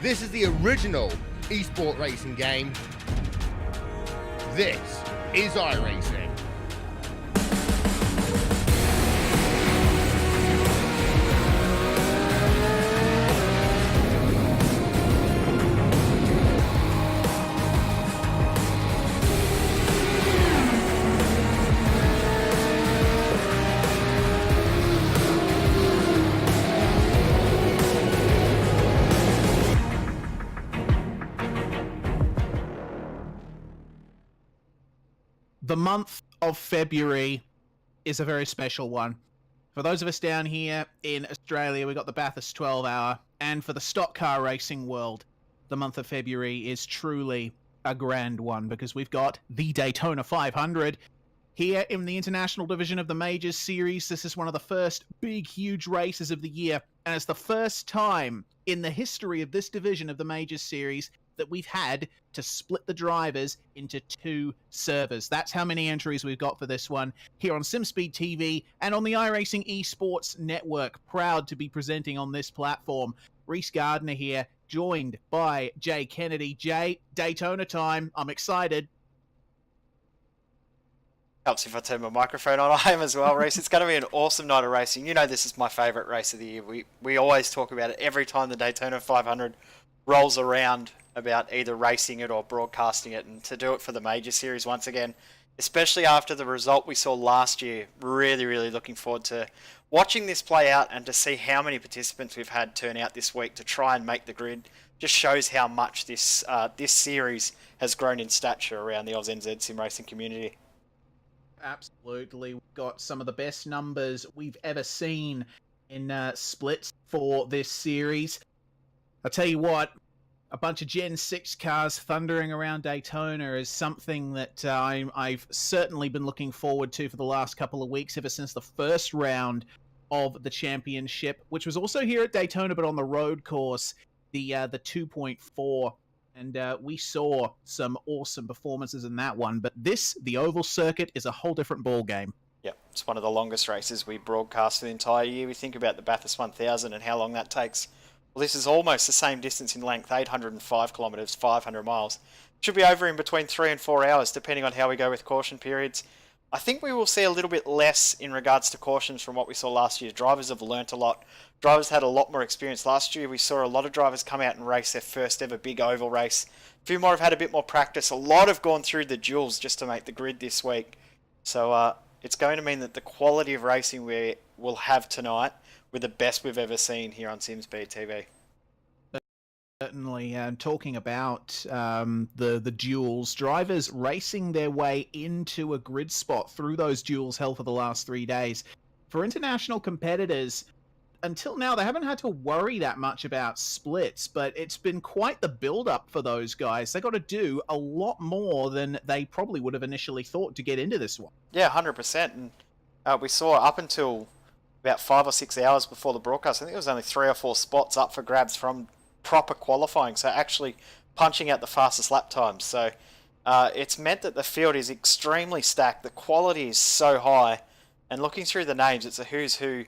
This is the original esport racing game. This is iRacing. The month of February is a very special one. For those of us down here in Australia, we've got the Bathurst 12 Hour, and for the stock car racing world, the month of February is truly a grand one because we've got the Daytona 500 here in the International Division of the Majors Series. This is one of the first big, huge races of the year, and it's the first time in the history of this division of the Majors Series that we've had to split the drivers into two servers. That's how many entries we've got for this one here on SimSpeed TV and on the iRacing Esports Network. Proud to be presenting on this platform. Reese Gardner here, joined by Jay Kennedy. Jay, Daytona time. I'm excited. Helps if I turn my microphone on. I am as well, Reese. It's going to be an awesome night of racing. You know this is my favourite race of the year. We always talk about it every time the Daytona 500 rolls around, about either racing it or broadcasting it, and to do it for the Major Series once again, especially after the result we saw last year. Really looking forward to watching this play out and to see how many participants we've had turn out this week to try and make the grid. Just shows how much this series has grown in stature around the AusNZ sim racing community. Absolutely. We've got some of the best numbers we've ever seen in splits for this series. I'll tell you what, a bunch of Gen 6 cars thundering around Daytona is something that I've certainly been looking forward to for the last couple of weeks, ever since the first round of the championship, which was also here at Daytona, but on the road course, the 2.4. And we saw some awesome performances in that one. But this, the oval circuit, is a whole different ball game. Yep, it's one of the longest races we broadcast for the entire year. We think about the Bathurst 1000 and how long that takes. Well, this is almost the same distance in length, 805 kilometres, 500 miles. Should be over in between 3 and 4 hours, depending on how we go with caution periods. I think we will see a little bit less in regards to cautions from what we saw last year. Drivers have learnt a lot. Drivers had a lot more experience. Last year we saw a lot of drivers come out and race their first ever big oval race. A few more have had a bit more practice. A lot have gone through the duels just to make the grid this week. So it's going to mean that the quality of racing we will have tonight were the best we've ever seen here on SimSpeed TV. Certainly, talking about the duels, drivers racing their way into a grid spot through those duels held for the last 3 days. For international competitors, until now, they haven't had to worry that much about splits, but it's been quite the build-up for those guys. They got to do a lot more than they probably would have initially thought to get into this one. Yeah, 100%. And we saw up until about 5 or 6 hours before the broadcast, I think there was only 3 or 4 spots up for grabs from proper qualifying, so actually punching out the fastest lap times. So it's meant that the field is extremely stacked. The quality is so high, and looking through the names, it's a who's who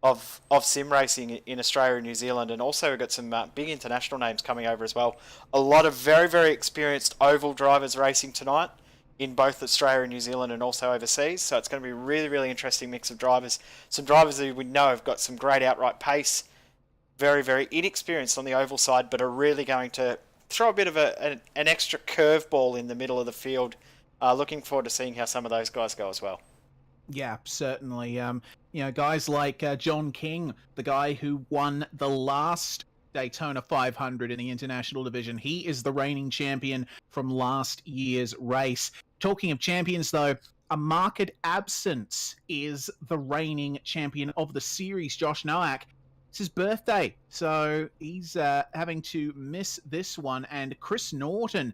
of sim racing in Australia and New Zealand, and also we've got some big international names coming over as well. A lot of very experienced oval drivers racing tonight in both Australia and New Zealand, and also overseas. So it's going to be a really interesting mix of drivers. Some drivers who we know have got some great outright pace, very inexperienced on the oval side, but are really going to throw a bit of an extra curveball in the middle of the field. Looking forward to seeing how some of those guys go as well. Yeah, certainly. Guys like John King, the guy who won the last Daytona 500 in the International Division. He is the reigning champion from last year's race. Talking of champions, though, a marked absence is the reigning champion of the series, Josh Nowak. It's his birthday, so he's having to miss this one. And Chris Norton,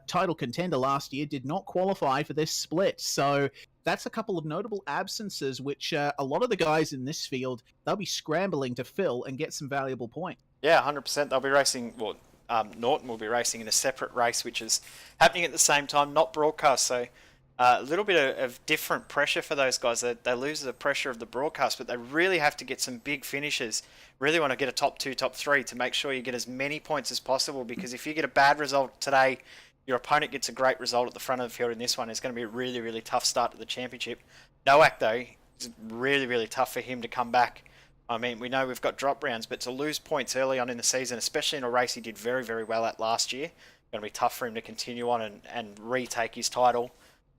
title contender last year, did not qualify for this split. So that's a couple of notable absences, which a lot of the guys in this field, they'll be scrambling to fill and get some valuable points. Yeah, 100%. They'll be racing, Norton will be racing in a separate race, which is happening at the same time, not broadcast. So A little bit of different pressure for those guys. They lose the pressure of the broadcast, but they really have to get some big finishes. Really want to get a top 2, top 3 to make sure you get as many points as possible, because if you get a bad result today, your opponent gets a great result at the front of the field in this one. It's going to be a really, really tough start to the championship. Nowak, though, it's really, really tough for him to come back. I mean, we know we've got drop rounds, but to lose points early on in the season, especially in a race he did very, very well at last year, going to be tough for him to continue on and retake his title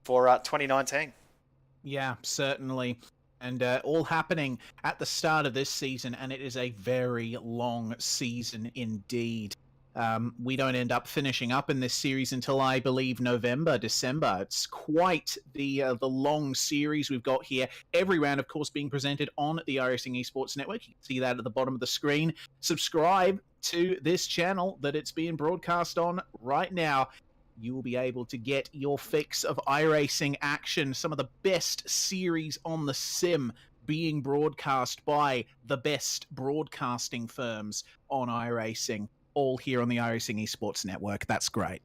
for 2019. Yeah, certainly. And all happening at the start of this season, and it is a very long season indeed. We don't end up finishing up in this series until, I believe, November, December. It's quite the long series we've got here. Every round, of course, being presented on the iRacing Esports Network. You can see that at the bottom of the screen. Subscribe to this channel that it's being broadcast on right now. You will be able to get your fix of iRacing action, some of the best series on the sim being broadcast by the best broadcasting firms on iRacing, all here on the iRacing Esports Network. That's great.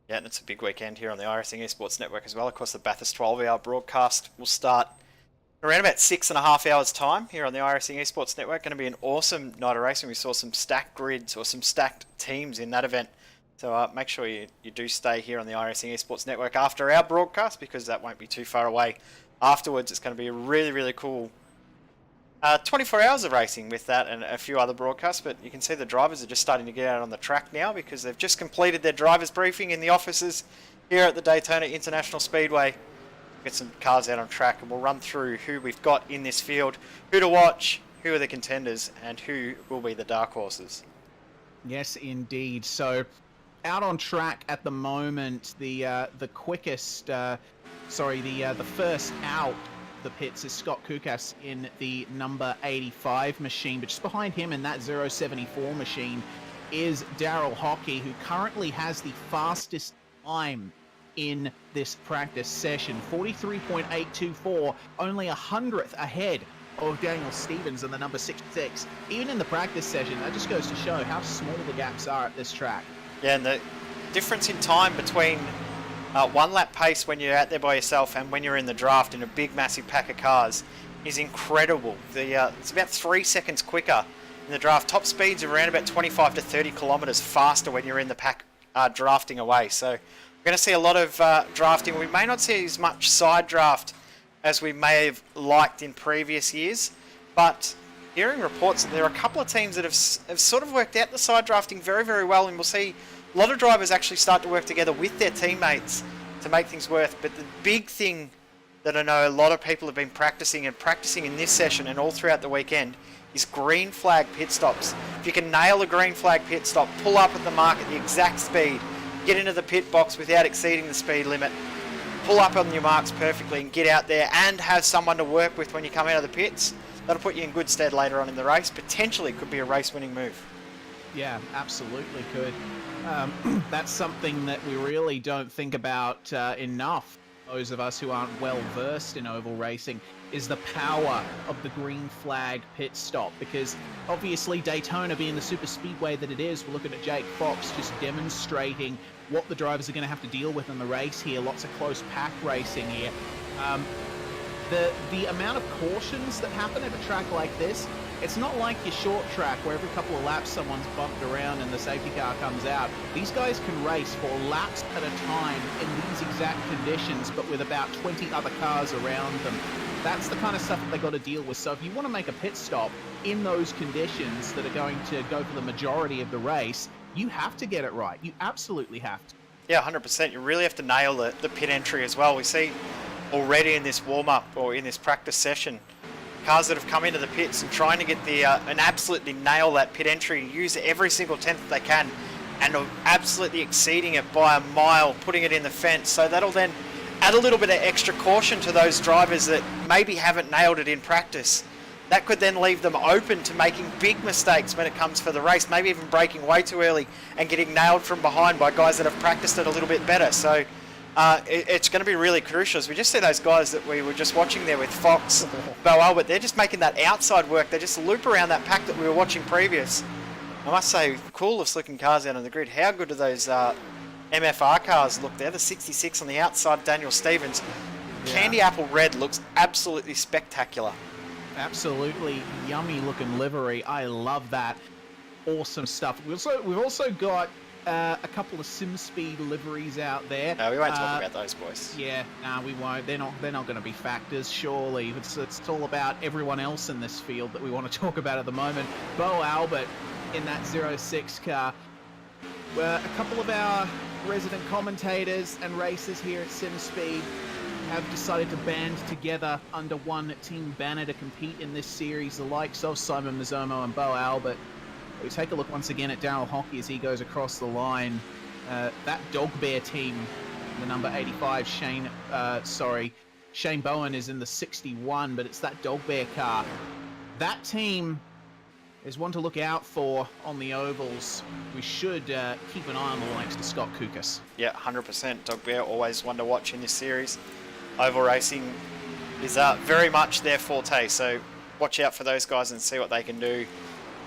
Yeah, and it's a big weekend here on the iRacing Esports Network as well. Of course, the Bathurst 12-hour broadcast will start around about 6.5 hours time here on the iRacing Esports Network. Going to be an awesome night of racing. We saw some stacked grids or some stacked teams in that event. So make sure you do stay here on the iRacing Esports Network after our broadcast, because that won't be too far away afterwards. It's going to be a really, really cool 24 hours of racing with that and a few other broadcasts. But you can see the drivers are just starting to get out on the track now, because they've just completed their drivers briefing in the offices here at the Daytona International Speedway. Get some cars out on track, and we'll run through who we've got in this field, who to watch, who are the contenders, and who will be the dark horses. Yes, indeed. So out on track at the moment, the first out the pits is Scott Kukas in the number 85 machine, but just behind him in that 074 machine is Daryl Hockey, who currently has the fastest time in this practice session, 43.824, only 100th ahead of Daniel Stevens in the number 66. Even in the practice session, that just goes to show how small the gaps are at this track. Yeah, and the difference in time between one lap pace when you're out there by yourself and when you're in the draft in a big, massive pack of cars is incredible. It's about 3 seconds quicker in the draft. Top speeds are around about 25 to 30 kilometers faster when you're in the pack drafting away. So we're going to see a lot of drafting. We may not see as much side draft as we may have liked in previous years, but hearing reports that there are a couple of teams that have sort of worked out the side drafting very, very well, and we'll see a lot of drivers actually start to work together with their teammates to make things work. But the big thing that I know a lot of people have been practicing in this session and all throughout the weekend is green flag pit stops. If you can nail a green flag pit stop, pull up at the mark at the exact speed, get into the pit box without exceeding the speed limit, pull up on your marks perfectly and get out there and have someone to work with when you come out of the pits, that'll put you in good stead later on in the race. Potentially could be a race-winning move. Yeah, absolutely could. That's something that we really don't think about enough, those of us who aren't well versed in oval racing, is the power of the green flag pit stop. Because obviously Daytona being the super speedway that it is, we're looking at Jake Fox just demonstrating what the drivers are going to have to deal with in the race here. Lots of close pack racing here. The amount of cautions that happen at a track like this, it's not like your short track where every couple of laps someone's bumped around and the safety car comes out. These guys can race for laps at a time in these exact conditions, but with about 20 other cars around them. That's the kind of stuff that they got to deal with. So if you want to make a pit stop in those conditions that are going to go for the majority of the race, you have to get it right. You absolutely have to. Yeah, 100%. You really have to nail the pit entry as well. We see already in this warm-up or in this practice session, cars that have come into the pits and trying to get and absolutely nail that pit entry, use every single tenth that they can, and are absolutely exceeding it by a mile, putting it in the fence. So that'll then add a little bit of extra caution to those drivers that maybe haven't nailed it in practice. That could then leave them open to making big mistakes when it comes for the race, maybe even braking way too early and getting nailed from behind by guys that have practiced it a little bit better. So it's going to be really crucial. As we just see those guys that we were just watching there with Fox, Bo Albert, they're just making that outside work. They just loop around that pack that we were watching previous. I must say, coolest looking cars out on the grid. How good are those MFR cars look. They're the 66 on the outside of Daniel Stevens. Yeah. Candy Apple Red looks absolutely spectacular. Absolutely yummy looking livery. I love that. Awesome stuff. We've also got a couple of SimSpeed liveries out there. No, we won't talk about those, boys. Yeah, no, we won't. They're not going to be factors, surely. It's all about everyone else in this field that we want to talk about at the moment. Bo Albert in that 06 car. A couple of our resident commentators and racers here at SimSpeed have decided to band together under one team banner to compete in this series, the likes of Simon Mazzomo and Bo Albert. We take a look once again at Darryl Hockey as he goes across the line. That Dog Bear team, the number 85, Shane Bowen is in the 61, but it's that Dog Bear car. That team is one to look out for on the ovals. We should keep an eye on the likes to Scott Kukas. Yeah, 100%. Dog Bear, always one to watch in this series. Oval racing is very much their forte, so watch out for those guys and see what they can do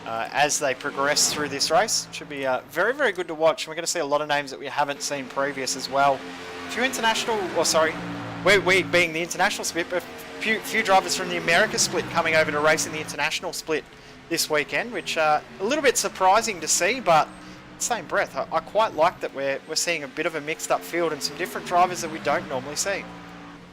as they progress through this race. Should be very, very good to watch. We're going to see a lot of names that we haven't seen previous as well. A few international, we being the international split, but a few drivers from the America split coming over to race in the international split this weekend, which a little bit surprising to see, but same breath, I quite like that we're seeing a bit of a mixed up field and some different drivers that we don't normally see.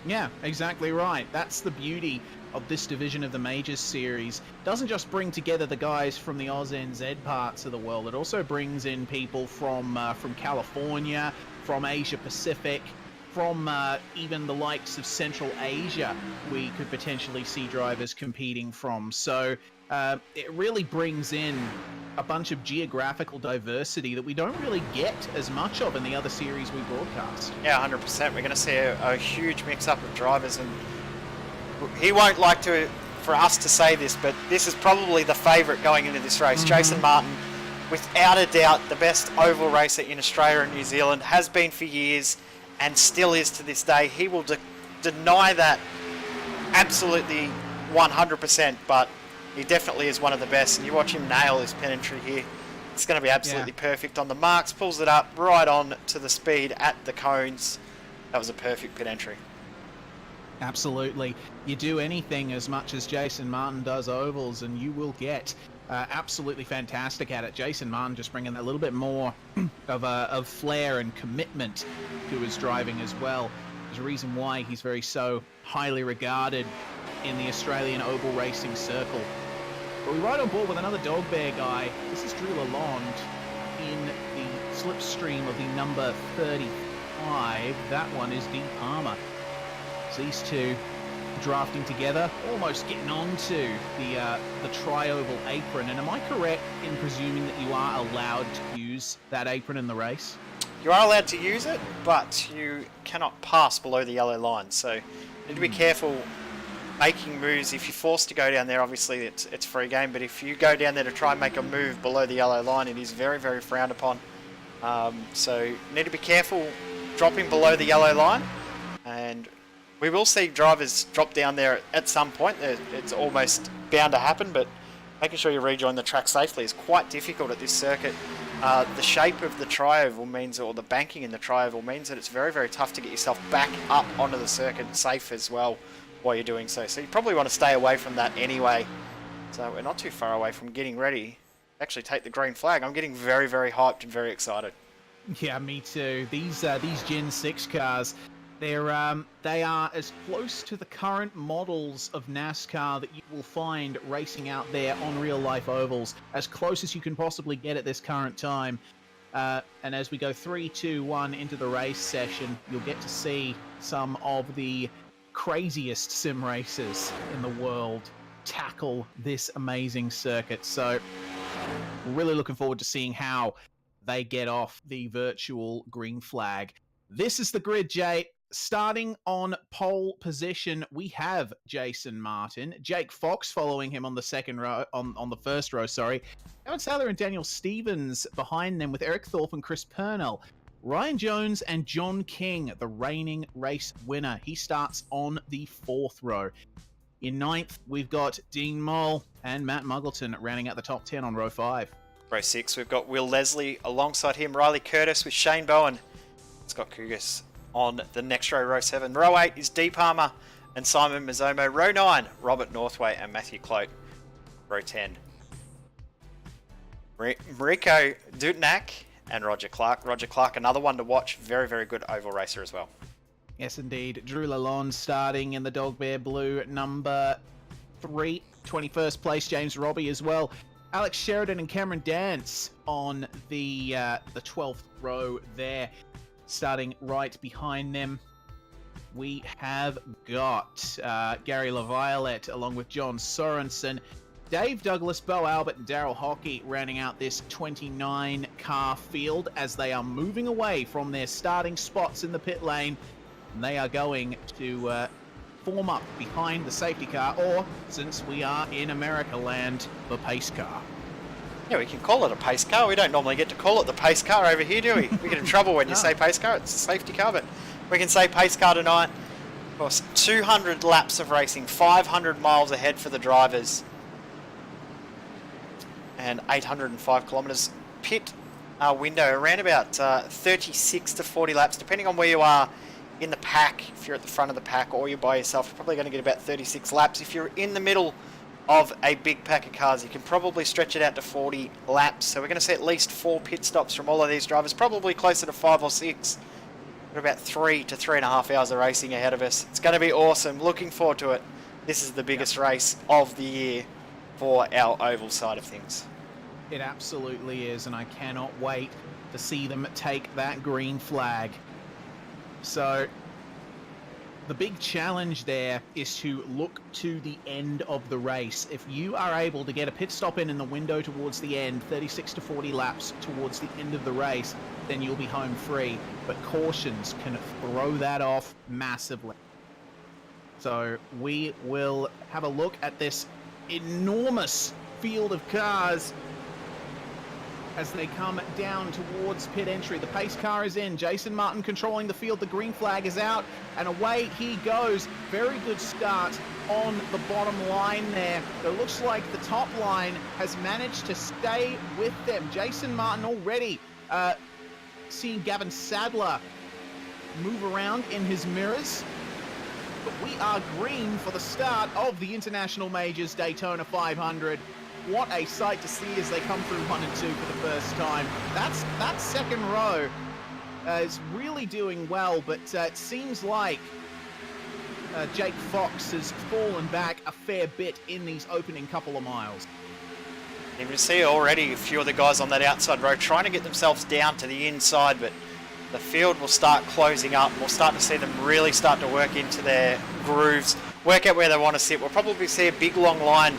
Yeah, exactly right. That's the beauty of this division of the Majors series. It doesn't just bring together the guys from the Oz NZ parts of the world, it also brings in people from California, from Asia Pacific, from even the likes of Central Asia we could potentially see drivers competing from. So it really brings in a bunch of geographical diversity that we don't really get as much of in the other series we broadcast. Yeah, 100%. We're going to see a huge mix-up of drivers, and he won't like for us to say this, but this is probably the favourite going into this race. Jason Martin, without a doubt, the best oval racer in Australia and New Zealand, has been for years and still is to this day. He will deny that absolutely 100%, but he definitely is one of the best, and you watch him nail his pin entry here. It's going to be absolutely perfect on the marks, pulls it up right on to the speed at the cones. That was a perfect pit entry. Absolutely. You do anything as much as Jason Martin does ovals, and you will get absolutely fantastic at it. Jason Martin just bringing a little bit more of flair and commitment to his driving as well. There's a reason why he's so highly regarded in the Australian oval racing circle. But we ride on board with another Dog Bear guy. This is Drew Lalonde in the slipstream of the number 35. That one is Dean Palmer. So these two drafting together, almost getting onto the tri-oval apron. And am I correct in presuming that you are allowed to use that apron in the race? You are allowed to use it, but you cannot pass below the yellow line. So you need to be careful making moves. If you're forced to go down there, obviously it's free game, but if you go down there to try and make a move below the yellow line, it is very, very frowned upon. So you need to be careful dropping below the yellow line, and we will see drivers drop down there at some point. It's almost bound to happen, but making sure you rejoin the track safely is quite difficult at this circuit. The shape of the tri-oval means, or the banking in the tri-oval means that it's very, very tough to get yourself back up onto the circuit safe as well while you're doing so. So you probably want to stay away from that anyway. So we're not too far away from getting ready to actually take the green flag. I'm getting very, very hyped and very excited. Yeah, me too. These Gen 6 cars, they are as close to the current models of NASCAR that you will find racing out there on real-life ovals, as close as you can possibly get at this current time. And as we go 3, 2, 1 into the race session, you'll get to see some of the craziest sim racers in the world tackle this amazing circuit. So we're really looking forward to seeing how they get off the virtual green flag. This is the grid, Jay. Starting on pole position, we have Jason Martin, Jake Fox following him on the second row, on the first row, sorry. Evan Taylor and Daniel Stevens behind them with Eric Thorpe and Chris Purnell. Ryan Jones and John King, the reigning race winner. He starts on the fourth row. In ninth, we've got Dean Moll and Matt Muggleton rounding out the top 10 on row 5. Row 6, we've got Will Leslie alongside him, Riley Curtis with Shane Bowen Scott Kugis on the next row, row 7. Row 8 is Dee Palmer and Simon Mazzomo. Row 9, Robert Northway and Matthew Cloak. Row 10, Mariko Dutnak and Roger Clark. Roger Clark, another one to watch. Very, very good oval racer as well. Yes, indeed. Drew Lalonde starting in the Dog Bear Blue, number 3. 21st place, James Robbie as well. Alex Sheridan and Cameron Dance on the 12th row there. Starting right behind them, we have got Gary LaViolette along with John Sorensen. Dave Douglas, Bo Albert, and Daryl Hockey rounding out this 29-car field as they are moving away from their starting spots in the pit lane. And they are going to form up behind the safety car, or, since we are in America land, the pace car. Yeah, we can call it a pace car. We don't normally get to call it the pace car over here, do we? We get in trouble when you say pace car. It's a safety car, but we can say pace car tonight. Of course, 200 laps of racing, 500 miles ahead for the drivers, and 805 kilometres. Pit window around about 36 to 40 laps, depending on where you are in the pack. If you're at the front of the pack or you're by yourself, you're probably going to get about 36 laps. If you're in the middle of a big pack of cars, you can probably stretch it out to 40 laps. So we're going to see at least 4 pit stops from all of these drivers, probably closer to 5 or 6. We've got about 3 to 3.5 hours of racing ahead of us. It's going to be awesome. Looking forward to it. This is the biggest race of the year for our oval side of things. It absolutely is, and I cannot wait to see them take that green flag. So the big challenge there is to look to the end of the race. If you are able to get a pit stop in the window towards the end, 36 to 40 laps towards the end of the race, then you'll be home free. But cautions can throw that off massively. So we will have a look at this enormous field of cars as they come down towards pit entry. The pace car is in. Jason Martin controlling the field. The green flag is out, and away he goes. Very good start on the bottom line there. It looks like the top line has managed to stay with them. Jason Martin already seeing Gavin Sadler move around in his mirrors. But we are green for the start of the International Majors Daytona 500. What a sight to see as they come through 1 and 2 for the first time. That second row is really doing well, but it seems like Jake Fox has fallen back a fair bit in these opening couple of miles. You can see already a few of the guys on that outside row trying to get themselves down to the inside, but the field will start closing up. We'll start to see them really start to work into their grooves, work out where they want to sit. We'll probably see a big long line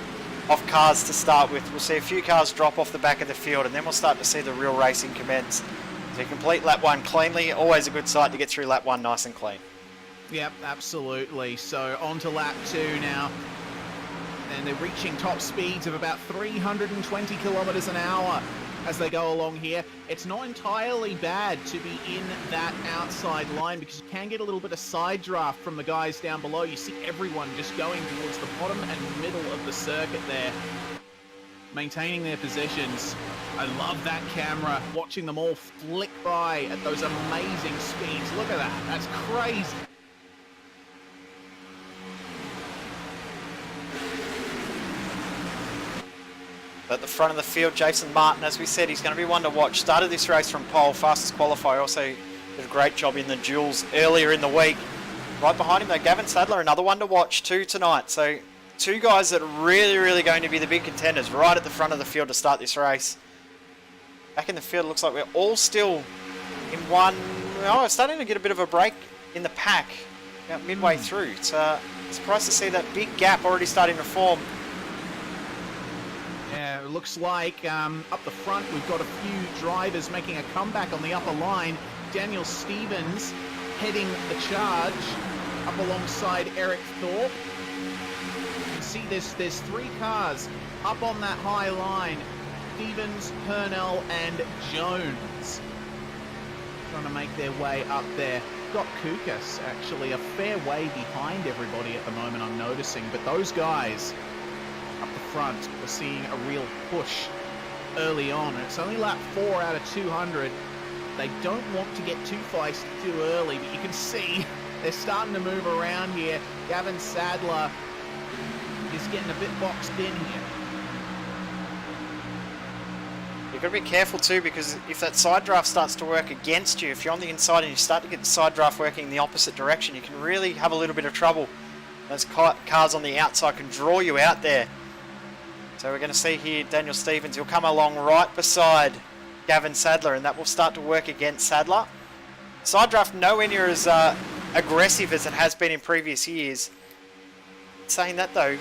of cars to start with. We'll see a few cars drop off the back of the field, and then we'll start to see the real racing commence. So complete lap 1 cleanly, always a good sight to get through lap 1 nice and clean. Yep, absolutely. So on to lap 2 now. And they're reaching top speeds of about 320 kilometers an hour as they go along here. It's not entirely bad to be in that outside line because you can get a little bit of side draft from the guys down below. You see everyone just going towards the bottom and middle of the circuit there, maintaining their positions. I love that camera, watching them all flick by at those amazing speeds. Look at that, that's crazy. At the front of the field, Jason Martin, as we said, he's going to be one to watch. Started this race from pole, fastest qualifier. Also did a great job in the duels earlier in the week. Right behind him, though, Gavin Sadler, another one to watch too tonight. So 2 guys that are really, really going to be the big contenders right at the front of the field to start this race. Back in the field, it looks like we're all still in one. Oh, starting to get a bit of a break in the pack about midway through. It's surprised to see that big gap already starting to form. Yeah, it looks like up the front we've got a few drivers making a comeback on the upper line. Daniel Stevens heading the charge up alongside Eric Thorpe. You can see there's 3 cars up on that high line. Stevens, Purnell and Jones trying to make their way up there. Got Kukas actually a fair way behind everybody at the moment, I'm noticing, but those guys up the front, we're seeing a real push early on. It's only lap 4 out of 200. They don't want to get too feisty too early, but you can see they're starting to move around here. Gavin Sadler is getting a bit boxed in here. You've got to be careful too, because if that side draft starts to work against you, if you're on the inside and you start to get the side draft working in the opposite direction, you can really have a little bit of trouble. Those cars on the outside can draw you out there. So we're going to see here Daniel Stevens. He'll come along right beside Gavin Sadler, and that will start to work against Sadler. Side draft nowhere near as aggressive as it has been in previous years. Saying that though,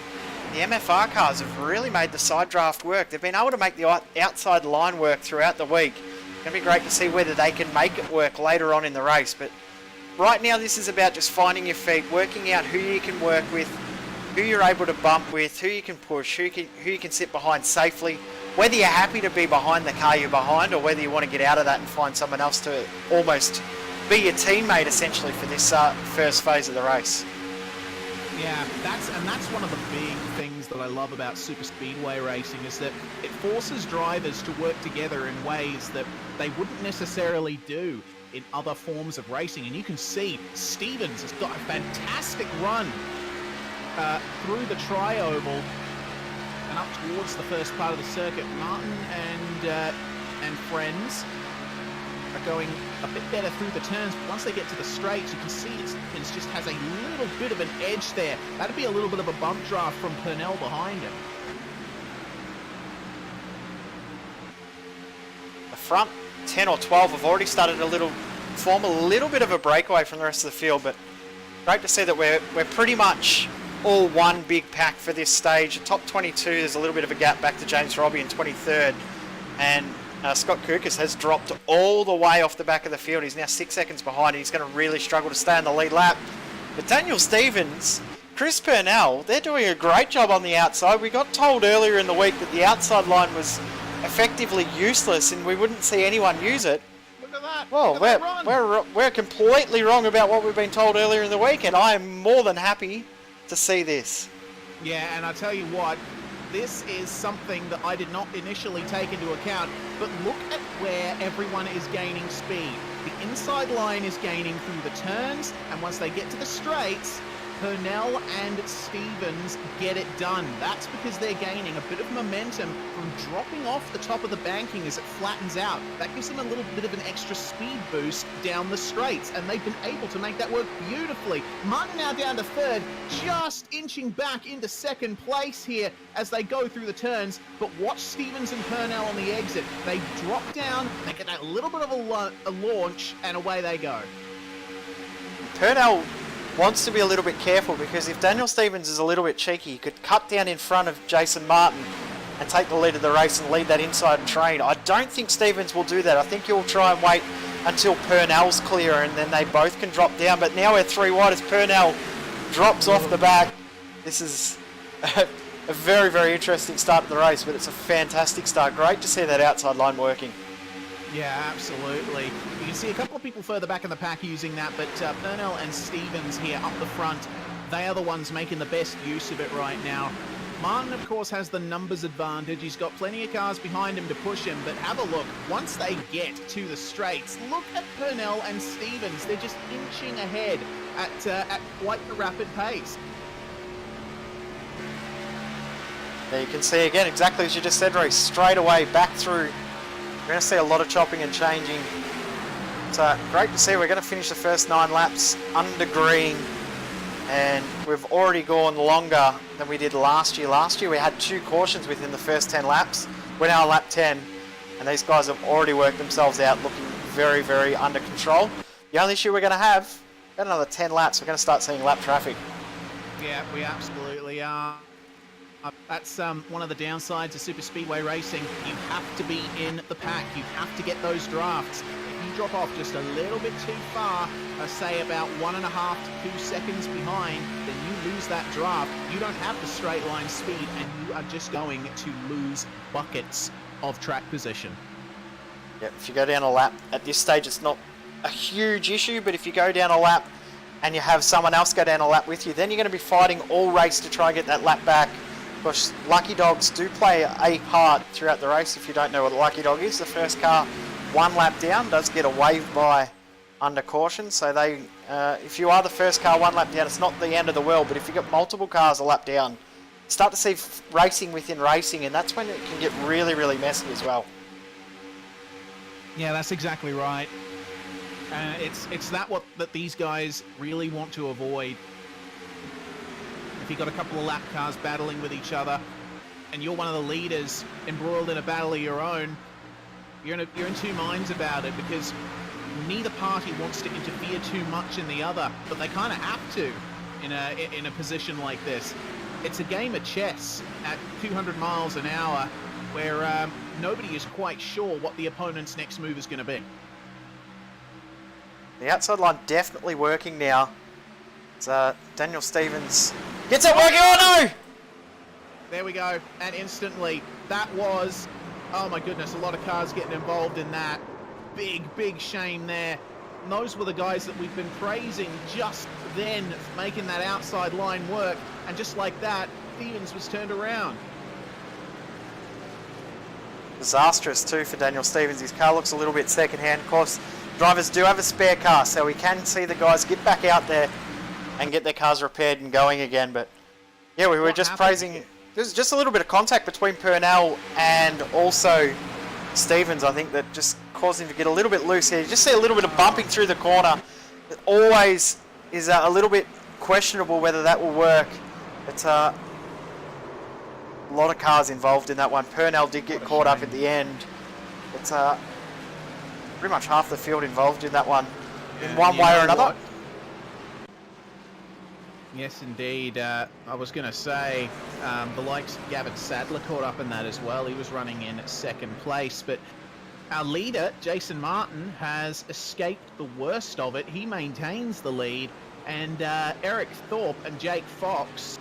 the MFR cars have really made the side draft work. They've been able to make the outside line work throughout the week. It's going to be great to see whether they can make it work later on in the race. But right now this is about just finding your feet, working out who you can work with, who you're able to bump with, who you can push, who you can sit behind safely. Whether you're happy to be behind the car you're behind, or whether you want to get out of that and find someone else to almost be your teammate essentially for this first phase of the race. Yeah, that's one of the big things that I love about super speedway racing, is that it forces drivers to work together in ways that they wouldn't necessarily do in other forms of racing. And you can see Stevens has got a fantastic run through the tri-oval and up towards the first part of the circuit. Martin and friends are going a bit better through the turns, but once they get to the straights, you can see Stevens just has a little bit of an edge there. That'd be a little bit of a bump draft from Purnell behind him. The front 10 or 12 have already started form a little bit of a breakaway from the rest of the field, but great to see that we're pretty much all one big pack for this stage. The top 22, there's a little bit of a gap back to James Robbie in 23rd, and Scott Kukas has dropped all the way off the back of the field. He's now 6 seconds behind, and he's going to really struggle to stay on the lead lap. But Daniel Stevens, Chris Purnell, they're doing a great job on the outside. We got told earlier in the week that the outside line was effectively useless and we wouldn't see anyone use it. Look at that. Well, we're completely wrong about what we've been told earlier in the week, and I am more than happy to see this. Yeah, and I tell you what, this is something that I did not initially take into account, but look at where everyone is gaining speed. The inside line is gaining through the turns, and once they get to the straights, Purnell and Stevens get it done. That's because they're gaining a bit of momentum from dropping off the top of the banking as it flattens out. That gives them a little bit of an extra speed boost down the straights, and they've been able to make that work beautifully. Martin now down to third, just inching back into second place here as they go through the turns, but watch Stevens and Purnell on the exit. They drop down, they get that little bit of a launch, and away they go. Purnell wants to be a little bit careful, because if Daniel Stevens is a little bit cheeky, he could cut down in front of Jason Martin and take the lead of the race and lead that inside train. I don't think Stevens will do that. I think he'll try and wait until Purnell's clear, and then they both can drop down. But now we're 3 wide as Purnell drops off the back. This is a very, very interesting start to the race, but it's a fantastic start. Great to see that outside line working. Yeah, absolutely. You can see a couple of people further back in the pack using that, but Purnell and Stevens here up the front, they are the ones making the best use of it right now. Martin, of course, has the numbers advantage. He's got plenty of cars behind him to push him, but have a look. Once they get to the straights, look at Purnell and Stevens. They're just inching ahead at quite a rapid pace. There you can see again, exactly as you just said, Reece, straight away back through. We're going to see a lot of chopping and changing. So great to see. We're going to finish the first 9 laps under green, and we've already gone longer than we did last year. Last year we had 2 cautions within the first 10 laps. We're now on lap 10, and these guys have already worked themselves out, looking very, very under control. The only issue we're going to have, got another 10 laps, we're going to start seeing lap traffic. Yeah, we absolutely are. That's one of the downsides of super speedway racing. You have to be in the pack. You have to get those drafts. If you drop off just a little bit too far, say about 1.5 to 2 seconds behind, then you lose that draft. You don't have the straight line speed, and you are just going to lose buckets of track position. Yeah, if you go down a lap, at this stage it's not a huge issue, but if you go down a lap and you have someone else go down a lap with you, then you're going to be fighting all race to try and get that lap back. Of course, lucky dogs do play a part throughout the race. If you don't know what a lucky dog is, the first car one lap down does get a wave by under caution. So they, if you are the first car one lap down, it's not the end of the world. But if you've got multiple cars a lap down, start to see racing within racing, and that's when it can get really, really messy as well. Yeah, that's exactly right. It's that these guys really want to avoid. If you've got a couple of lap cars battling with each other, and you're one of the leaders embroiled in a battle of your own, you're in two minds about it, because neither party wants to interfere too much in the other, but they kind of have to in a position like this. It's a game of chess at 200 miles an hour, where nobody is quite sure what the opponent's next move is going to be. The outside line definitely working now. So Daniel Stevens gets it working. Oh no! There we go. And instantly, that was, oh my goodness, a lot of cars getting involved in that. Big shame there. And those were the guys that we've been praising just then, making that outside line work. And just like that, Stevens was turned around. Disastrous too for Daniel Stevens. His car looks a little bit second-hand. Of course, drivers do have a spare car, so we can see the guys get back out there and get their cars repaired and going again. But yeah, we were just praising. There's just a little bit of contact between Purnell and also Stevens, I think, that just caused him to get a little bit loose here. You just see a little bit of bumping through the corner. It always is a little bit questionable whether that will work. It's a lot of cars involved in that one. Purnell did get caught up at the end. It's pretty much half the field involved in that one, in one way or another. Yes, indeed. I was going to say the likes of Gavin Sadler caught up in that as well. He was running in second place, but our leader, Jason Martin, has escaped the worst of it. He maintains the lead, and Eric Thorpe and Jake Fox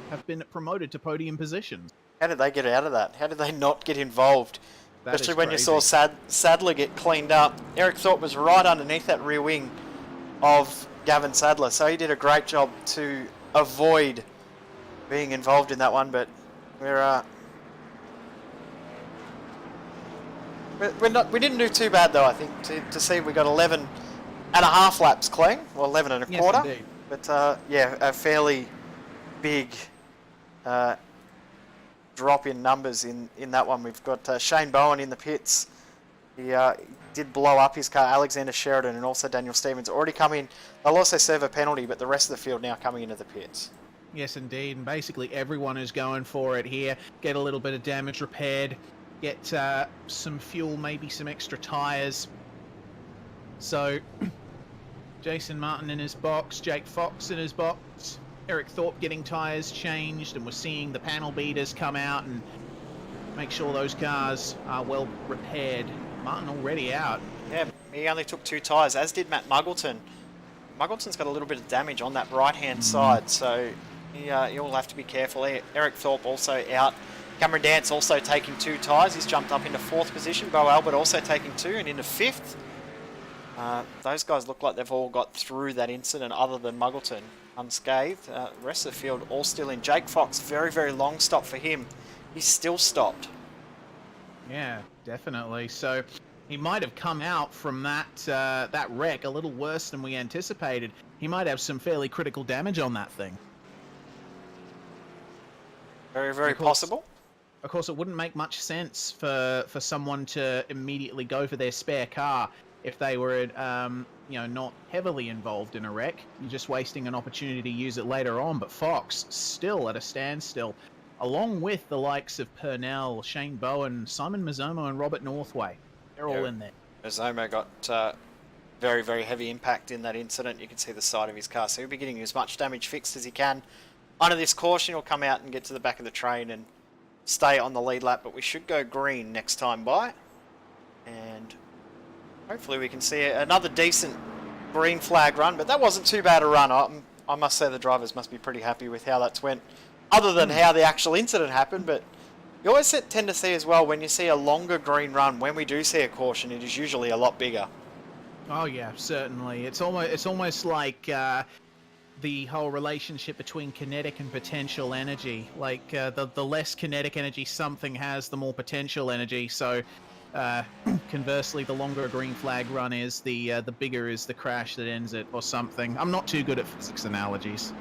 have been promoted to podium positions. How did they get out of that? How did they not get involved? Especially when you saw Sadler get cleaned up. Eric Thorpe was right underneath that rear wing of Gavin Sadler, so he did a great job to avoid being involved in that one. But we didn't do too bad though. I think to see we got 11 and a half laps clean, well 11 and a quarter. Indeed. But yeah, a fairly big drop in numbers in that one. We've got Shane Bowen in the pits. He did blow up his car. Alexander Sheridan and also Daniel Stevens already come in. They'll also serve a penalty, but the rest of the field now coming into the pits. Yes, indeed. And basically everyone is going for it here. Get a little bit of damage repaired. Get some fuel, maybe some extra tyres. So, Jason Martin in his box, Jake Fox in his box, Eric Thorpe getting tyres changed, and we're seeing the panel beaters come out and make sure those cars are well repaired. Martin already out. Yeah, he only took 2 tyres, as did Matt Muggleton. Muggleton's got a little bit of damage on that right-hand side, so he'll have to be careful. Eric Thorpe also out. Cameron Dance also taking 2 tyres. He's jumped up into 4th position. Bo Albert also taking 2 and into 5th. Those guys look like they've all got through that incident other than Muggleton unscathed. The rest of the field all still in. Jake Fox, very, very long stop for him. He's still stopped. Yeah, definitely. So he might have come out from that wreck a little worse than we anticipated. He might have some fairly critical damage on that thing. Very, very possible. Of course, it wouldn't make much sense for someone to immediately go for their spare car if they were, not heavily involved in a wreck. You're just wasting an opportunity to use it later on. But Fox still at a standstill, along with the likes of Purnell, Shane Bowen, Simon Mazzomo, and Robert Northway. They're all in there. Mazzomo got very, very heavy impact in that incident. You can see the side of his car, so he'll be getting as much damage fixed as he can. Under this caution, he'll come out and get to the back of the train and stay on the lead lap, but we should go green next time by. And hopefully we can see another decent green flag run, but that wasn't too bad a run. I must say the drivers must be pretty happy with how that's went, other than how the actual incident happened. But you always tend to see as well, when you see a longer green run, when we do see a caution, it is usually a lot bigger. Oh yeah, certainly. It's almost like the whole relationship between kinetic and potential energy. Like the less kinetic energy something has, the more potential energy. So Conversely, the longer a green flag run is, the bigger is the crash that ends it, or something. I'm not too good at physics analogies.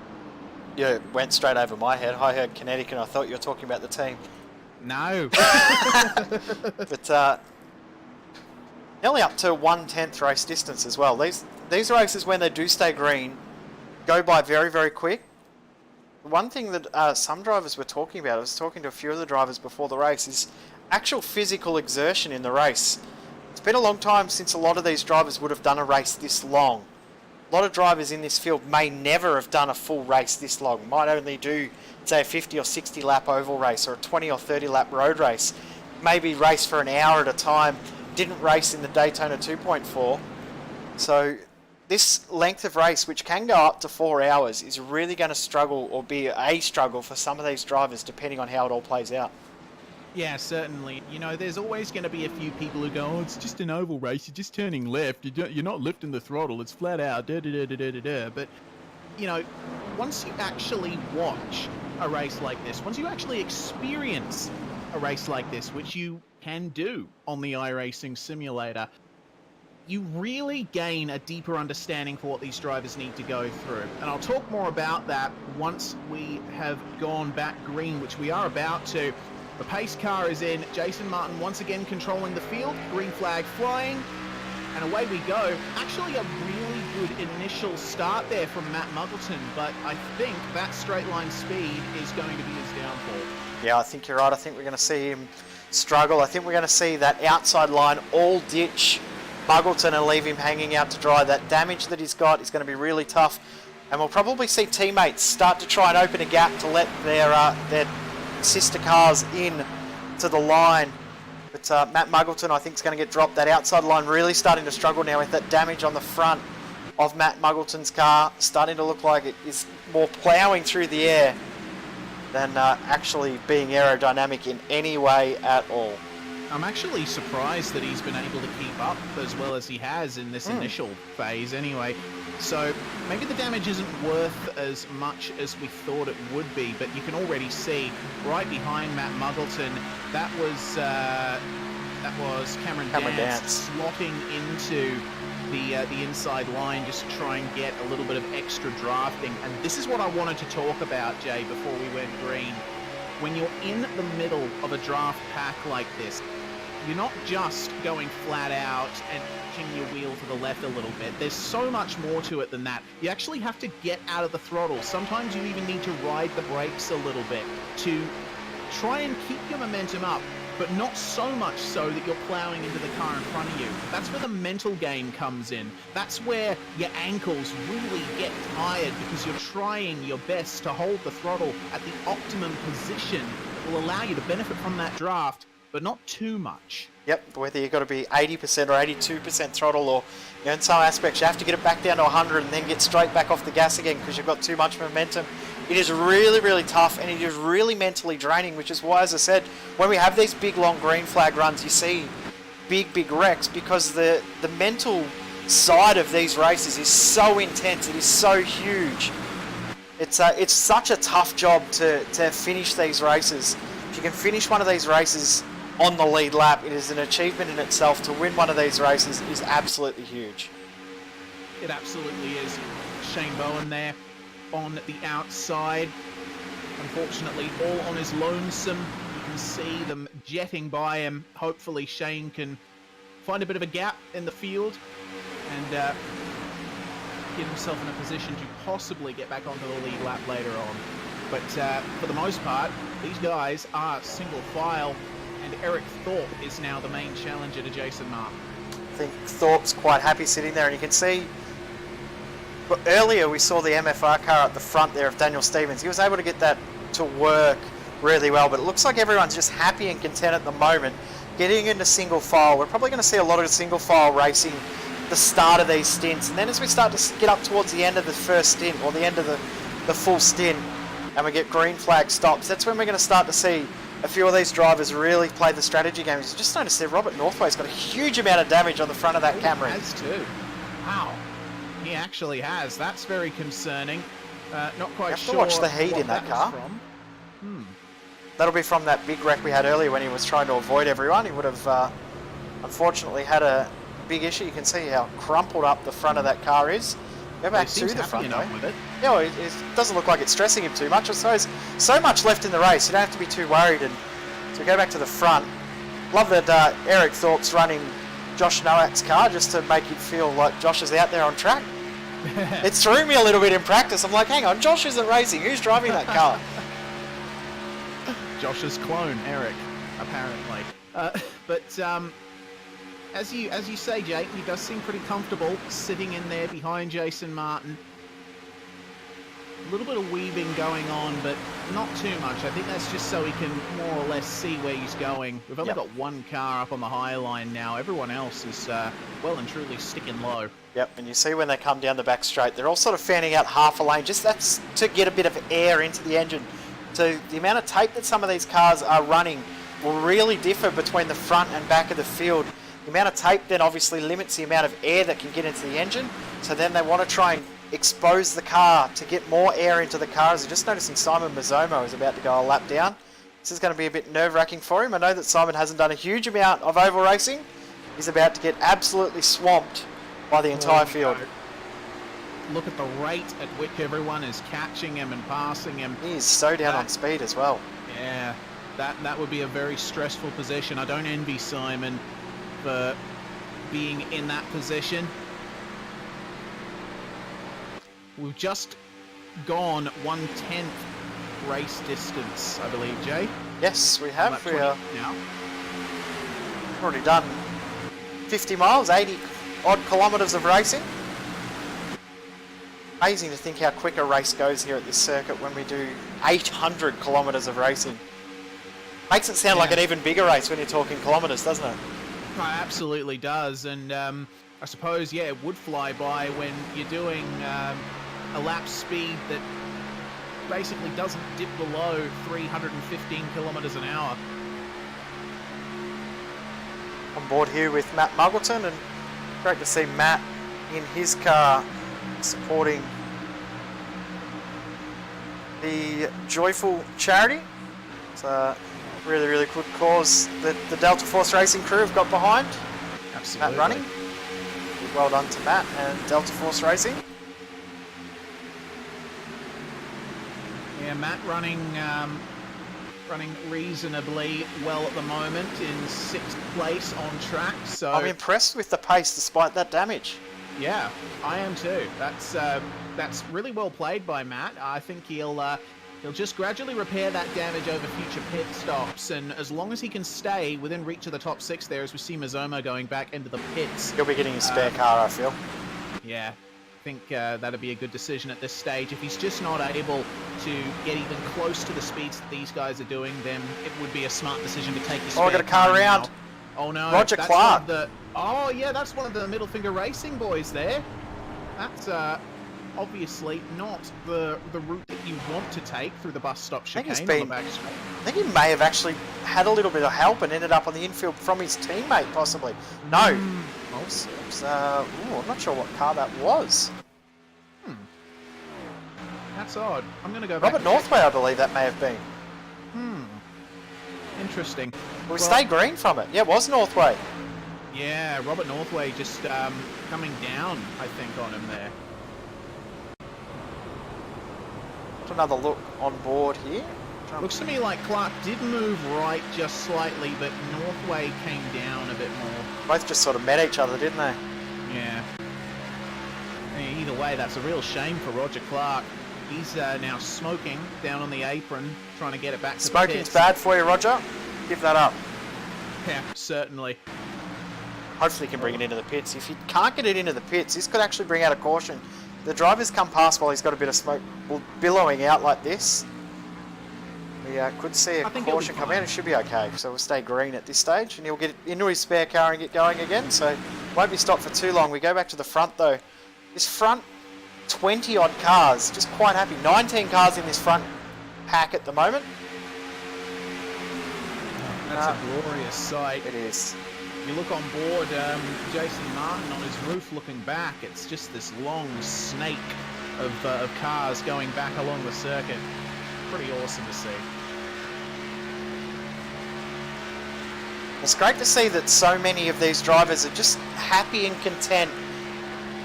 Yeah, it went straight over my head. I heard kinetic and I thought you were talking about the team. No. But nearly up to 1/10 race distance as well. These races, when they do stay green, go by very, very quick. One thing that some drivers were talking about, I was talking to a few of the drivers before the race, is actual physical exertion in the race. It's been a long time since a lot of these drivers would have done a race this long. A lot of drivers in this field may never have done a full race this long. Might only do, say, a 50 or 60 lap oval race or a 20 or 30 lap road race. Maybe race for an hour at a time. Didn't race in the Daytona 2.4. So this length of race, which can go up to 4 hours, is really going to struggle, or be a struggle for some of these drivers, depending on how it all plays out. Yeah, certainly. You know, there's always going to be a few people who go, oh, it's just an oval race, you're just turning left, you're not lifting the throttle, it's flat out, da-da-da-da-da-da. But, you know, once you actually watch a race like this, once you actually experience a race like this, which you can do on the iRacing simulator, you really gain a deeper understanding for what these drivers need to go through. And I'll talk more about that once we have gone back green, which we are about to. The pace car is in. Jason Martin once again controlling the field. Green flag flying. And away we go. Actually a really good initial start there from Matt Muggleton, but I think that straight line speed is going to be his downfall. Yeah, I think you're right. I think we're going to see him struggle. I think we're going to see that outside line all ditch Muggleton and leave him hanging out to dry. That damage that he's got is going to be really tough. And we'll probably see teammates start to try and open a gap to let their sister cars in to the line. But Matt Muggleton, I think, is going to get dropped. That outside line really starting to struggle now with that damage on the front of Matt Muggleton's car. Starting to look like it is more ploughing through the air than actually being aerodynamic in any way at all. I'm actually surprised that he's been able to keep up as well as he has in this initial phase anyway. So maybe the damage isn't worth as much as we thought it would be, but you can already see right behind Matt Muggleton, that was Cameron Dance slotting into the inside line just to try and get a little bit of extra drafting. And this is what I wanted to talk about, Jay, before we went green. When you're in the middle of a draft pack like this, you're not just going flat out and pitching your wheel to the left a little bit. There's so much more to it than that. You actually have to get out of the throttle. Sometimes you even need to ride the brakes a little bit to try and keep your momentum up, but not so much so that you're plowing into the car in front of you. That's where the mental game comes in. That's where your ankles really get tired because you're trying your best to hold the throttle at the optimum position that will allow you to benefit from that draft, but not too much. Yep, whether you've got to be 80% or 82% throttle, or in some aspects you have to get it back down to 100 and then get straight back off the gas again because you've got too much momentum. It is really, really tough, and it is really mentally draining, which is why, as I said, when we have these big, long green flag runs, you see big wrecks because the mental side of these races is so intense. It is so huge. It's such a tough job to finish these races. If you can finish one of these races on the lead lap, it is an achievement in itself. To win one of these races is absolutely huge. It absolutely is. Shane Bowen there on the outside, unfortunately all on his lonesome. You can see them jetting by him. Hopefully Shane can find a bit of a gap in the field and get himself in a position to possibly get back onto the lead lap later on. But for the most part, these guys are single file, and Eric Thorpe is now the main challenger to Jason Martin. I think Thorpe's quite happy sitting there, and you can see, but earlier we saw the MFR car at the front there of Daniel Stevens. He was able to get that to work really well, but it looks like everyone's just happy and content at the moment. Getting into single file, we're probably going to see a lot of single file racing at the start of these stints, and then as we start to get up towards the end of the first stint, or the end of the full stint, and we get green flag stops, that's when we're going to start to see a few of these drivers really play the strategy game. You just noticed there, Robert Northway's got a huge amount of damage on the front of that Camry. He has too. Wow. He actually has. That's very concerning. Not quite sure. You have to watch the heat in that car. That'll be from that big wreck we had earlier when he was trying to avoid everyone. He would have unfortunately had a big issue. You can see how crumpled up the front of that car is. Go back to the front though. With it. Yeah, well, it doesn't look like it's stressing him too much. I suppose so much left in the race. You don't have to be too worried. And so we go back to the front. Love that Eric Thorpe's running Josh Nowak's car just to make it feel like Josh is out there on track. It threw me a little bit in practice. I'm like, hang on, Josh isn't racing. Who's driving that car? Josh's clone, Eric, apparently. As you say, Jake, he does seem pretty comfortable sitting in there behind Jason Martin. A little bit of weaving going on, but not too much. I think that's just so he can more or less see where he's going. We've only got one car up on the high line now. Everyone else is well and truly sticking low. Yep, and you see when they come down the back straight, they're all sort of fanning out half a lane. Just that's to get a bit of air into the engine. So the amount of tape that some of these cars are running will really differ between the front and back of the field. The amount of tape then obviously limits the amount of air that can get into the engine. So then they want to try and expose the car to get more air into the car. As you're just noticing, Simon Mazzomo is about to go a lap down. This is going to be a bit nerve-wracking for him. I know that Simon hasn't done a huge amount of oval racing. He's about to get absolutely swamped by the entire field. Look at the rate at which everyone is catching him and passing him. He is so down on speed as well. Yeah, that would be a very stressful position. I don't envy Simon for being in that position. We've just gone 1/10 race distance, I believe, Jay. Yes, we have. We are now. already done 50 miles, 80 odd kilometres of racing. Amazing to think how quick a race goes here at this circuit when we do 800 kilometres of racing. Makes it sound like an even bigger race when you're talking kilometres, doesn't it? It absolutely does, and I suppose, yeah, it would fly by when you're doing a lap speed that basically doesn't dip below 315 kilometres an hour. On board here with Matt Muggleton, and great to see Matt in his car supporting the Joyful charity. It's a really, really good cause that the Delta Force Racing crew have got behind. Absolutely. Matt running. Well done to Matt and Delta Force Racing. Yeah, Matt running reasonably well at the moment in 6th place on track. So I'm impressed with the pace despite that damage. Yeah, I am too. That's really well played by Matt. I think he'll just gradually repair that damage over future pit stops, and as long as he can stay within reach of the top 6 there, as we see Mazzomo going back into the pits. He'll be getting his spare car, I feel. Yeah, I think that'd be a good decision at this stage. If he's just not able to get even close to the speeds that these guys are doing, then it would be a smart decision to take the spare I got a car around. now. Oh no, Roger that's Clark. Oh yeah, that's one of the Middle Finger Racing boys there. That's obviously not the route that you want to take through the bus stop chicane on the back straight. I think he may have actually had a little bit of help and ended up on the infield from his teammate, possibly. No. I'm not sure what car that was. That's odd. I'm going to go back. Robert Northway, I believe that may have been. Interesting. Well, we stay green from it. Yeah, it was Northway. Yeah, Robert Northway just coming down, I think, on him there. Another look on board here. Looks to me like Clark did move right just slightly, but Northway came down a bit more. Both just sort of met each other, didn't they? Yeah. Either way, that's a real shame for Roger Clark. He's now smoking down on the apron, trying to get it back to the pits. Smoking's bad for you, Roger. Give that up. Yeah, certainly. Hopefully he can bring it into the pits. If he can't get it into the pits, this could actually bring out a caution. The driver's come past while he's got a bit of smoke billowing out like this. We could see a caution come in. It should be okay. So we'll stay green at this stage, and he'll get into his spare car and get going again. So won't be stopped for too long. We go back to the front though. This front 20 odd cars, just quite happy. 19 cars in this front pack at the moment. That's a glorious sight. It is. You look on board, Jason Martin on his roof looking back. It's just this long snake of cars going back along the circuit. Pretty awesome to see. It's great to see that so many of these drivers are just happy and content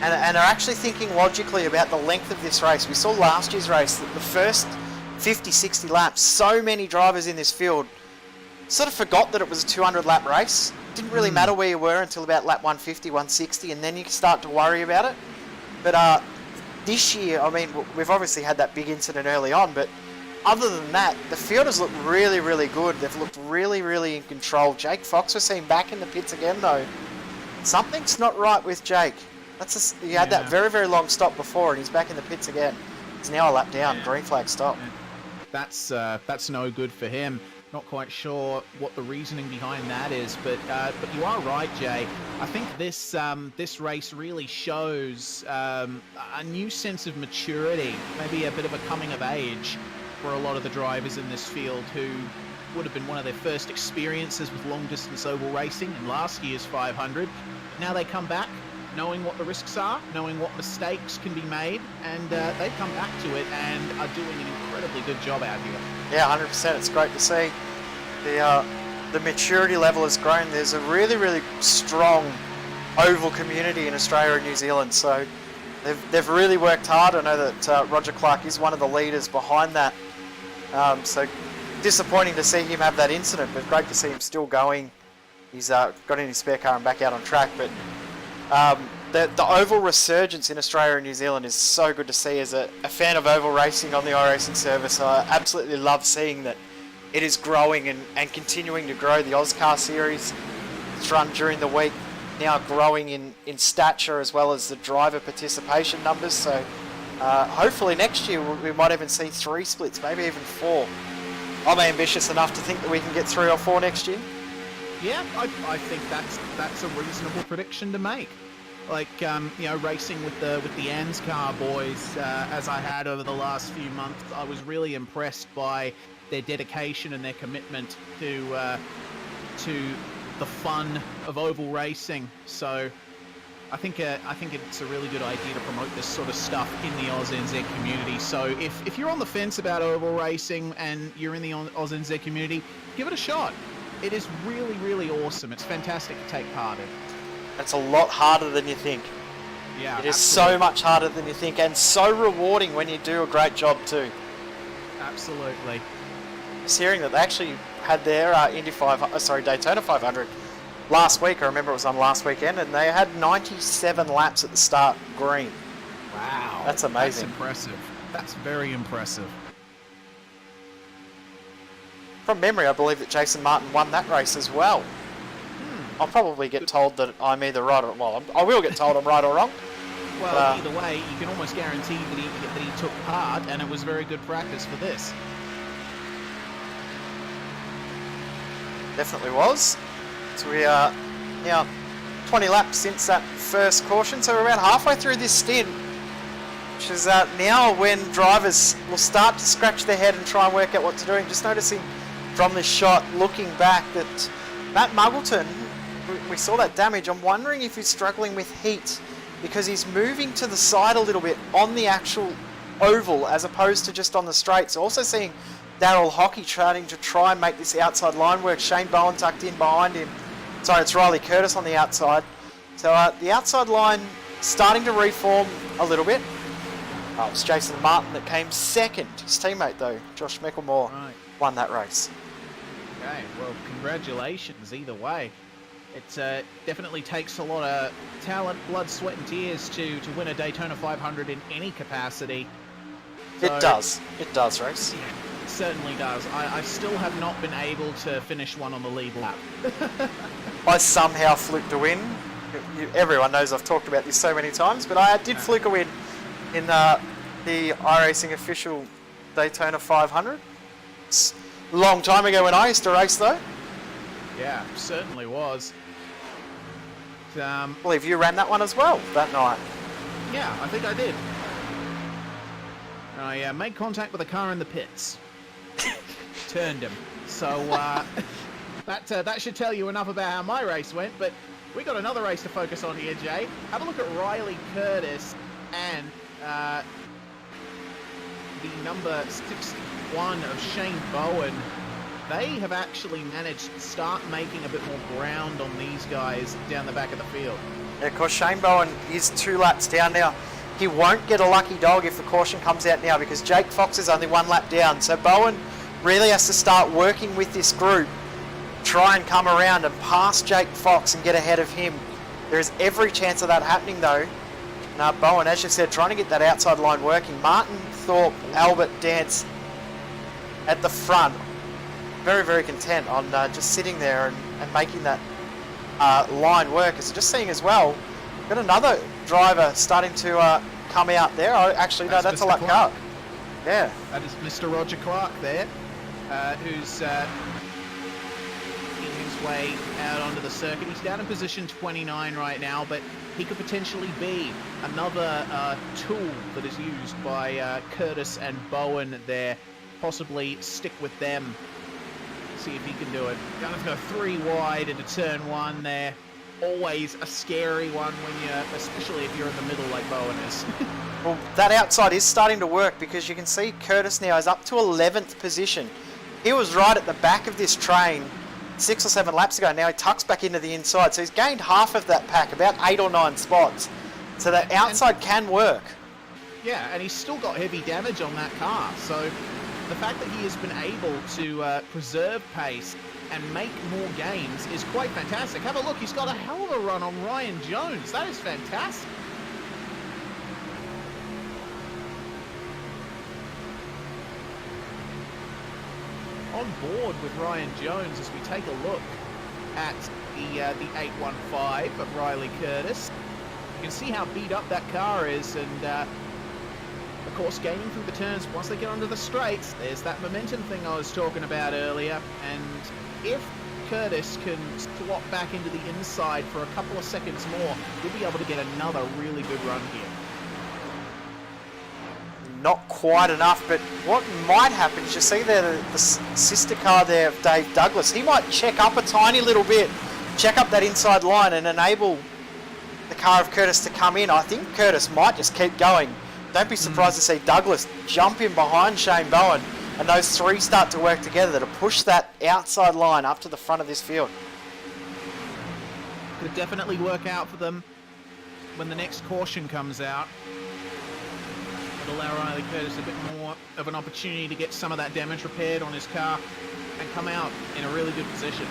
and are actually thinking logically about the length of this race. We saw last year's race that the first 50, 60 laps, so many drivers in this field sort of forgot that it was a 200 lap race. Didn't really matter where you were until about lap 150, 160, and then you start to worry about it. But this year, I mean, we've obviously had that big incident early on, but other than that, the field has looked really, really good. They've looked really, really in control. Jake Fox was seen back in the pits again, though. Something's not right with Jake. He had that very, very long stop before, and he's back in the pits again. He's now a lap down. Green flag stop. That's no good for him. Not quite sure what the reasoning behind that is, but you are right, Jay. I think this race really shows a new sense of maturity, maybe a bit of a coming of age for a lot of the drivers in this field who would have been one of their first experiences with long-distance oval racing in last year's 500. Now they come back knowing what the risks are, knowing what mistakes can be made, and they've come back to it and are doing an incredibly good job out here. Yeah, 100%. It's great to see. The maturity level has grown. There's a really, really strong oval community in Australia and New Zealand, so they've really worked hard. I know that Roger Clark is one of the leaders behind that. So disappointing to see him have that incident, but great to see him still going. He's got in his spare car and back out on track, but the oval resurgence in Australia and New Zealand is so good to see. As a fan of oval racing on the iRacing service, I absolutely love seeing that it is growing and continuing to grow. The Oscar series, it's run during the week, now growing in stature as well as the driver participation numbers. So hopefully next year we might even see 3 splits, maybe even 4. I'm ambitious enough to think that we can get 3 or 4 next year. Yeah, I think that's a reasonable prediction to make. Like racing with the ANSCAR boys, as I had over the last few months, I was really impressed by their dedication and their commitment to the fun of oval racing. So I think it's a really good idea to promote this sort of stuff in the AusNZ community. So if you're on the fence about oval racing and you're in the AusNZ community, give it a shot. It is really, really awesome. It's fantastic to take part in. It's a lot harder than you think. Yeah, it is absolutely. So much harder than you think, and so rewarding when you do a great job too. Absolutely. Just hearing that they actually had their Daytona 500 last week. I remember it was on last weekend, and they had 97 laps at the start green. Wow. That's amazing. That's impressive. That's very impressive. From memory, I believe that Jason Martin won that race as well. I'll probably get told that I'm either right or... Well, I will get told I'm right or wrong. Well, either way, you can almost guarantee that he took part, and it was very good practice for this. Definitely was. So we are now 20 laps since that first caution, so we're about halfway through this stint, which is now when drivers will start to scratch their head and try and work out what to do. And just noticing from this shot, looking back, that Matt Muggleton, we saw that damage. I'm wondering if he's struggling with heat because he's moving to the side a little bit on the actual oval as opposed to just on the straights. Also seeing Daryl Hockey trying to try and make this outside line work. Shane Bowen tucked in behind him. Sorry, it's Riley Curtis on the outside. So the outside line starting to reform a little bit. It was Jason Martin that came second. His teammate, though, Josh Mecklemore, won that race. Okay, well, congratulations either way. It definitely takes a lot of talent, blood, sweat and tears to win a Daytona 500 in any capacity. So, it does, Race. Yeah, it certainly does. I still have not been able to finish one on the lead lap. I somehow fluked a win. Everyone knows I've talked about this so many times, but I did fluke a win in the iRacing official Daytona 500. It's a long time ago when I used to race, though. Yeah, certainly was. I believe you ran that one as well that night. Yeah, I think I did. I made contact with a car in the pits. Turned him. So that should tell you enough about how my race went, but we got another race to focus on here, Jay. Have a look at Riley Curtis and the number 61 of Shane Bowen. they have actually managed to start making a bit more ground on these guys down the back of the field. Yeah, of course, Shane Bowen is 2 laps down now. He won't get a lucky dog if the caution comes out now because Jake Fox is only 1 lap down. So Bowen really has to start working with this group, try and come around and pass Jake Fox and get ahead of him. There is every chance of that happening though. Now Bowen, as you said, trying to get that outside line working. Martin, Thorpe, Albert, Dance at the front. Very, very content on just sitting there and making that line work. As just seeing as well, got another driver starting to come out there. Oh, actually, no, that's a lap car. Yeah. That is Mr. Roger Clark there, who's in his way out onto the circuit. He's down in position 29 right now, but he could potentially be another tool that is used by Curtis and Bowen there. Possibly stick with them. See if he can do it. Gonna go 3 wide into turn 1 there. Always a scary one when especially if you're in the middle like Bowen is. Well, that outside is starting to work because you can see Curtis now is up to 11th position. He was right at the back of this train 6 or 7 laps ago. Now he tucks back into the inside. So he's gained half of that pack, about 8 or 9 spots. So that outside can work. Yeah, and he's still got heavy damage on that car. So the fact that he has been able to preserve pace and make more gains is quite fantastic. Have a look, he's got a hell of a run on Ryan Jones. That is fantastic. On board with Ryan Jones as we take a look at the 815 of Riley Curtis. You can see how beat up that car is, and of course gaining through the turns once they get onto the straights. There's that momentum thing I was talking about earlier, and if Curtis can swap back into the inside for a couple of seconds more, he'll be able to get another really good run here. Not quite enough, but what might happen is you see there the sister car there of Dave Douglas. He might check up a tiny little bit, check up that inside line and enable the car of Curtis to come in. I think Curtis might just keep going. Don't be surprised to see Douglas jump in behind Shane Bowen and those 3 start to work together to push that outside line up to the front of this field. Could definitely work out for them when the next caution comes out. It'll allow Riley Curtis a bit more of an opportunity to get some of that damage repaired on his car and come out in a really good position.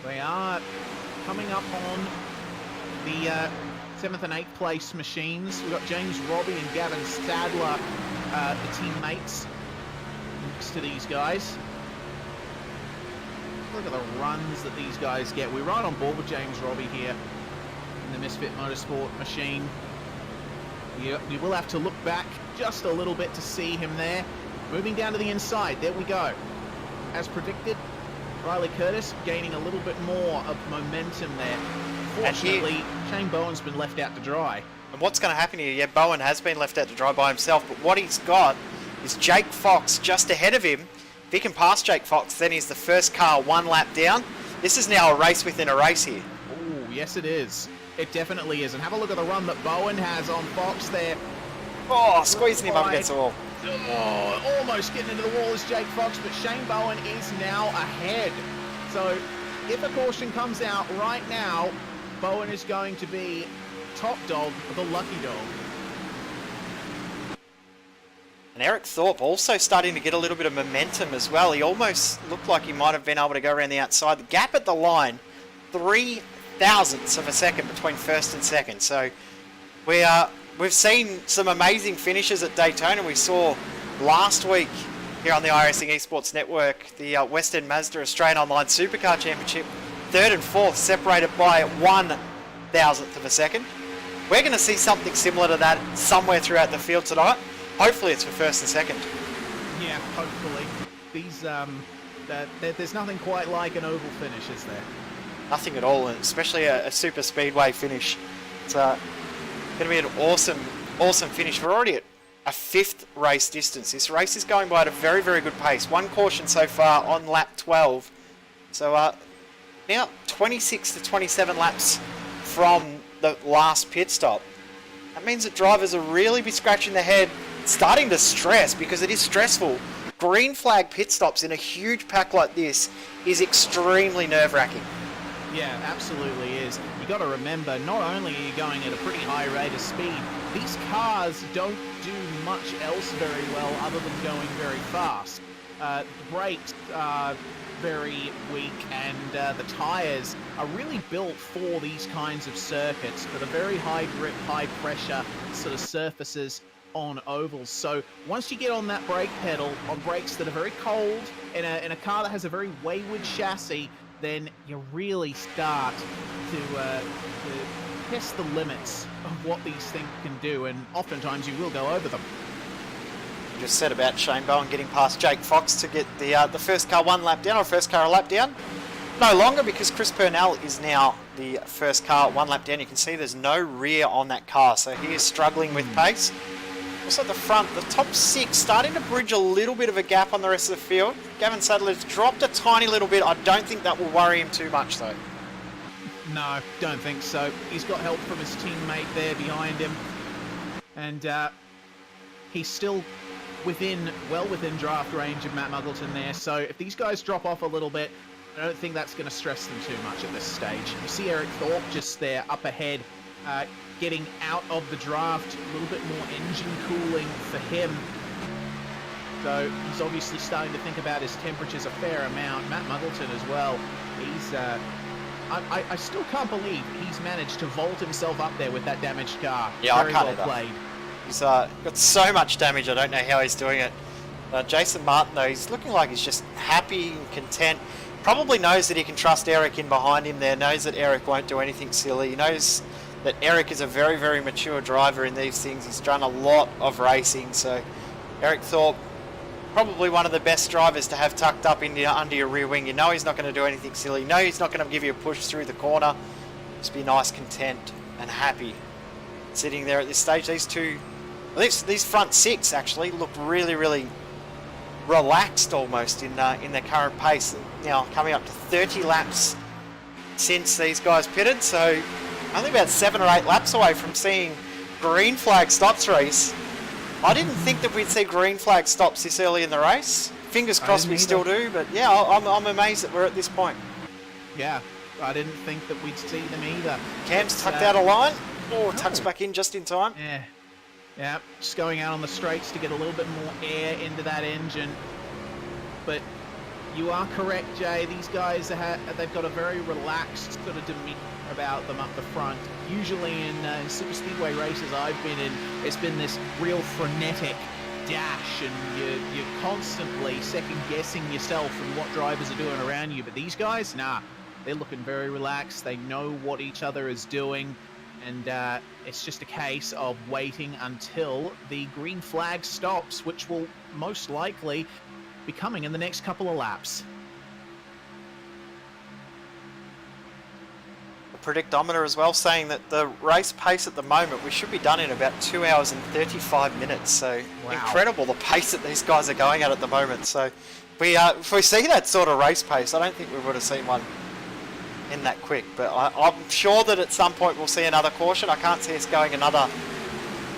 They are coming up on the 7th and 8th place machines. We've got James Robbie and Gavin Stadler, the teammates next to these guys. Look at the runs that these guys get. We're right on board with James Robbie here in the Misfit Motorsport machine. You will have to look back just a little bit to see him there. Moving down to the inside, there we go. As predicted, Riley Curtis gaining a little bit more of momentum there. Fortunately, Shane Bowen's been left out to dry. And what's going to happen here? Yeah, Bowen has been left out to dry by himself, but what he's got is Jake Fox just ahead of him. If he can pass Jake Fox, then he's the first car 1 lap down. This is now a race within a race here. Oh, yes it is. It definitely is. And have a look at the run that Bowen has on Fox there. Oh, squeezing him up against the wall. Oh, almost getting into the wall is Jake Fox, but Shane Bowen is now ahead. So if a caution comes out right now, Bowen is going to be top dog, the lucky dog. And Eric Thorpe also starting to get a little bit of momentum as well. He almost looked like he might have been able to go around the outside. The gap at the line, 3 thousandths of a second between first and second. So we've seen some amazing finishes at Daytona. We saw last week here on the iRacing Esports Network the West End Mazda Australian Online Supercar Championship, 3rd and 4th separated by 1 thousandth of a second. We're going to see something similar to that somewhere throughout the field tonight. Hopefully it's for first and second. Yeah, hopefully. These there's nothing quite like an oval finish, is there? Nothing at all, and especially a super speedway finish. It's going to be an awesome finish. We're already at a 5th race distance. This race is going by at a very, very good pace. 1 caution so far on lap 12. So now 26 to 27 laps from the last pit stop. That means that drivers will really be scratching their head, starting to stress, because it is stressful green flag pit stops in a huge pack like this is extremely nerve-wracking. Yeah, absolutely is. You got to remember, not only are you going at a pretty high rate of speed, these cars don't do much else very well other than going very fast. The brakes are very weak, and the tires are really built for these kinds of circuits, for the very high grip, high pressure sort of surfaces on ovals. So once you get on that brake pedal, on brakes that are very cold, in a car that has a very wayward chassis, then you really start to test the limits of what these things can do, and oftentimes you will go over them. Just said about Shane Bowen getting past Jake Fox to get the first car one lap down, or first car a lap down. No longer, because Chris Purnell is now the first car one lap down. You can see there's no rear on that car, so he is struggling with pace. Also at the front, the top 6 starting to bridge a little bit of a gap on the rest of the field. Gavin Sadler's dropped a tiny little bit. I don't think that will worry him too much though. No, don't think so. He's got help from his teammate there behind him, and he's still well within draft range of Matt Muggleton there. So if these guys drop off a little bit, I don't think that's going to stress them too much at this stage. You see Eric Thorpe just there up ahead, getting out of the draft, a little bit more engine cooling for him. So he's obviously starting to think about his temperatures a fair amount. Matt Muggleton as well. He's I still can't believe he's managed to vault himself up there with that damaged car. Yeah, Very I can't well either. played. He's got so much damage, I don't know how he's doing it. Jason Martin, though, he's looking like he's just happy and content. Probably knows that he can trust Eric in behind him there, knows that Eric won't do anything silly. He knows that Eric is a very, very mature driver in these things. He's done a lot of racing, so Eric Thorpe, probably one of the best drivers to have tucked up under your rear wing. You know he's not going to do anything silly. You know he's not going to give you a push through the corner. Just be nice, content, and happy. Sitting there at this stage, these front 6 actually look really, really relaxed almost in their current pace. Now coming up to 30 laps since these guys pitted, so only about 7 or 8 laps away from seeing green flag stops, Reese. I didn't think that we'd see green flag stops this early in the race. Fingers crossed we still do, but yeah, I'm amazed that we're at this point. Yeah, I didn't think that we'd see them either. Cam's tucked out a line. Oh, tucks back in just in time. Yeah, just going out on the straights to get a little bit more air into that engine. But you are correct, Jay. These guys, they've got a very relaxed sort of demeanor about them up the front. Usually in super speedway races I've been in, it's been this real frenetic dash, and you're constantly second-guessing yourself and what drivers are doing around you. But these guys, nah, they're looking very relaxed. They know what each other is doing. And it's just a case of waiting until the green flag stops, which will most likely be coming in the next couple of laps. The predictometer as well saying that the race pace at the moment, we should be done in about 2 hours and 35 minutes. So wow. Incredible the pace that these guys are going at the moment. So if we see that sort of race pace, I don't think we would have seen one in that quick, but I'm sure that at some point we'll see another caution. I can't see us going another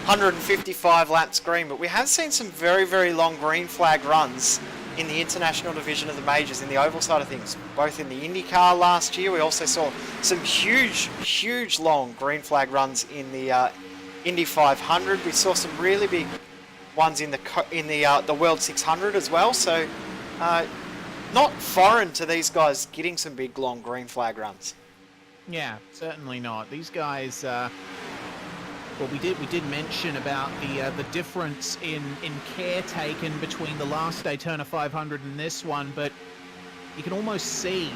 155 laps green, but we have seen some very, very long green flag runs in the international division of the majors, in the oval side of things, both in the IndyCar last year. We also saw some huge long green flag runs in the Indy 500. We saw some really big ones in the World 600 as well, so not foreign to these guys getting some big, long green flag runs. Yeah, certainly not. These guys, well, we did mention about the difference in care taken between the last Daytona 500 and this one, but you can almost see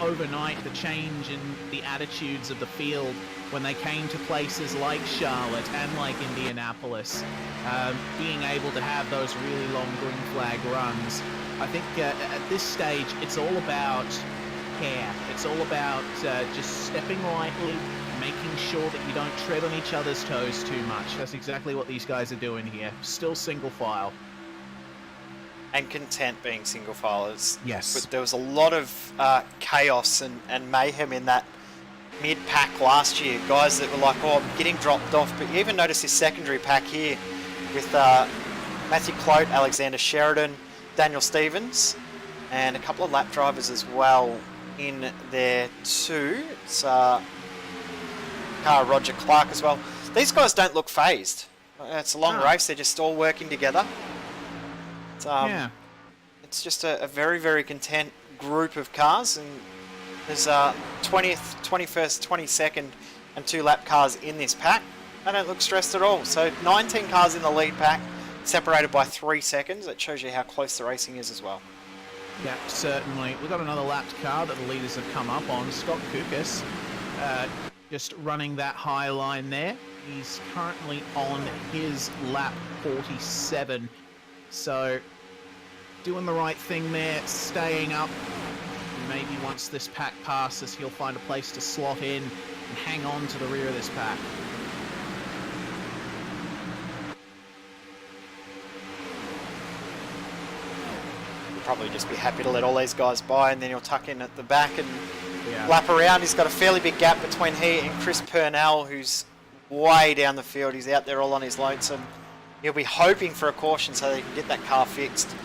overnight the change in the attitudes of the field when they came to places like Charlotte and like Indianapolis, being able to have those really long green flag runs. I think at this stage, it's all about care. It's all about just stepping lightly, making sure that you don't tread on each other's toes too much. That's exactly what these guys are doing here. Still single file. And content being single filers. Yes. But there was a lot of chaos and mayhem in that mid-pack last year. Guys that were like, oh, I'm getting dropped off. But you even notice this secondary pack here with Matthew Clote, Alexander Sheridan, Daniel Stevens, and a couple of lap drivers as well in there too. It's Roger Clark as well. These guys don't look phased. It's a long race. They're just all working together. It's just a very, very content group of cars, and there's 20th, 21st, 22nd, and 2 lap cars in this pack. They don't look stressed at all. So 19 cars in the lead pack, separated by 3 seconds. That shows you how close the racing is as well. Yeah, certainly. We've got another lapped car that the leaders have come up on. Scott Kukas, just running that high line there. He's currently on his lap 47. So, doing the right thing there, staying up. Maybe once this pack passes, he'll find a place to slot in and hang on to the rear of this pack. Probably just be happy to let all these guys by, and then he'll tuck in at the back and lap around. He's got a fairly big gap between he and Chris Purnell, who's way down the field. He's out there all on his lonesome. He'll be hoping for a caution so they can get that car fixed,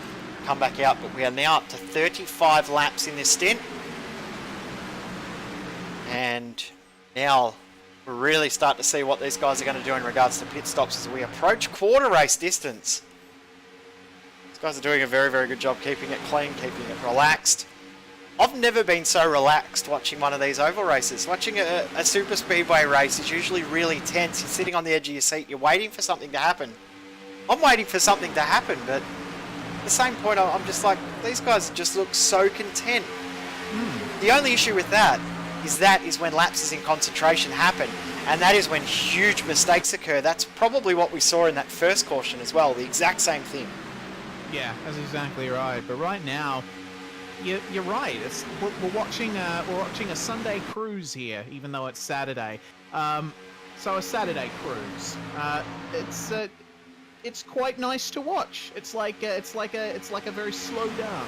come back out. But we are now up to 35 laps in this stint, and now we really start to see what these guys are going to do in regards to pit stops as we approach quarter race distance. Guys are doing a very, very good job keeping it clean, keeping it relaxed. I've never been so relaxed watching one of these oval races. Watching a super speedway race is usually really tense. You're sitting on the edge of your seat, you're waiting for something to happen. I'm waiting for something to happen, but at the same point, I'm just like, these guys just look so content. The only issue with that is when lapses in concentration happen, and that is when huge mistakes occur. That's probably what we saw in that first caution as well, the exact same thing. Yeah, that's exactly right. But right now, you're right. We're watching a Sunday cruise here, even though it's Saturday. So a Saturday cruise. It's quite nice to watch. It's like a very slow down.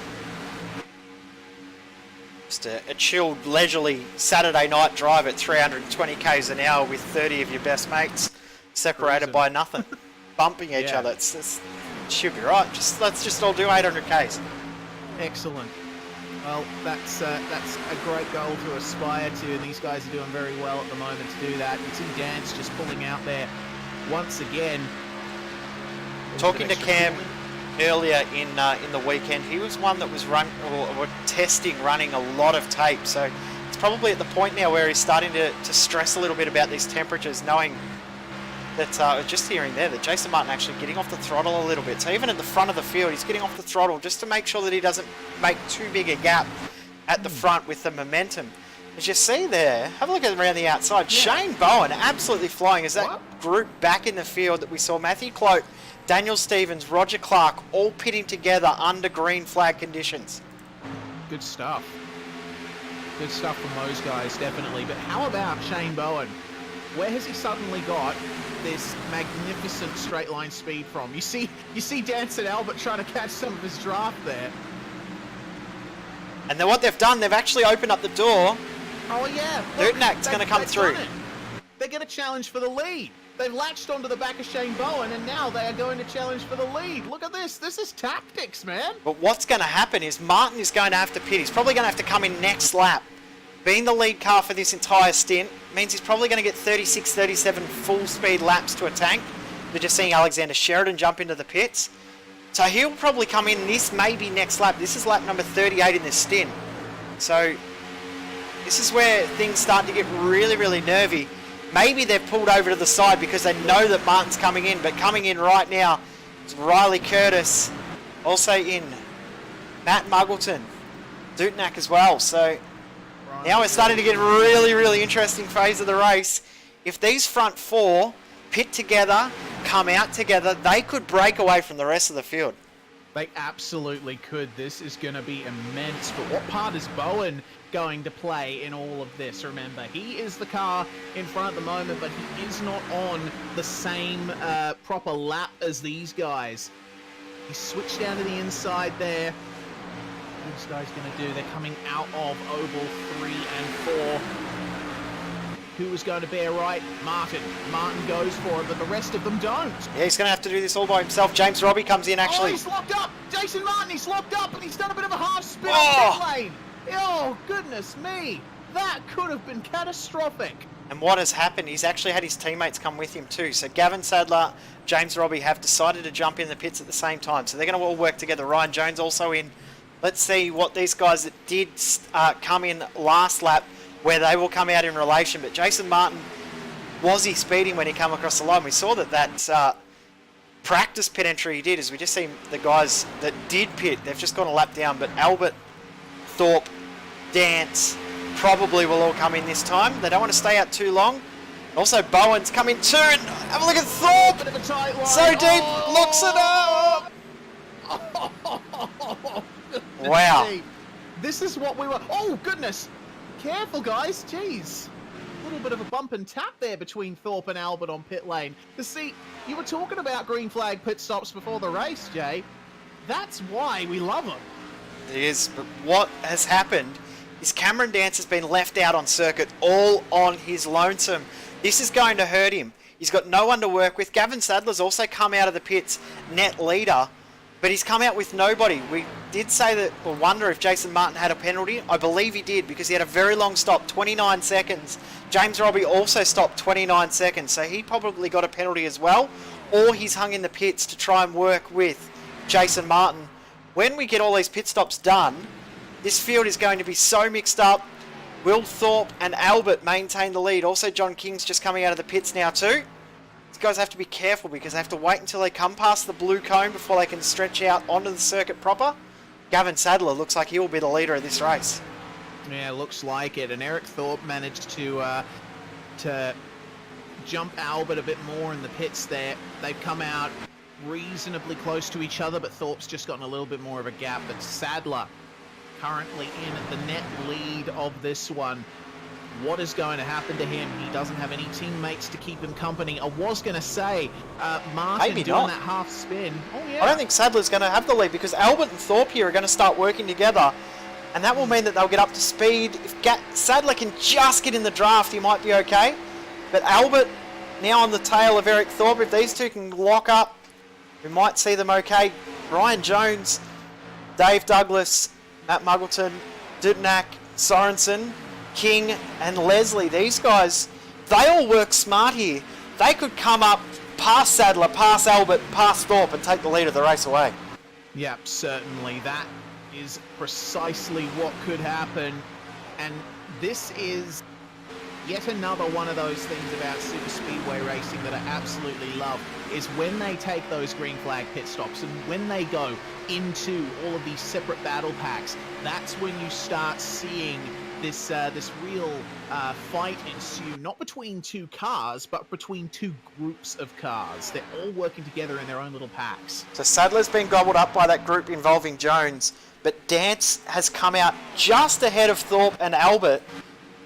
Just a chilled, leisurely Saturday night drive at 320 k's an hour with 30 of your best mates, separated by nothing, bumping each other. It should be right. Let's just all do 800 k's. Excellent. Well, that's a great goal to aspire to, and these guys are doing very well at the moment to do that. You see Dance just pulling out there once again. Talking to Cam earlier in the weekend, he was one that was running a lot of tape. So it's probably at the point now where he's starting to stress a little bit about these temperatures, knowing that just hearing there that Jason Martin actually getting off the throttle a little bit. So even at the front of the field, he's getting off the throttle just to make sure that he doesn't make too big a gap at the front with the momentum. As you see there, have a look at around the outside. Yeah. Shane Bowen absolutely flying as that group back in the field that we saw. Matthew Clote, Daniel Stevens, Roger Clark, all pitting together under green flag conditions. Good stuff. Good stuff from those guys, definitely. But how about Shane Bowen? Where has he suddenly got this magnificent straight line speed from? You see Dance and Albert trying to catch some of his draft there. And then what they've done, they've actually opened up the door. Oh yeah. Dirtnak's going to come through. They're going to challenge for the lead. They've latched onto the back of Shane Bowen, and now they are going to challenge for the lead. Look at this. This is tactics, man. But what's going to happen is Martin is going to have to pit. He's probably going to have to come in next lap. Being the lead car for this entire stint means he's probably going to get 36, 37 full speed laps to a tank. We're just seeing Alexander Sheridan jump into the pits. So he'll probably come in this maybe next lap. This is lap number 38 in this stint. So this is where things start to get really, really nervy. Maybe they've pulled over to the side because they know that Martin's coming in, but coming in right now is Riley Curtis, also in Matt Muggleton, Dutnak as well. So now we're starting to get a really, really interesting phase of the race. If these front four pit together, come out together, they could break away from the rest of the field. They absolutely could. This is going to be immense. But what part is Bowen going to play in all of this? Remember, he is the car in front at the moment, but he is not on the same proper lap as these guys. He switched down to the inside there. What are these guys going to do? They're coming out of oval 3 and 4. who was going to bear right? Martin. Martin goes for it, but the rest of them don't. Yeah, he's going to have to do this all by himself. James Robbie comes in, Oh, actually. he's locked up! Jason Martin, he's locked up, and he's done a bit of a half spin Oh! on pit lane. Oh, goodness me. That could have been catastrophic. And what has happened, he's actually had his teammates come with him too. So Gavin Sadler, James Robbie have decided to jump in the pits at the same time. So they're going to all work together. Ryan Jones also in. Let's see what these guys that did come in last lap, where they will come out in relation. But Jason Martin, was he speeding when he came across the line? We saw that practice pit entry he did, as we just seen the guys that did pit, they've just gone a lap down. But Albert, Thorpe, Dance probably will all come in this time. They don't want to stay out too long. Also, Bowen's coming too. And have a look at Thorpe. Bit of a tight line. So deep, Oh! looks it up. Wow. This is what we were... Oh, goodness. Careful, guys. Jeez. A little bit of a bump and tap there between Thorpe and Albert on pit lane. See, you were talking about green flag pit stops before the race, Jay. That's why we love them. It is, but what has happened is Cameron Dance has been left out on circuit all on his lonesome. This is going to hurt him. He's got no one to work with. Gavin Sadler's also come out of the pits net leader, but he's come out with nobody. We did say that, or wonder if Jason Martin had a penalty. I believe he did, because he had a very long stop, 29 seconds. James Robbie also stopped 29 seconds, so he probably got a penalty as well, or he's hung in the pits to try and work with Jason Martin. When we get all these pit stops done, this field is going to be so mixed up. Will Thorpe and Albert maintain the lead? Also, John King's just coming out of the pits now too. These guys have to be careful because they have to wait until they come past the blue cone before they can stretch out onto the circuit proper. Gavin Sadler looks like he will be the leader of this race. Yeah, looks like it. And Eric Thorpe managed to jump Albert a bit more in the pits there. They've come out reasonably close to each other, but Thorpe's just gotten a little bit more of a gap. But Sadler currently in the net lead of this one. What is going to happen to him? He doesn't have any teammates to keep him company. I was going to say, Martin Maybe doing not. that half spin. Oh, yeah. I don't think Sadler's going to have the lead because Albert and Thorpe here are going to start working together, and that will mean that they'll get up to speed. If Sadler can just get in the draft, he might be okay. But Albert now on the tail of Eric Thorpe. If these two can lock up, we might see them okay. Ryan Jones, Dave Douglas, Matt Muggleton, Dudnak, Sorensen, King and Leslie, these guys, they all work smart here. They could come up past Sadler, past Albert, past Thorpe and take the lead of the race away. Yep, certainly. That is precisely what could happen. And this is yet another one of those things about super speedway racing that I absolutely love, is when they take those green flag pit stops and when they go into all of these separate battle packs, that's when you start seeing this real fight ensue, not between two cars, but between two groups of cars. They're all working together in their own little packs. So Sadler's been gobbled up by that group involving Jones, but Dance has come out just ahead of Thorpe and Albert,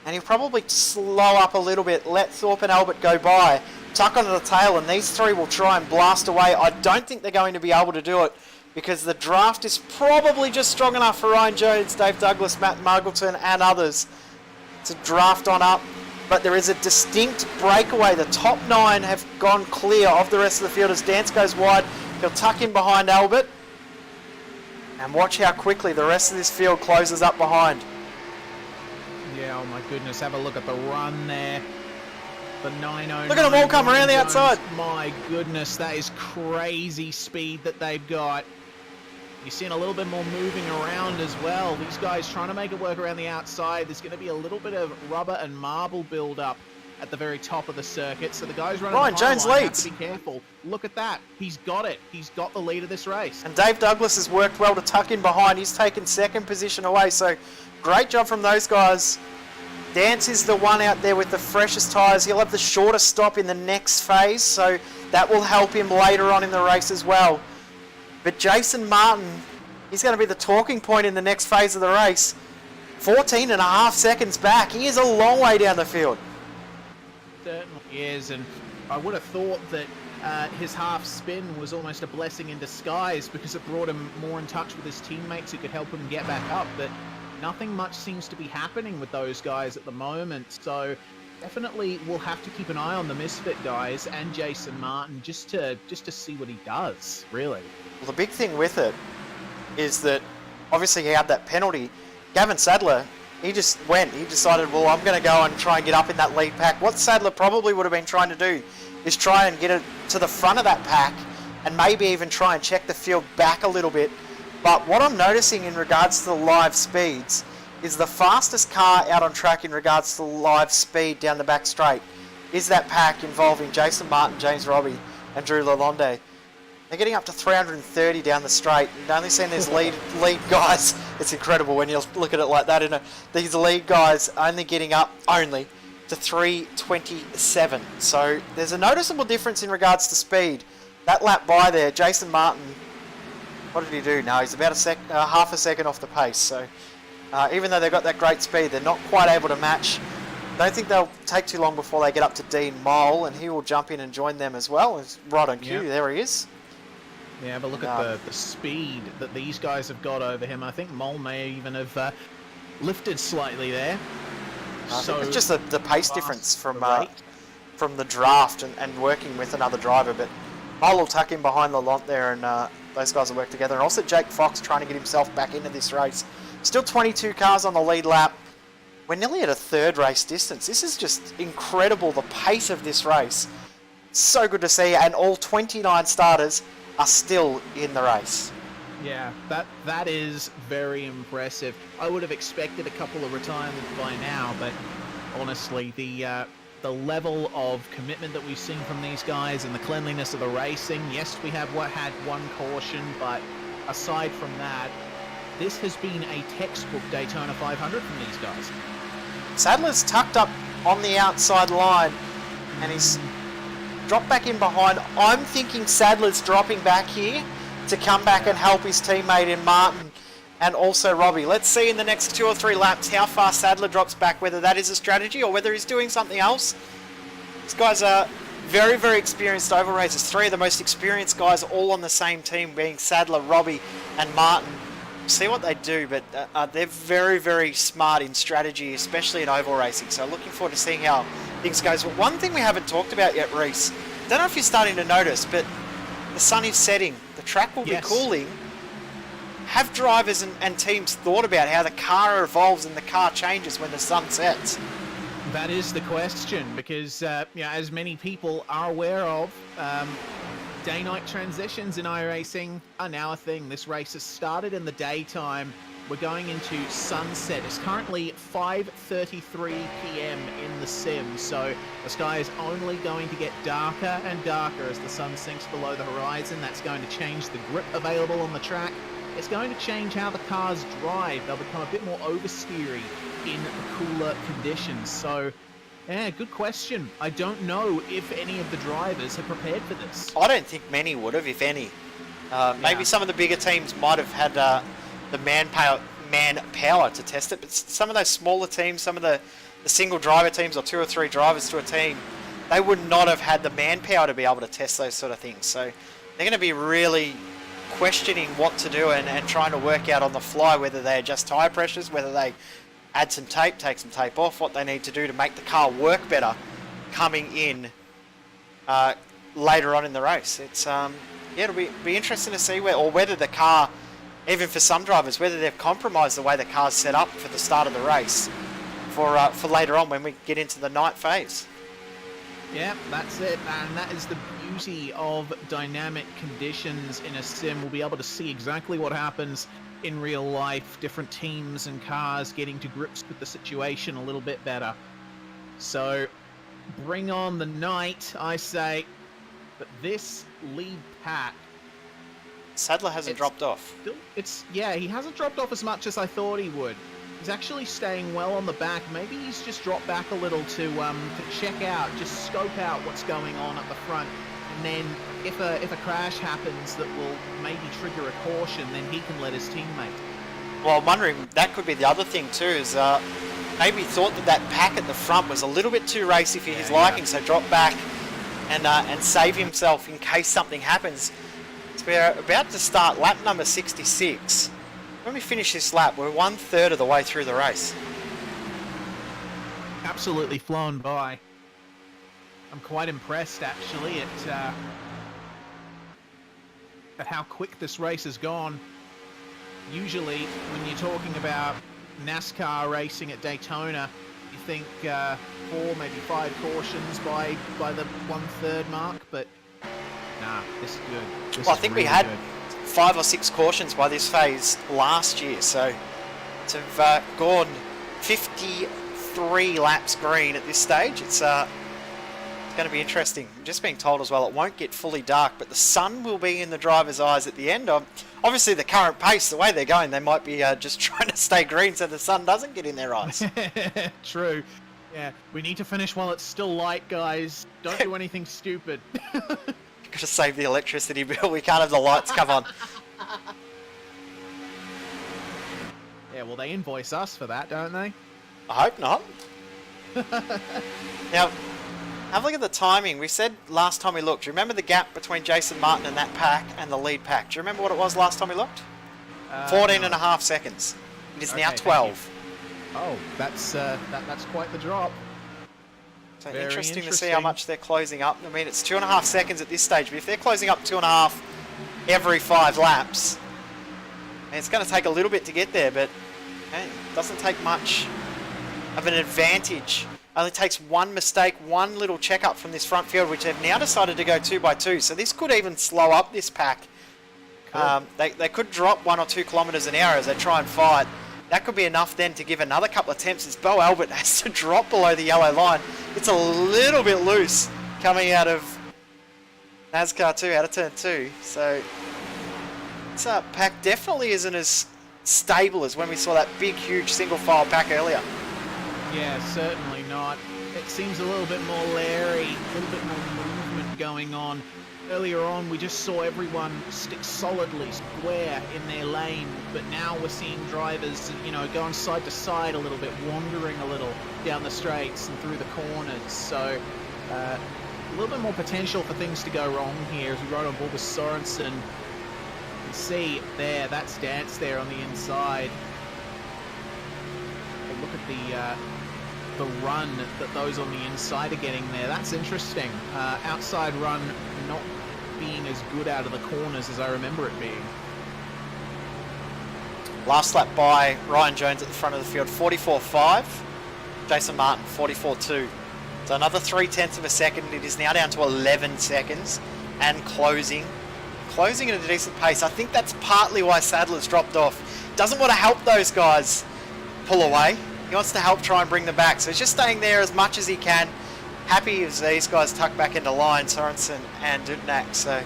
and he'll probably slow up a little bit, let Thorpe and Albert go by, tuck onto the tail, and these three will try and blast away. I don't think they're going to be able to do it, because the draft is probably just strong enough for Ryan Jones, Dave Douglas, Matt Muggleton and others to draft on up. But there is a distinct breakaway. The top 9 have gone clear of the rest of the field as Dance goes wide. He'll tuck in behind Albert. And watch how quickly the rest of this field closes up behind. Yeah, oh my goodness, have a look at the run there. The 909. Look at them all come around the Jones. outside. My goodness, that is crazy speed that they've got. You're seeing a little bit more moving around as well. These guys trying to make it work around the outside. There's going to be a little bit of rubber and marble build-up at the very top of the circuit. So the guys running Ryan the Jones line leads. have to be careful. Look at that. He's got it. He's got the lead of this race. And Dave Douglas has worked well to tuck in behind. He's taken second position away. So great job from those guys. Dance is the one out there with the freshest tyres. He'll have the shortest stop in the next phase, so that will help him later on in the race as well. But Jason Martin, he's going to be the talking point in the next phase of the race. 14 and a half seconds back. He is a long way down the field. Certainly is, and I would have thought that his half spin was almost a blessing in disguise because it brought him more in touch with his teammates who could help him get back up, but nothing much seems to be happening with those guys at the moment. So definitely we'll have to keep an eye on the Misfit guys and Jason Martin just to see what he does, really. Well, the big thing with it is that obviously he had that penalty. Gavin Sadler, he just went. He decided, well, I'm going to go and try and get up in that lead pack. What Sadler probably would have been trying to do is try and get it to the front of that pack and maybe even try and check the field back a little bit. But what I'm noticing in regards to the live speeds is the fastest car out on track in regards to the live speed down the back straight is that pack involving Jason Martin, James Robbie and Drew Lalonde. They're getting up to 330 down the straight. You've only seen these lead guys. It's incredible when you look at it like that. These lead guys only getting up to 327. So there's a noticeable difference in regards to speed. That lap by there, Jason Martin, what did he do? No, he's about half a second off the pace. So even though they've got that great speed, they're not quite able to match. I don't think they'll take too long before they get up to Dean Mole, and he will jump in and join them as well. It's right on cue. Yeah. There he is. Yeah, but look at the speed that these guys have got over him. I think Mole may even have lifted slightly there. So it's just the pace difference from the draft and working with another driver. But Mole will tuck in behind Lalonde there, and those guys will work together. And also Jake Fox trying to get himself back into this race. Still 22 cars on the lead lap. We're nearly at a third race distance. This is just incredible, the pace of this race. So good to see, and all 29 starters are still in the race. Yeah, that is very impressive. I would have expected a couple of retirements by now, but honestly, the level of commitment that we've seen from these guys and the cleanliness of the racing, yes, we have had one caution, but aside from that, this has been a textbook Daytona 500 from these guys. Sadler's tucked up on the outside line, and he's dropped back in behind. I'm thinking Sadler's dropping back here to come back and help his teammate in Martin and also Robbie. Let's see in the next 2 or 3 laps how far Sadler drops back, whether that is a strategy or whether he's doing something else. These guys are very, very experienced oval racers. 3 of the most experienced guys all on the same team, being Sadler, Robbie and Martin. See what they do, but they're very, very smart in strategy, especially in oval racing. So looking forward to seeing how things goes. But one thing we haven't talked about yet, Reese, I don't know if you're starting to notice, but the sun is setting. The track will be cooling. Have drivers and teams thought about how the car evolves and the car changes when the sun sets? That is the question, because as many people are aware of, day-night transitions in iRacing are now a thing. This race has started in the daytime. We're going into sunset. It's currently 5:33 p.m. in the sim, so the sky is only going to get darker and darker as the sun sinks below the horizon. That's going to change the grip available on the track. It's going to change how the cars drive. They'll become a bit more oversteery in cooler conditions. So, yeah, good question. I don't know if any of the drivers have prepared for this. I don't think many would have, if any. Maybe some of the bigger teams might have had the manpower to test it, but some of those smaller teams, some of the single driver teams or 2 or 3 drivers to a team, they would not have had the manpower to be able to test those sort of things. So they're going to be really questioning what to do and trying to work out on the fly whether they adjust tyre pressures, whether they add some tape, take some tape off, what they need to do to make the car work better coming in later on in the race. It's it'll be interesting to see whether the car, even for some drivers, whether they've compromised the way the car's set up for the start of the race for later on when we get into the night phase. Yeah, that's it, and that is the beauty of dynamic conditions in a sim. We'll be able to see exactly what happens in real life, different teams and cars getting to grips with the situation a little bit better. So, bring on the night, I say. But this lead pack, Sadler hasn't dropped off. He hasn't dropped off as much as I thought he would. He's actually staying well on the back. Maybe he's just dropped back a little to check out, just scope out what's going on at the front. And then if a crash happens that will maybe trigger a caution, then he can let his teammate. Well, I'm wondering, that could be the other thing too, is maybe he thought that pack at the front was a little bit too racy for his liking, so drop back and save himself in case something happens. So we're about to start lap number 66. When we finish this lap, we're 1/3 of the way through the race. absolutely flown by. I'm quite impressed, actually, at how quick this race has gone. Usually, when you're talking about NASCAR racing at Daytona, you think 4, maybe 5 cautions by the 1/3 mark, but nah, this is good. Well, I think we had 5 or 6 cautions by this phase last year, so to have gone 53 laps green at this stage, it's going to be interesting. I'm just being told as well it won't get fully dark, but the sun will be in the driver's eyes at the end. Obviously, the current pace, the way they're going, they might be just trying to stay green so the sun doesn't get in their eyes. True. Yeah, we need to finish while it's still light, guys. Don't do anything stupid. Got to save the electricity bill. We can't have the lights come on. Yeah, well, they invoice us for that, don't they? I hope not. Now, have a look at the timing. We said last time we looked, do you remember the gap between Jason Martin and that pack and the lead pack? Do you remember what it was last time we looked? 14 and a half seconds. It is now 12. Oh, that's quite the drop. So interesting to see how much they're closing up. I mean, it's 2.5 seconds at this stage, but if they're closing up 2.5 every 5 laps, it's going to take a little bit to get there, but it doesn't take much of an advantage. Only takes one mistake, one little check-up from this front field, which they've now decided to go 2x2. So this could even slow up this pack. Cool. They could drop 1 or 2 kilometres an hour as they try and fight. That could be enough then to give another couple of attempts as Bo Albert has to drop below the yellow line. It's a little bit loose coming out of NASCAR 2, out of turn 2. So this pack definitely isn't as stable as when we saw that big, huge single-file pack earlier. Yeah, certainly not. It seems a little bit more leery, a little bit more movement going on. Earlier on, we just saw everyone stick solidly square in their lane, but now we're seeing drivers, going side to side a little bit, wandering a little down the straights and through the corners. So, a little bit more potential for things to go wrong here. As we ride on board with Sorensen, you can see there, that's Dance there on the inside. Look at the run that those on the inside are getting there. That's interesting. Outside run not being as good out of the corners as I remember it being. Last lap by Ryan Jones at the front of the field, 44.5. Jason Martin, 44.2. So another 0.3 of a second. It is now down to 11 seconds and closing at a decent pace. I think that's partly why Sadler's dropped off. Doesn't want to help those guys pull away. He wants to help try and bring them back. So he's just staying there as much as he can. Happy as these guys tuck back into line, Sorensen and Dudnak. So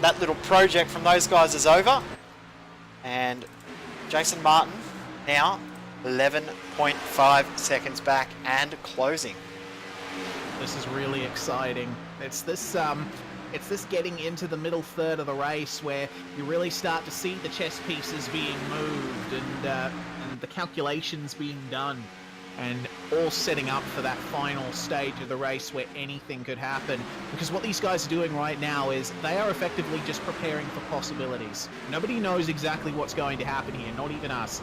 that little project from those guys is over. And Jason Martin now 11.5 seconds back and closing. This is really exciting. It's this getting into the middle third of the race where you really start to see the chess pieces being moved and the calculations being done, and all setting up for that final stage of the race where anything could happen. Because what these guys are doing right now is they are effectively just preparing for possibilities. Nobody knows exactly what's going to happen here, not even us.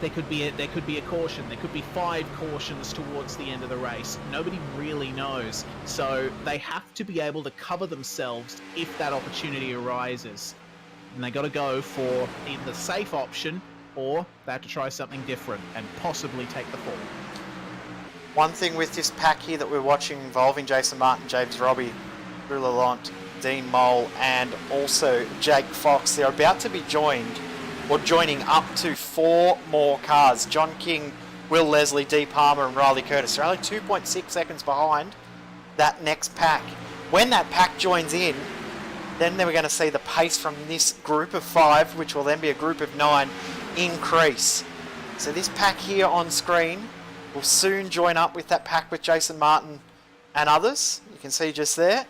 There could be a caution. There could be 5 cautions towards the end of the race. Nobody really knows. So they have to be able to cover themselves if that opportunity arises. And they got to go for either the safe option, or they have to try something different and possibly take the fall. One thing with this pack here that we're watching involving Jason Martin, James Robbie, Drew Lalonde, Dean Mole, and also Jake Fox, they're about to be joined, or joining up to 4 more cars. John King, Will Leslie, Dee Palmer, and Riley Curtis. They're only 2.6 seconds behind that next pack. When that pack joins in, then we're going to see the pace from this group of 5, which will then be a group of 9, increase. So this pack here on screen will soon join up with that pack with Jason Martin and others. You can see just there.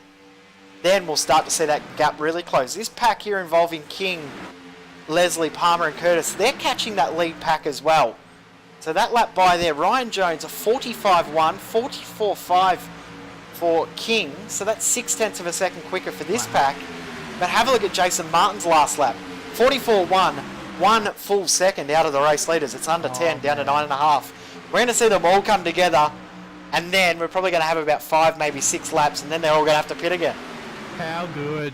Then we'll start to see that gap really close. This pack here involving King, Leslie, Palmer and Curtis, they're catching that lead pack as well. So that lap by there, Ryan Jones a 45.1, 44.5 for King. So that's 0.6 of a second quicker for this pack. But have a look at Jason Martin's last lap. 44.1, 1 full second out of the race leaders. It's under 10, down to 9.5. We're going to see them all come together, and then we're probably going to have about 5, maybe 6 laps, and then they're all going to have to pit again. How good.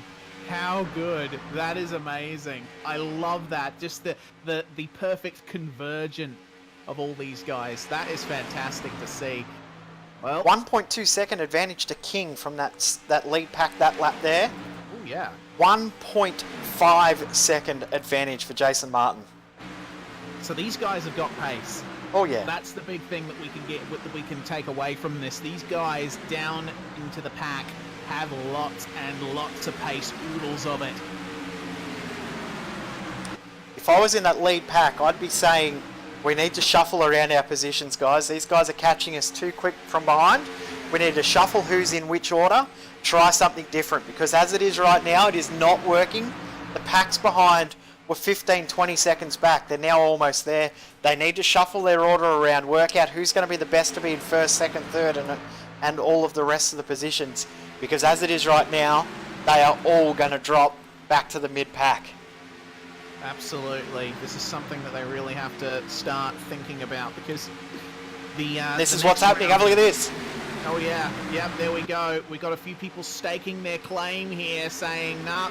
How good. That is amazing. I love that. Just the perfect convergence of all these guys. That is fantastic to see. Well, 1.2 second advantage to King from that lead pack that lap there. Oh, yeah. 1.5 second advantage for Jason Martin. So these guys have got pace. Oh yeah. That's the big thing that we can take away from this. These guys down into the pack have lots and lots of pace, oodles of it. If I was in that lead pack, I'd be saying we need to shuffle around our positions, guys. These guys are catching us too quick from behind. We need to shuffle who's in which order, try something different, because as it is right now, it is not working. The packs behind were 15, 20 seconds back. They're now almost there. They need to shuffle their order around, work out who's going to be the best to be in first, second, third, and all of the rest of the positions. Because as it is right now, they are all going to drop back to the mid-pack. Absolutely. This is something that they really have to start thinking about, because this is what's happening. Have a look at this. Oh yeah, yep, there we go. We got a few people staking their claim here, saying, nah,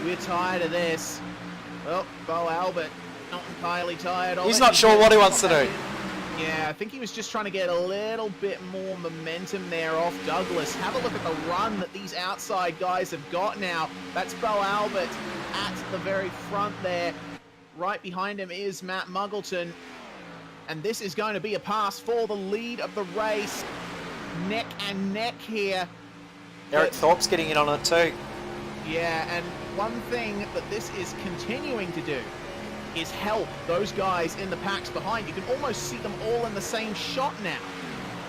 we're tired of this. Well, Bo Albert, not entirely tired. He's not sure what he wants to do. Yeah, I think he was just trying to get a little bit more momentum there off Douglas. Have a look at the run that these outside guys have got now. That's Bo Albert at the very front there. Right behind him is Matt Muggleton. And this is going to be a pass for the lead of the race. Neck and neck here. Eric Thorpe's getting in on it too. Yeah, and one thing that this is continuing to do is help those guys in the packs behind. You can almost see them all in the same shot now.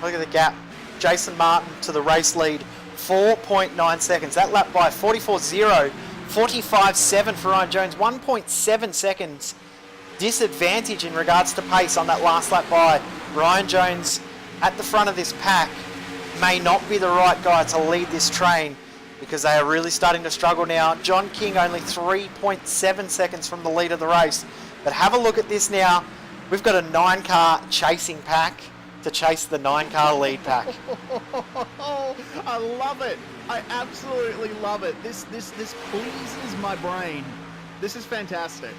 Look at the gap. Jason Martin to the race lead, 4.9 seconds. That lap by 44.0, 45.7 for Ryan Jones, 1.7 seconds disadvantage in regards to pace on that last lap by. Ryan Jones at the front of this pack may not be the right guy to lead this train, because they are really starting to struggle now. John King only 3.7 seconds from the lead of the race. But have a look at this now. We've got a 9-car chasing pack to chase the 9-car lead pack. I love it. I absolutely love it. This pleases my brain. This is fantastic.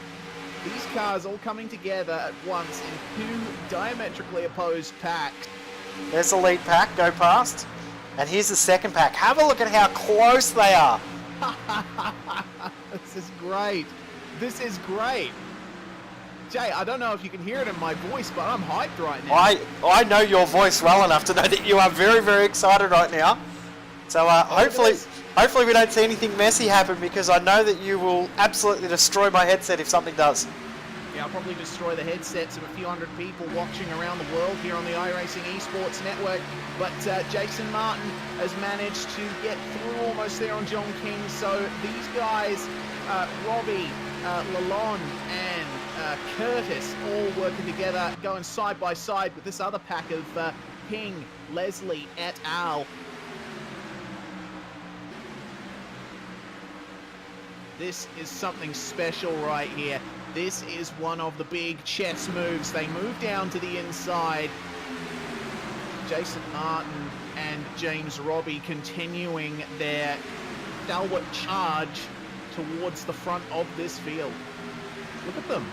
These cars all coming together at once in 2 diametrically opposed packs. There's the lead pack, go past. And here's the second pack. Have a look at how close they are. This is great. This is great. Jay, I don't know if you can hear it in my voice, but I'm hyped right now. I know your voice well enough to know that you are very, very excited right now. So hopefully we don't see anything messy happen, because I know that you will absolutely destroy my headset if something does. Yeah, I'll probably destroy the headsets of a few hundred people watching around the world here on the iRacing Esports Network. But Jason Martin has managed to get through almost there on John King. So these guys, Robbie, Lalonde and Curtis, all working together, going side by side with this other pack of King, Leslie et al. This is something special right here. This is one of the big chess moves. They move down to the inside. Jason Martin and James Robbie continuing their stalwart charge towards the front of this field. Look at them.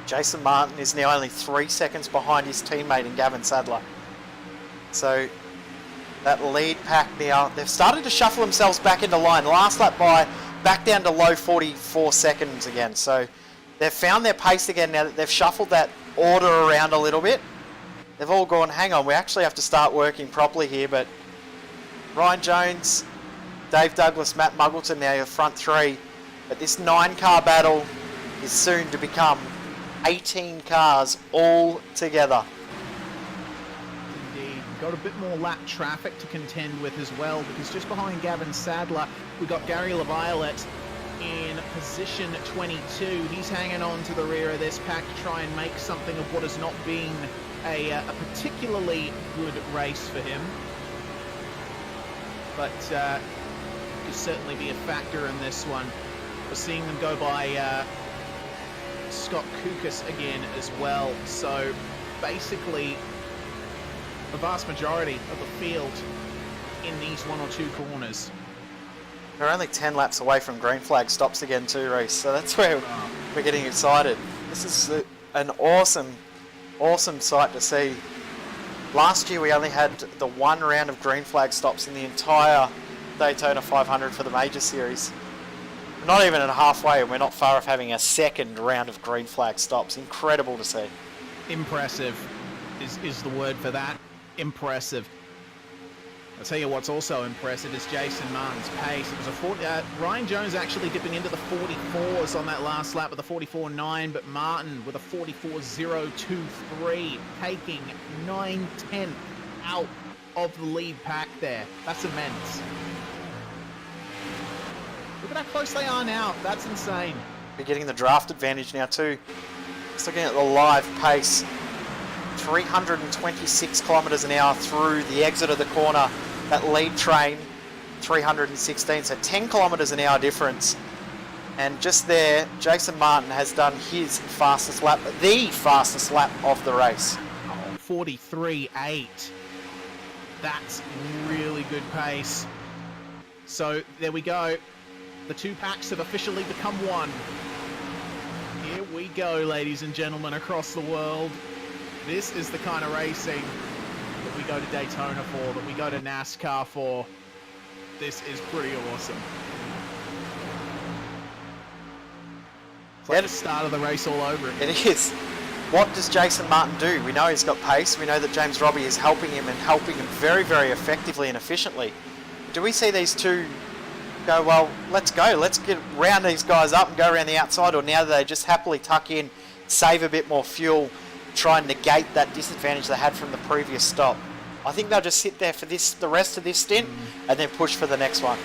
Jason Martin is now only 3 seconds behind his teammate in Gavin Sadler. So that lead pack now, they've started to shuffle themselves back into line. Last lap by, back down to low 44 seconds again. So they've found their pace again now that they've shuffled that order around a little bit. They've all gone, hang on, we actually have to start working properly here. But Ryan Jones, Dave Douglas, Matt Muggleton now your front 3. But this 9-car battle is soon to become 18 cars all together. Indeed. Got a bit more lap traffic to contend with as well, because just behind Gavin Sadler, we've got Gary LaViolette in position 22. He's hanging on to the rear of this pack to try and make something of what has not been a particularly good race for him. But could certainly be a factor in this one. We're seeing them go by Scott Kukas again as well. So basically the vast majority of the field in these 1 or 2 corners. We're only 10 laps away from green flag stops again too, Reece, so that's where we're getting excited. This is an awesome sight to see. Last year we only had the 1 round of green flag stops in the entire Daytona 500 for the major series. We're not even at halfway, and we're not far off having a 2nd round of green flag stops. Incredible to see. Impressive is the word for that. Impressive. I'll tell you what's also impressive is Jason Martin's pace. It was Ryan Jones actually dipping into the 44s on that last lap with a 44.9, but Martin with a 44.023, taking 9/10 out of the lead pack there. That's immense. Look at how close they are now. That's insane. We're getting the draft advantage now too. Just looking at the live pace. 326 kilometres an hour through the exit of the corner. That lead train, 316, so 10 kilometres an hour difference. And just there, Jason Martin has done his fastest lap, the fastest lap of the race. 43.8. That's really good pace. So there we go. The 2 packs have officially become 1. Here we go, ladies and gentlemen, across the world. This is the kind of racing that we go to Daytona for, that we go to NASCAR for. This is pretty awesome. It's like the start of the race all over again. It is. What does Jason Martin do? We know he's got pace. We know that James Robbie is helping him and helping him very, very effectively and efficiently. Do we see these two go, well, let's go. Let's get round these guys up and go around the outside, or now they just happily tuck in, save a bit more fuel, try and negate that disadvantage they had from the previous stop? I think they'll just sit there for the rest of this stint and then push for the next one.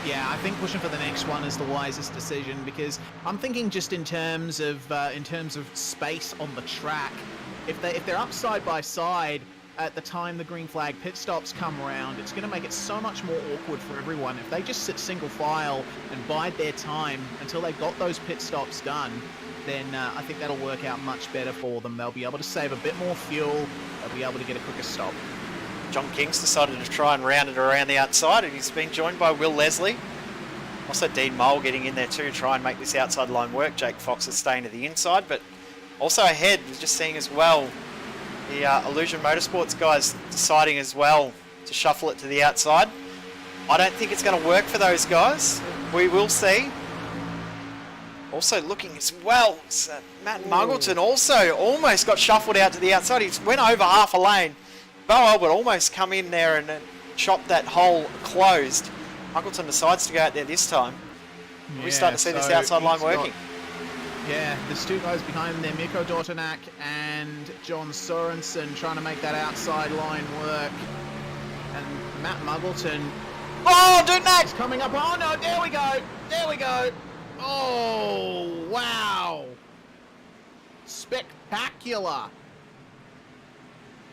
Yeah, I think pushing for the next one is the wisest decision, because I'm thinking just in terms of space on the track. If they're up side by side at the time the green flag pit stops come around, it's going to make it so much more awkward for everyone. If they just sit single file and bide their time until they've got those pit stops done, then I think that'll work out much better for them. They'll be able to save a bit more fuel. They'll be able to get a quicker stop. John King's decided to try and round it around the outside, and he's been joined by Will Leslie. Also Dean Mole getting in there too to try and make this outside line work. Jake Fox is staying to the inside, but also ahead, we're just seeing as well the Illusion Motorsports guys deciding as well to shuffle it to the outside. I don't think it's going to work for those guys. We will see. Also looking as well, Matt Muggleton also almost got shuffled out to the outside. He went over half a lane. Bo Albert almost come in there and chop that hole closed. Muggleton decides to go out there this time. We start to see this outside line working. Yeah, there's 2 guys behind them, Mikko Dortonak and John Sorensen, trying to make that outside line work. And Matt Muggleton... Oh, Dortonak! Is coming up. Oh no, there we go! There we go! Oh, wow! Spectacular!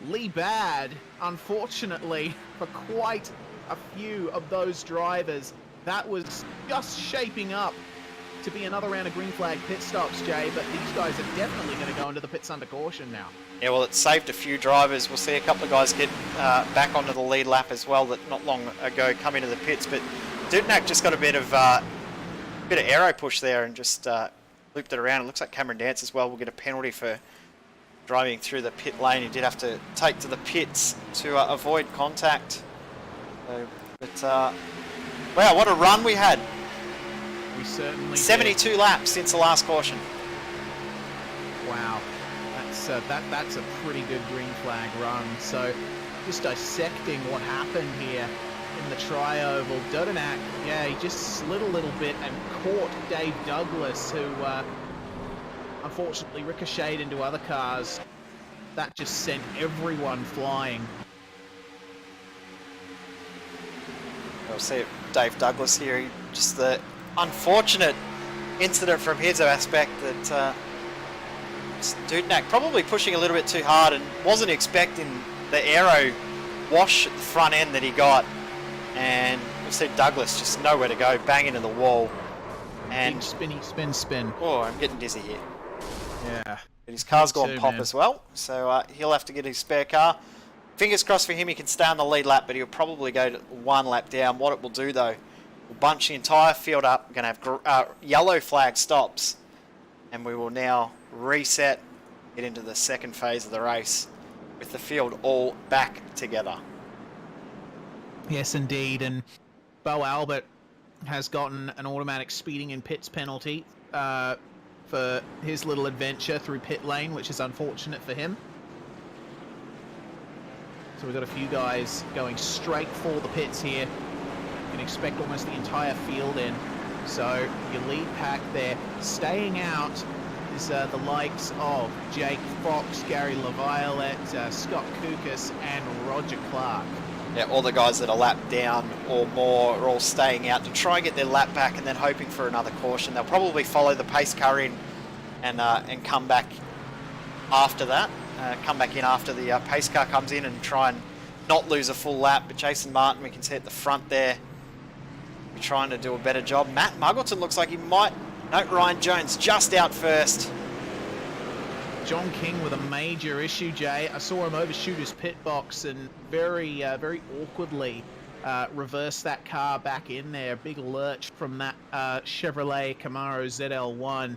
Lee Bad, unfortunately, for quite a few of those drivers, that was just shaping up to be another round of green flag pit stops, Jay, but these guys are definitely going to go into the pits under caution now. Yeah, well, it saved a few drivers. We'll see a couple of guys get back onto the lead lap as well that not long ago come into the pits, but Dudnak just got a bit of aero push there and just looped it around. It looks like Cameron Dance as well will get a penalty for driving through the pit lane. He did have to take to the pits to avoid contact. Wow, what a run we had. We certainly 72 did. laps since the last caution. Wow, that's a pretty good green flag run. So just dissecting what happened here in the tri-oval, Dodonak, yeah, he just slid a little bit and caught Dave Douglas, who unfortunately ricocheted into other cars. That just sent everyone flying. We'll see Dave Douglas here. Just the unfortunate incident from his aspect that Dudnak probably pushing a little bit too hard and wasn't expecting the aero wash at the front end that he got. And we've seen Douglas just nowhere to go, bang into the wall. And big spinny spin. Oh, I'm getting dizzy here. Yeah. But his car's Me gone too, pop man. as well, so he'll have to get his spare car. Fingers crossed for him, he can stay on the lead lap, but he'll probably go to 1 lap down. What it will do, though, will bunch the entire field up. We're going to have yellow flag stops, and we will now reset, get into the second phase of the race with the field all back together. Yes, indeed. And Bo Albert has gotten an automatic speeding in pits penalty for his little adventure through pit lane, which is unfortunate for him. So we've got a few guys going straight for the pits here. You can expect almost the entire field in. So your lead pack there. Staying out is the likes of Jake Fox, Gary LaViolette, Scott Kukas, and Roger Clark. Yeah, all the guys that are lapped down or more are all staying out to try and get their lap back and then hoping for another caution. They'll probably follow the pace car in and come back after that. Come back in after the pace car comes in and try and not lose a full lap. But Jason Martin, we can see at the front there, we're trying to do a better job. Matt Muggleton looks like he might. No, Ryan Jones just out first. John King with a major issue, Jay. I saw him overshoot his pit box and very awkwardly reverse that car back in there. Big lurch from that Chevrolet Camaro ZL1.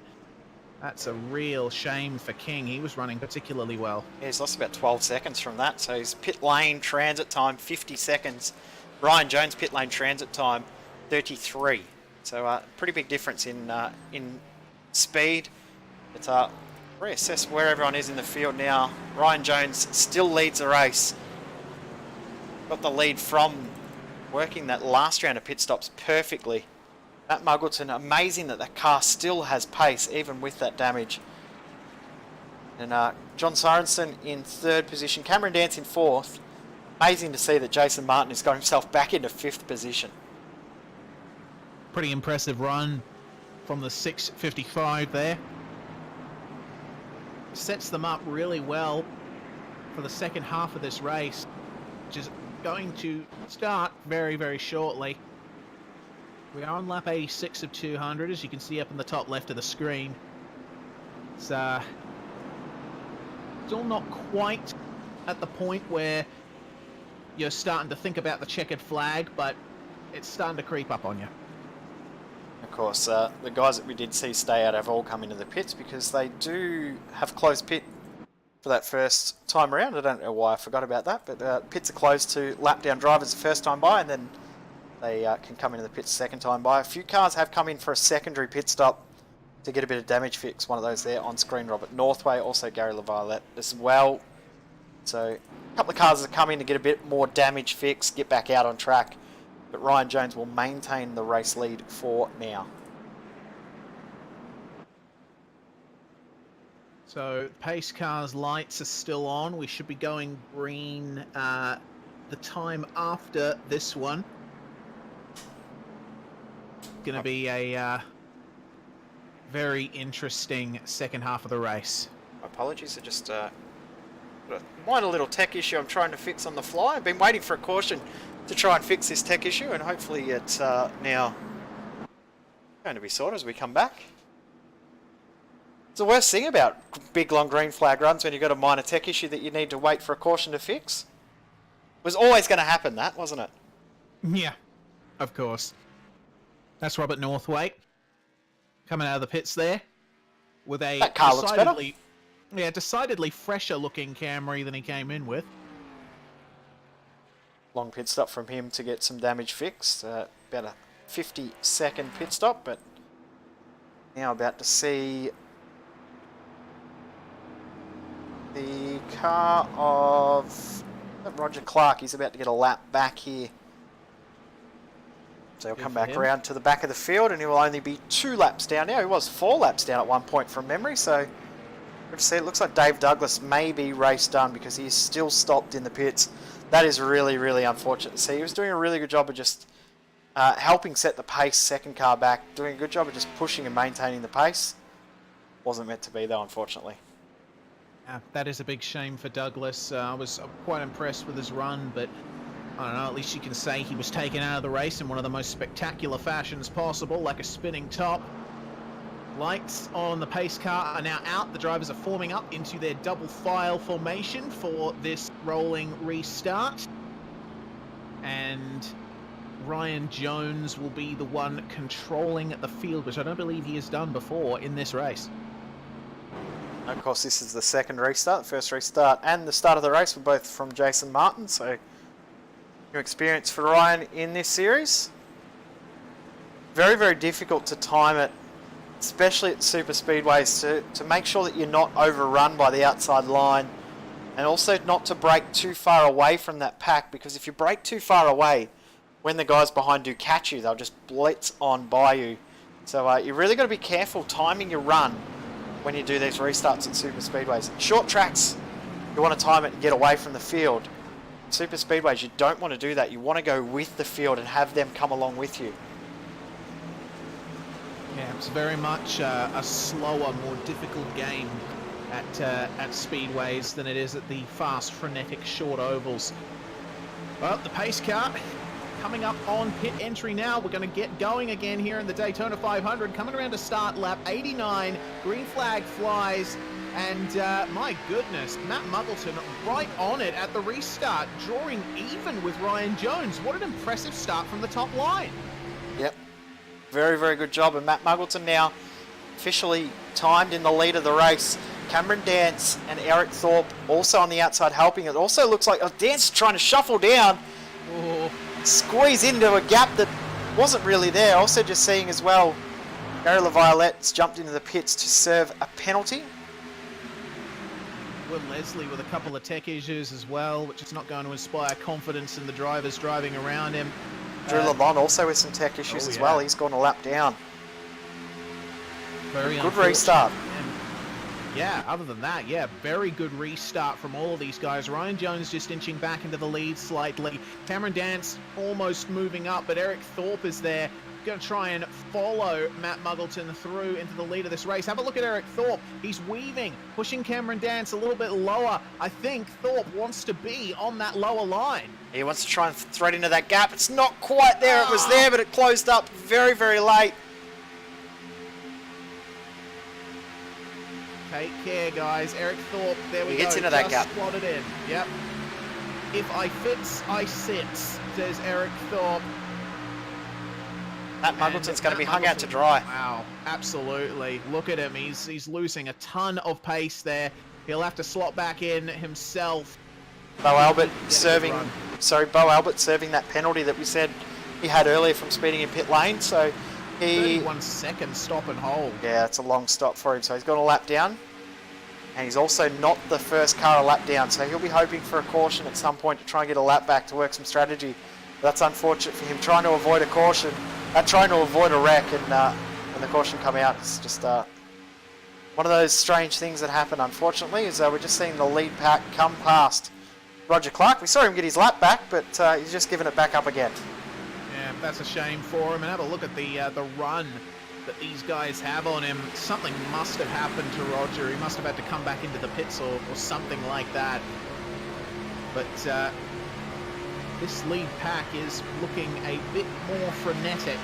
That's a real shame for King. He was running particularly well. Yeah, he's lost about 12 seconds from that. So his pit lane transit time, 50 seconds. Ryan Jones' pit lane transit time, 33. So pretty big difference in speed. It's reassess where everyone is in the field now. Ryan Jones still leads the race. Got the lead from working that last round of pit stops perfectly. Matt Muggleton, amazing that that car still has pace even with that damage. And John Sorensen in 3rd position. Cameron Dance in 4th. Amazing to see that Jason Martin has got himself back into 5th position. Pretty impressive run from the 6:55 there. Sets them up really well for the second half of this race, which is going to start very, very shortly. We are on lap 86 of 200, as you can see up in the top left of the screen. It's still not quite at the point where you're starting to think about the checkered flag, but it's starting to creep up on you. Of course, the guys that we did see stay out have all come into the pits because they do have closed pit for that first time around. I don't know why I forgot about that, but pits are closed to lap down drivers the first time by, and then they can come into the pits second time by. A few cars have come in for a secondary pit stop to get a bit of damage fix. One of those there on screen, Robert Northway, also Gary LaViolette as well. So a couple of cars have come in to get a bit more damage fix, get back out on track. But Ryan Jones will maintain the race lead for now. So pace car's lights are still on. We should be going green the time after this one. Going to be a very interesting second half of the race. My apologies, I just got a minor little tech issue I'm trying to fix on the fly. I've been waiting for a caution to try and fix this tech issue, and hopefully it's now going to be sorted as we come back. It's the worst thing about big long green flag runs when you've got a minor tech issue that you need to wait for a caution to fix. It was always going to happen, that, wasn't it? Yeah, of course. That's Robert Northway coming out of the pits there with a That car looks better. decidedly fresher looking Camry than he came in with. Long pit stop from him to get some damage fixed. About a 50-second pit stop, but now about to see the car of Roger Clark. He's about to get a lap back here. So he'll come back around to the back of the field, and he will only be 2 laps down now. He was 4 laps down at one point from memory, so good to see. It looks like Dave Douglas may be race done because he is still stopped in the pits. That is really, really unfortunate to see. He was doing a really good job of just helping set the pace, second car back, doing a good job of just pushing and maintaining the pace. Wasn't meant to be though, unfortunately. Yeah, that is a big shame for Douglas. I was quite impressed with his run, but I don't know, at least you can say he was taken out of the race in one of the most spectacular fashions possible, like a spinning top. Lights on the pace car are now out. The drivers are forming up into their double file formation for this rolling restart. And Ryan Jones will be the one controlling the field, which I don't believe he has done before in this race. Of course, this is the second restart. The first restart and the start of the race were both from Jason Martin, so new experience for Ryan in this series. Very, very difficult to time it, especially at super speedways, to make sure that you're not overrun by the outside line, and also not to break too far away from that pack, because if you break too far away, when the guys behind do catch you, they'll just blitz on by you. So you really got to be careful timing your run when you do these restarts at super speedways. Short tracks, you want to time it and get away from the field. Super speedways, you don't want to do that. You want to go with the field and have them come along with you. Yeah, it's very much a slower, more difficult game at speedways than it is at the fast, frenetic, short ovals. Well, the pace car coming up on pit entry now. We're going to get going again here in the Daytona 500. Coming around to start lap 89. Green flag flies. And my goodness, Matt Muggleton right on it at the restart, drawing even with Ryan Jones. What an impressive start from the top line. Yep. Very, very good job. And Matt Muggleton now officially timed in the lead of the race. Cameron Dance and Eric Thorpe also on the outside helping. It also looks like Dance trying to shuffle down. Oh. Squeeze into a gap that wasn't really there. Also just seeing as well, Gary LaViolette's jumped into the pits to serve a penalty. Will Leslie with a couple of tech issues as well, which is not going to inspire confidence in the drivers driving around him. Drew LeBon also with some tech issues as well. He's gone a lap down. Very good restart. And yeah, other than that, yeah, very good restart from all of these guys. Ryan Jones just inching back into the lead slightly. Cameron Dance almost moving up, but Eric Thorpe is there. Going to try and follow Matt Muggleton through into the lead of this race. Have a look at Eric Thorpe. He's weaving, pushing Cameron Dance a little bit lower. I think Thorpe wants to be on that lower line. He wants to try and thread into that gap. It's not quite there. It was there, but it closed up very, very late. Take care, guys. Eric Thorpe, there we go. He gets into that gap. Slotted in. Yep. If I fits, I sits, says Eric Thorpe. Matt Muggleton's going to be hung out to dry. Wow, absolutely. Look at him. He's losing a ton of pace there. He'll have to slot back in himself. Bo Albert serving that penalty that we said he had earlier from speeding in pit lane. So he 31 second stop and hold. Yeah, it's a long stop for him. So he's got a lap down, and he's also not the first car a lap down. So he'll be hoping for a caution at some point to try and get a lap back to work some strategy. That's unfortunate for him, trying to avoid a caution. Trying to avoid a wreck, and when the caution come out, it's just one of those strange things that happen, unfortunately, is we're just seeing the lead pack come past Roger Clark. We saw him get his lap back, but he's just given it back up again. Yeah, that's a shame for him. And have a look at the run that these guys have on him. Something must have happened to Roger. He must have had to come back into the pits or something like that. But this lead pack is looking a bit more frenetic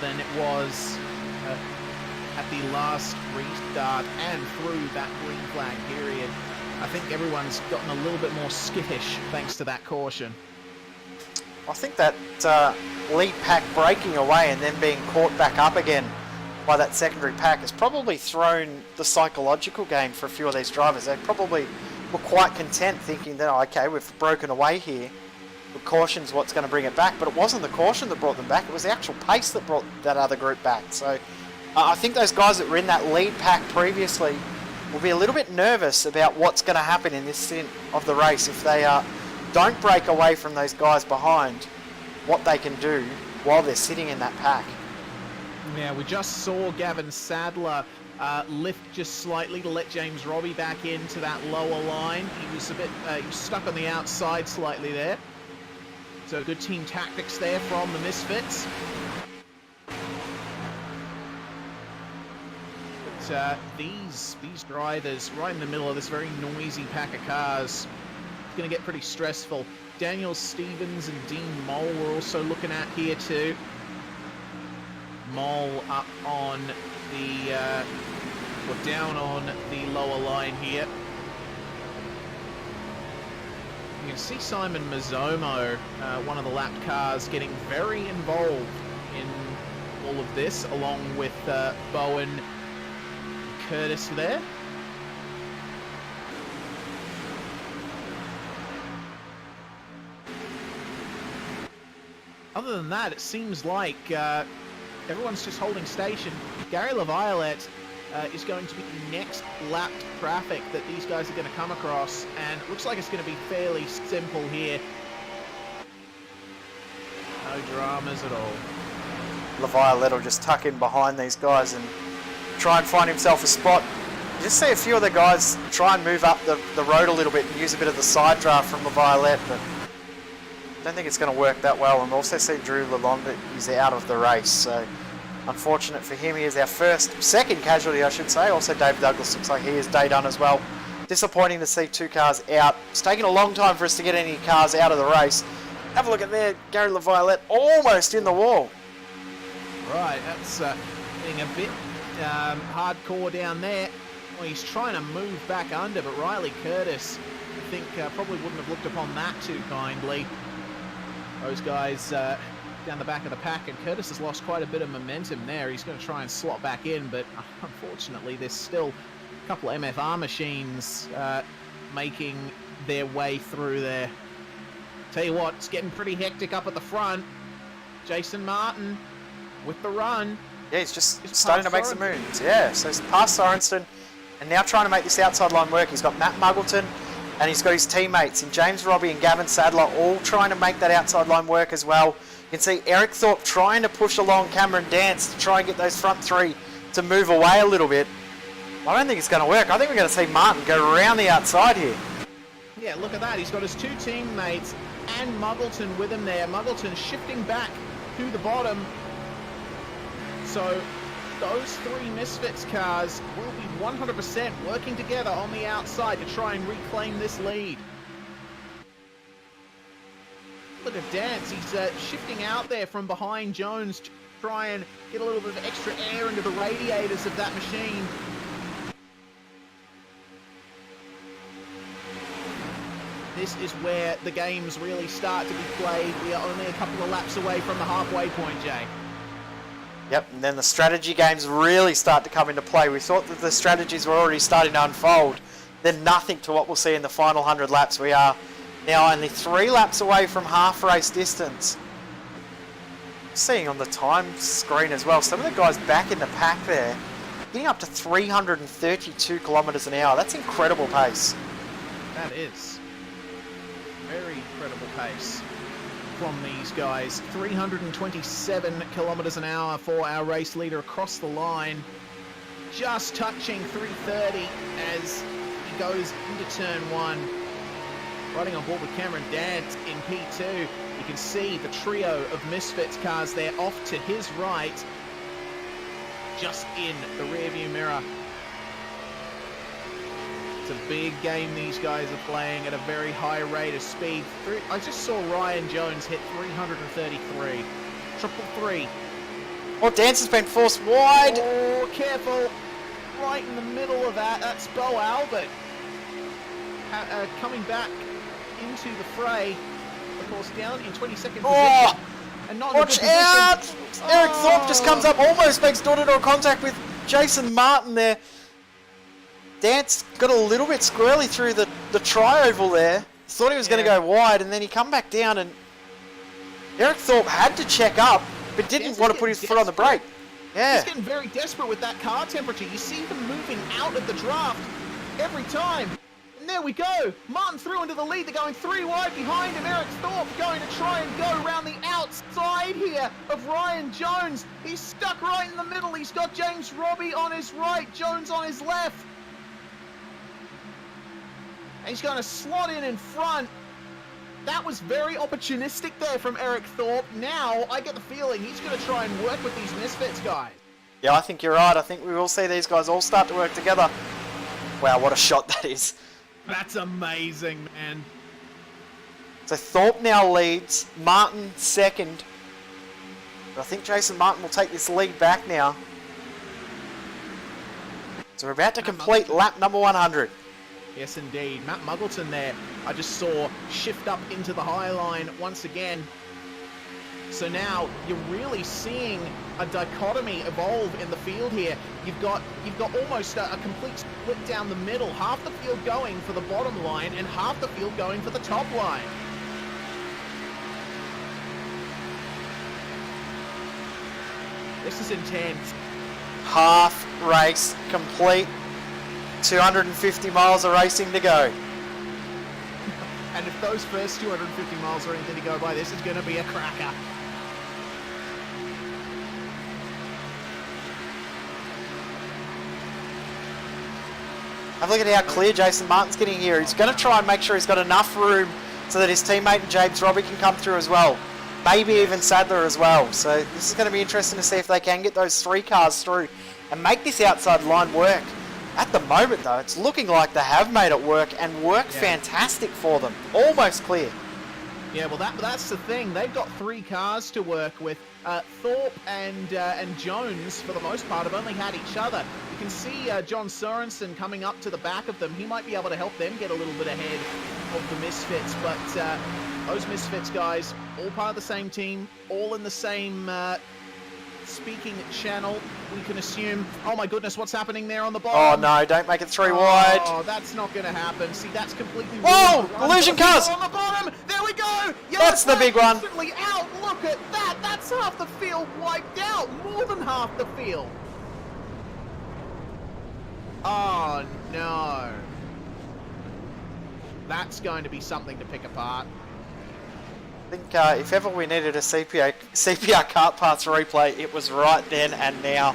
than it was at the last restart and through that green flag period. I think everyone's gotten a little bit more skittish thanks to that caution. I think that lead pack breaking away and then being caught back up again by that secondary pack has probably thrown the psychological game for a few of these drivers. They probably were quite content thinking that, oh, okay, we've broken away here. The caution's what's going to bring it back, but it wasn't the caution that brought them back, it was the actual pace that brought that other group back. So I think those guys that were in that lead pack previously will be a little bit nervous about what's going to happen in this stint of the race if they don't break away from those guys behind, what they can do while they're sitting in that pack. Yeah, we just saw Gavin Sadler lift just slightly to let James Robbie back into that lower line. He was a bit he was stuck on the outside slightly there. So good team tactics there from the Misfits. But these drivers right in the middle of this very noisy pack of cars, it's going to get pretty stressful. Daniel Stevens and Dean Moll we're also looking at here too. Moll up on we're down on the lower line here. You can see Simon Mazzomo, one of the lapped cars, getting very involved in all of this, along with Bowen and Curtis there. Other than that, it seems like everyone's just holding station. Gary LaViolette is going to be the next lapped traffic that these guys are going to come across, and it looks like it's going to be fairly simple here. No dramas at all. LaViolette will just tuck in behind these guys and try and find himself a spot. You just see a few of the guys try and move up the road a little bit and use a bit of the side draft from LaViolette, but I don't think it's going to work that well. And also see Drew Lalonde is out of the race, so unfortunate for him. He is our second casualty, I should say. Also Dave Douglas looks like he is day done as well. Disappointing to see two cars out. It's taken a long time for us to get any cars out of the race. Have a look at there, Gary LaViolette almost in the wall. Right, that's being a bit hardcore down there. Well, he's trying to move back under, but Riley Curtis, I think, probably wouldn't have looked upon that too kindly. Those guys down the back of the pack, and Curtis has lost quite a bit of momentum there. He's going to try and slot back in, but unfortunately there's still a couple of MFR machines making their way through there. Tell you what, it's getting pretty hectic up at the front. Jason Martin with the run. Yeah, he's just starting to make some moves. Yeah, so he's past Sorensen and now trying to make this outside line work. He's got Matt Muggleton and he's got his teammates in James Robbie and Gavin Sadler all trying to make that outside line work as well. You can see Eric Thorpe trying to push along Cameron Dance to try and get those front three to move away a little bit. I don't think it's going to work. I think we're going to see Martin go around the outside here. Yeah, look at that. He's got his two teammates and Muggleton with him there. Muggleton shifting back to the bottom. So those three Misfits cars will be 100% working together on the outside to try and reclaim this lead. Look at Dance. He's shifting out there from behind Jones to try and get a little bit of extra air into the radiators of that machine. This is where the games really start to be played. We are only a couple of laps away from the halfway point, Jay. Yep, and then the strategy games really start to come into play. We thought that the strategies were already starting to unfold. They're nothing to what we'll see in the final 100 laps. We are now only 3 laps away from half race distance. Seeing on the time screen as well, some of the guys back in the pack there, getting up to 332 kilometres an hour. That's incredible pace. That is very incredible pace from these guys. 327 kilometers an hour for our race leader across the line, just touching 330 as he goes into turn 1. Riding on board with Cameron Dance in P2. You can see the trio of Misfits cars there off to his right, just in the rearview mirror. It's a big game these guys are playing at a very high rate of speed. I just saw Ryan Jones hit 333. Triple three. Well, Dance has been forced wide. Oh, careful. Right in the middle of that. That's Bo Albert coming back into the fray. Of course, down in 22nd position. And not in a good position. Watch out! Eric Thorpe just comes up, almost makes door-to-door contact with Jason Martin there. Dance got a little bit squirrely through the tri-oval there. Thought he was going to go wide, and then he come back down, and Eric Thorpe had to check up, but didn't want to put his foot on the brake. Yeah. He's getting very desperate with that car temperature. You see him moving out of the draft every time. And there we go. Martin through into the lead. They're going 3 wide behind him. Eric Thorpe going to try and go around the outside here of Ryan Jones. He's stuck right in the middle. He's got James Robbie on his right, Jones on his left. And he's going to slot in front. That was very opportunistic there from Eric Thorpe. Now, I get the feeling he's going to try and work with these Misfits guys. Yeah, I think you're right. I think we will see these guys all start to work together. Wow, what a shot that is. That's amazing, man. So Thorpe now leads, Martin second. But I think Jason Martin will take this lead back now. So we're about to complete lap number 100. Yes, indeed. Matt Muggleton there, I just saw shift up into the high line once again. So now you're really seeing a dichotomy evolve in the field here. You've got almost a complete split down the middle. Half the field going for the bottom line and half the field going for the top line. This is intense. Half race complete. 250 miles of racing to go. And if those first 250 miles are anything to go by, this is going to be a cracker. Have a look at how clear Jason Martin's getting here. He's going to try and make sure he's got enough room so that his teammate and James Robbie can come through as well. Maybe even Sadler as well. So this is going to be interesting to see if they can get those 3 cars through and make this outside line work. At the moment, though, it's looking like they have made it work and work fantastic for them. Almost clear. Yeah, well, that's the thing. They've got 3 cars to work with. Thorpe and Jones, for the most part, have only had each other. You can see John Sorensen coming up to the back of them. He might be able to help them get a little bit ahead of the Misfits, but those Misfits guys, all part of the same team, all in the same speaking channel, we can assume. Oh my goodness, what's happening there on the bottom? Oh no, don't make it 3 wide. Oh, that's not going to happen. See, that's completely... Whoa! Illusion cars! On the bottom! There we go! Yes, That's the big one. Instantly out! Look at that! That's half the field wiped out! More than half the field! Oh no. That's going to be something to pick apart. I think if ever we needed a CPR kart parts replay, it was right then and now.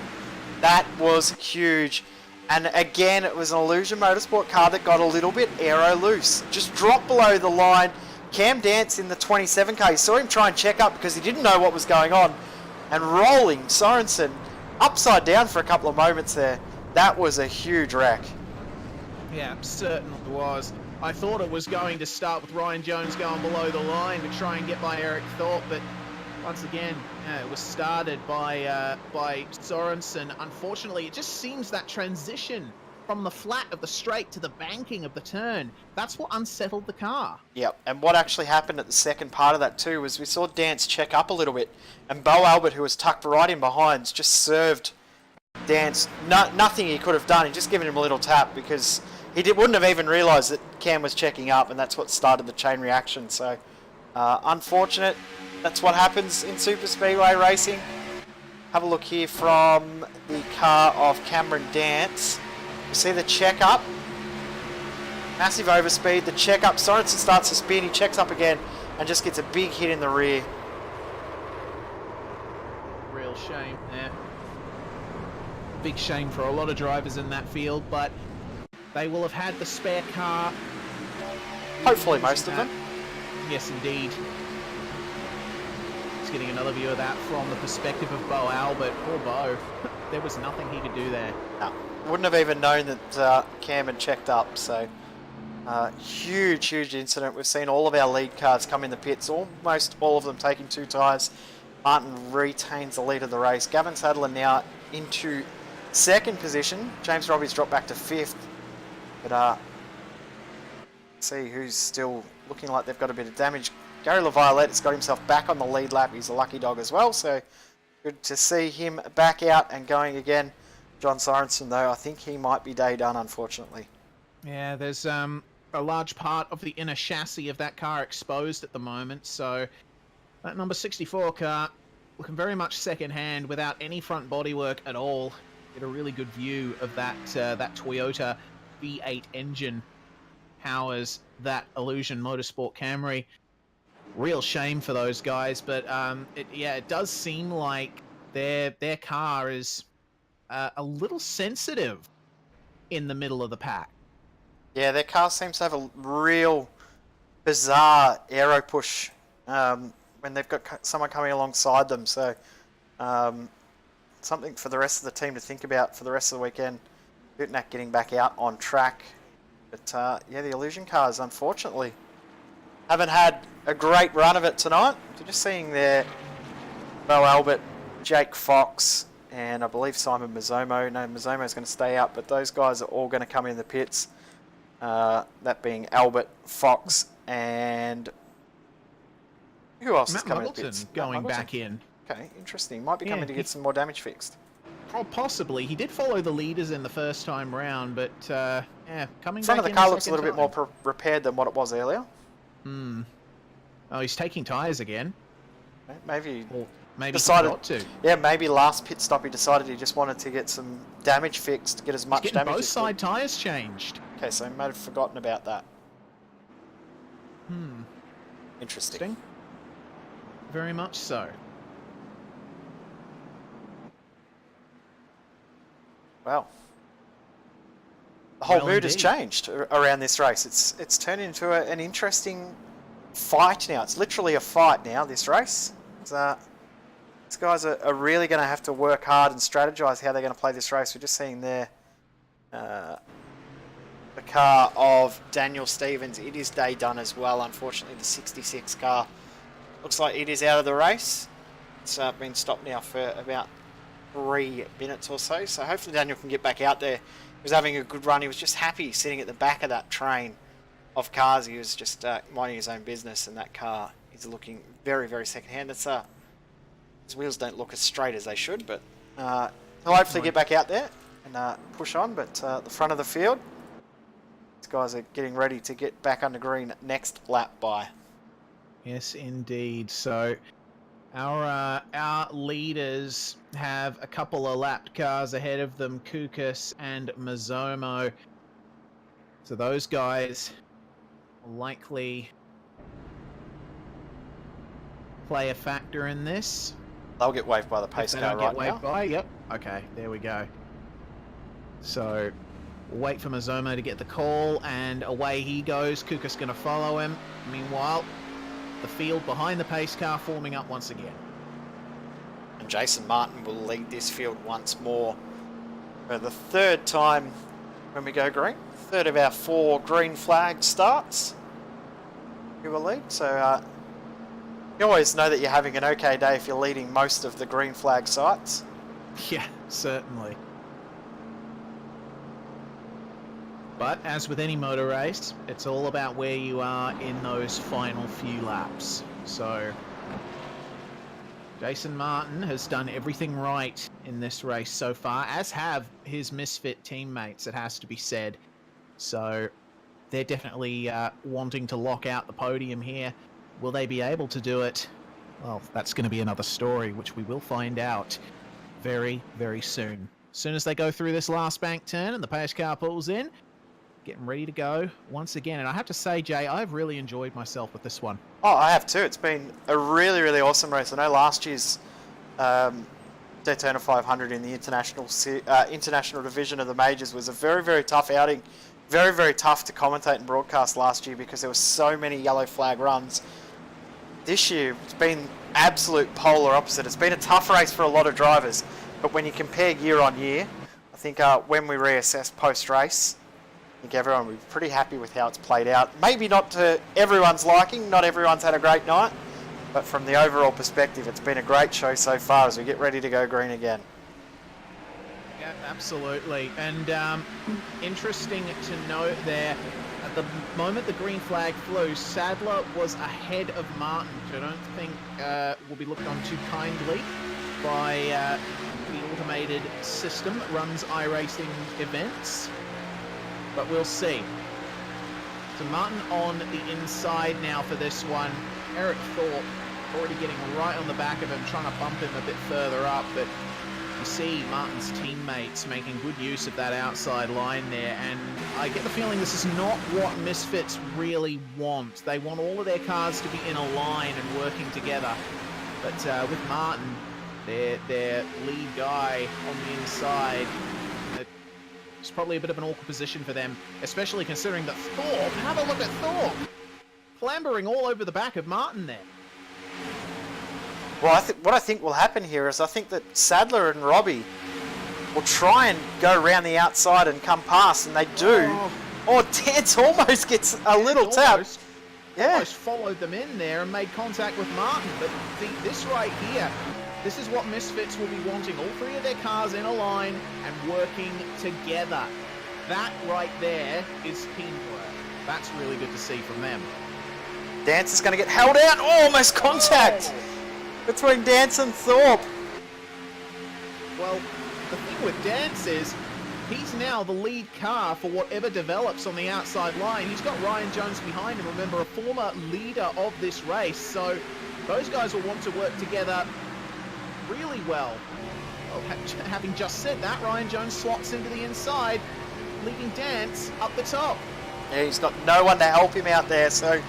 That was huge. And again, it was an Illusion Motorsport car that got a little bit aero loose. Just dropped below the line. Cam Dance in the 27k. You saw him try and check up because he didn't know what was going on. And rolling Sorensen upside down for a couple of moments there. That was a huge wreck. Yeah, certainly was. I thought it was going to start with Ryan Jones going below the line to try and get by Eric Thorpe, but once again, it was started by Sorensen. Unfortunately, it just seems that transition from the flat of the straight to the banking of the turn, that's what unsettled the car. Yep, and what actually happened at the second part of that too was we saw Dance check up a little bit, and Bo Albert, who was tucked right in behind, just served Dance nothing he could have done. He just given him a little tap because he wouldn't have even realised that Cam was checking up, and that's what started the chain reaction. So, unfortunate. That's what happens in Super Speedway racing. Have a look here from the car of Cameron Dance. You see the check up. Massive overspeed. The check up. Sorensen starts to spin. He checks up again and just gets a big hit in the rear. Real shame there. Big shame for a lot of drivers in that field, but they will have had the spare car. Hopefully most of them. Yes, indeed. Just getting another view of that from the perspective of Bo Albert. Poor Bo. There was nothing he could do there. No. Wouldn't have even known that Cam had checked up. So, huge incident. We've seen all of our lead cars come in the pits. Almost all of them taking 2 tyres. Martin retains the lead of the race. Gavin Sadler now into second position. James Robbie's dropped back to 5th. But see who's still looking like they've got a bit of damage. Gary LaViolette has got himself back on the lead lap. He's a lucky dog as well, so good to see him back out and going again. John Sorensen, though, I think he might be day done, unfortunately. Yeah, there's a large part of the inner chassis of that car exposed at the moment, so that number 64 car looking very much second-hand without any front bodywork at all. Get a really good view of that Toyota V8 engine powers that Illusion Motorsport Camry. Real shame for those guys, but it does seem like their car is a little sensitive in the middle of the pack. Yeah, their car seems to have a real bizarre aero push when they've got someone coming alongside them. So something for the rest of the team to think about for the rest of the weekend. Butnak getting back out on track. But yeah, the Illusion cars, unfortunately, haven't had a great run of it tonight. You're just seeing there Bo Albert, Jake Fox, and I believe Simon Mazzomo. No, Mazzomo's going to stay out, but those guys are all going to come in the pits. That being Albert, Fox, and who else is Matt coming in the pits? Muggleton going back in. Okay, interesting. Might be coming to get some more damage fixed. Oh, possibly. He did follow the leaders in the first time round, but yeah, coming Front back of the in car the looks a little bit more repaired than what it was earlier. Hmm. Oh, he's taking tyres again. Maybe Or maybe decided he got to. Yeah, maybe last pit stop he decided he just wanted to get some damage fixed, get as much He's getting damage both as side tyres changed. Okay, so he might have forgotten about that. Hmm. Interesting. Very much so. Wow. The whole Well, mood has indeed. changed around this race. It's turned into an interesting fight now. It's literally a fight now, this race. These guys are really going to have to work hard and strategize how they're going to play this race. We're just seeing there the car of Daniel Stevens. It is day done as well. Unfortunately, the 66 car looks like it is out of the race. It's been stopped now for about 3 minutes or so. So hopefully Daniel can get back out there. He was having a good run. He was just happy sitting at the back of that train of cars. He was just minding his own business, and that car is looking very, very second-hand. His wheels don't look as straight as they should, but he'll hopefully get back out there and push on. But the front of the field, these guys are getting ready to get back under green next lap by. Yes, indeed. So our leaders have a couple of lapped cars ahead of them, Kukas and Mazzomo. So those guys will likely play a factor in this. They'll get waved by the pace If they car don't right get waved now. by, yep. Okay, there we go. So we'll wait for Mazzomo to get the call, and away he goes. Kukas going to follow him. Meanwhile, the field behind the pace car forming up once again. And Jason Martin will lead this field once more for the third time when we go green. Third of our 4 green flag starts. He will lead. So you always know that you're having an okay day if you're leading most of the green flag sites. Yeah, certainly. But as with any motor race, it's all about where you are in those final few laps. So Jason Martin has done everything right in this race so far, as have his misfit teammates, it has to be said. So they're definitely wanting to lock out the podium here. Will they be able to do it? Well, that's going to be another story, which we will find out very, very soon. As soon as they go through this last bank turn and the pace car pulls in, getting ready to go once again. And I have to say, Jay, I've really enjoyed myself with this one. Oh, I have too. It's been a really, really awesome race. I know last year's Daytona 500 in the international division of the majors was a very, very tough outing. Very, very tough to commentate and broadcast last year because there were so many yellow flag runs. This year, it's been absolute polar opposite. It's been a tough race for a lot of drivers, but when you compare year on year, I think when we reassess post-race, I think everyone will be pretty happy with how it's played out. Maybe not to everyone's liking, not everyone's had a great night, but from the overall perspective, it's been a great show so far as we get ready to go green again. Yeah, absolutely. And interesting to note there, at the moment the green flag flew, Sadler was ahead of Martin, which I don't think will be looked on too kindly by the automated system that runs iRacing events. But we'll see. So Martin on the inside now for this one. Eric Thorpe already getting right on the back of him, trying to bump him a bit further up, but you see Martin's teammates making good use of that outside line there, and I get the feeling this is not what Misfits really want. They want all of their cars to be in a line and working together, but with Martin, their lead guy on the inside, it's probably a bit of an awkward position for them, especially considering that Thorpe, have a look at Thorpe, clambering all over the back of Martin there. Well, what I think will happen here is I think that Sadler and Robbie will try and go around the outside and come past, and they do. Oh, Dance almost gets a little tap. Almost followed them in there and made contact with Martin, but see, this right here, This is what Misfits will be wanting. All three of their cars in a line and working together. That right there is teamwork. That's really good to see from them. Dance is going to get held out. Oh, almost contact between Dance and Thorpe. Well, the thing with Dance is he's now the lead car for whatever develops on the outside line. He's got Ryan Jones behind him, remember, a former leader of this race. So those guys will want to work together really well. Well, having just said that, Ryan Jones slots into the inside, leaving Dance up the top. Yeah, he's got no one to help him out there, so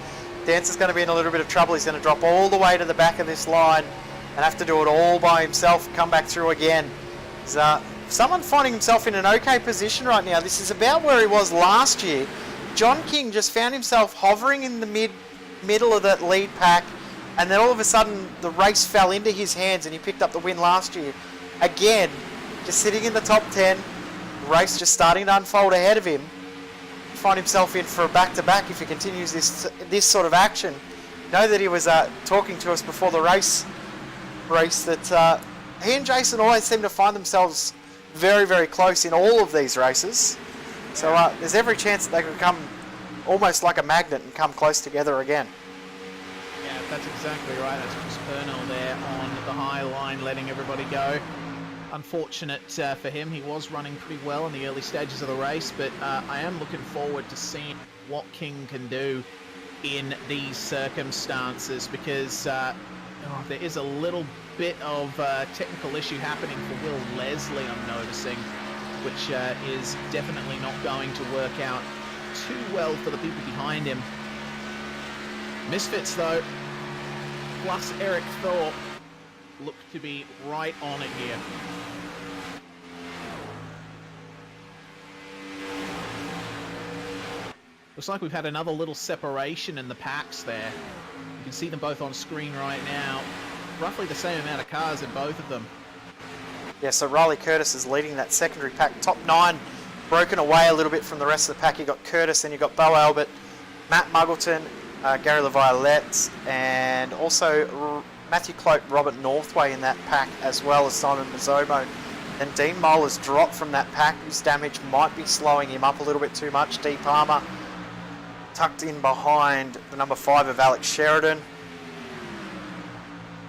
Dance is going to be in a little bit of trouble. He's going to drop all the way to the back of this line and have to do it all by himself, come back through again. Someone finding himself in an okay position right now. This is about where he was last year. John King just found himself hovering in the middle of that lead pack, and then all of a sudden the race fell into his hands and he picked up the win last year. Again, just sitting in the top 10, the race just starting to unfold ahead of him. Find himself in for a back-to-back if he continues this sort of action. Know that he was talking to us before the race that he and Jason always seem to find themselves very, very close in all of these races. So there's every chance that they could come almost like a magnet and come close together again. Yeah, that's exactly right. That's Chris Purnell there on the high line, letting everybody go. Unfortunate for him, he was running pretty well in the early stages of the race, but I am looking forward to seeing what King can do in these circumstances, because there is a little bit of technical issue happening for Will Leslie, I'm noticing, which is definitely not going to work out too well for the people behind him. Misfits, though, plus Eric Thorpe, look to be right on it here. Looks like we've had another little separation in the packs there. You can see them both on screen right now. Roughly the same amount of cars in both of them. Yeah, so Riley Curtis is leading that secondary pack. Top 9 broken away a little bit from the rest of the pack. You got Curtis, and you got Bo Albert, Matt Muggleton, Gary LaViolette, and also Matthew Cloak, Robert Northway in that pack, as well as Simon Mazzomo. And Dean Mole has dropped from that pack, whose damage might be slowing him up a little bit too much. D. Palmer tucked in behind the number 5 of Alex Sheridan.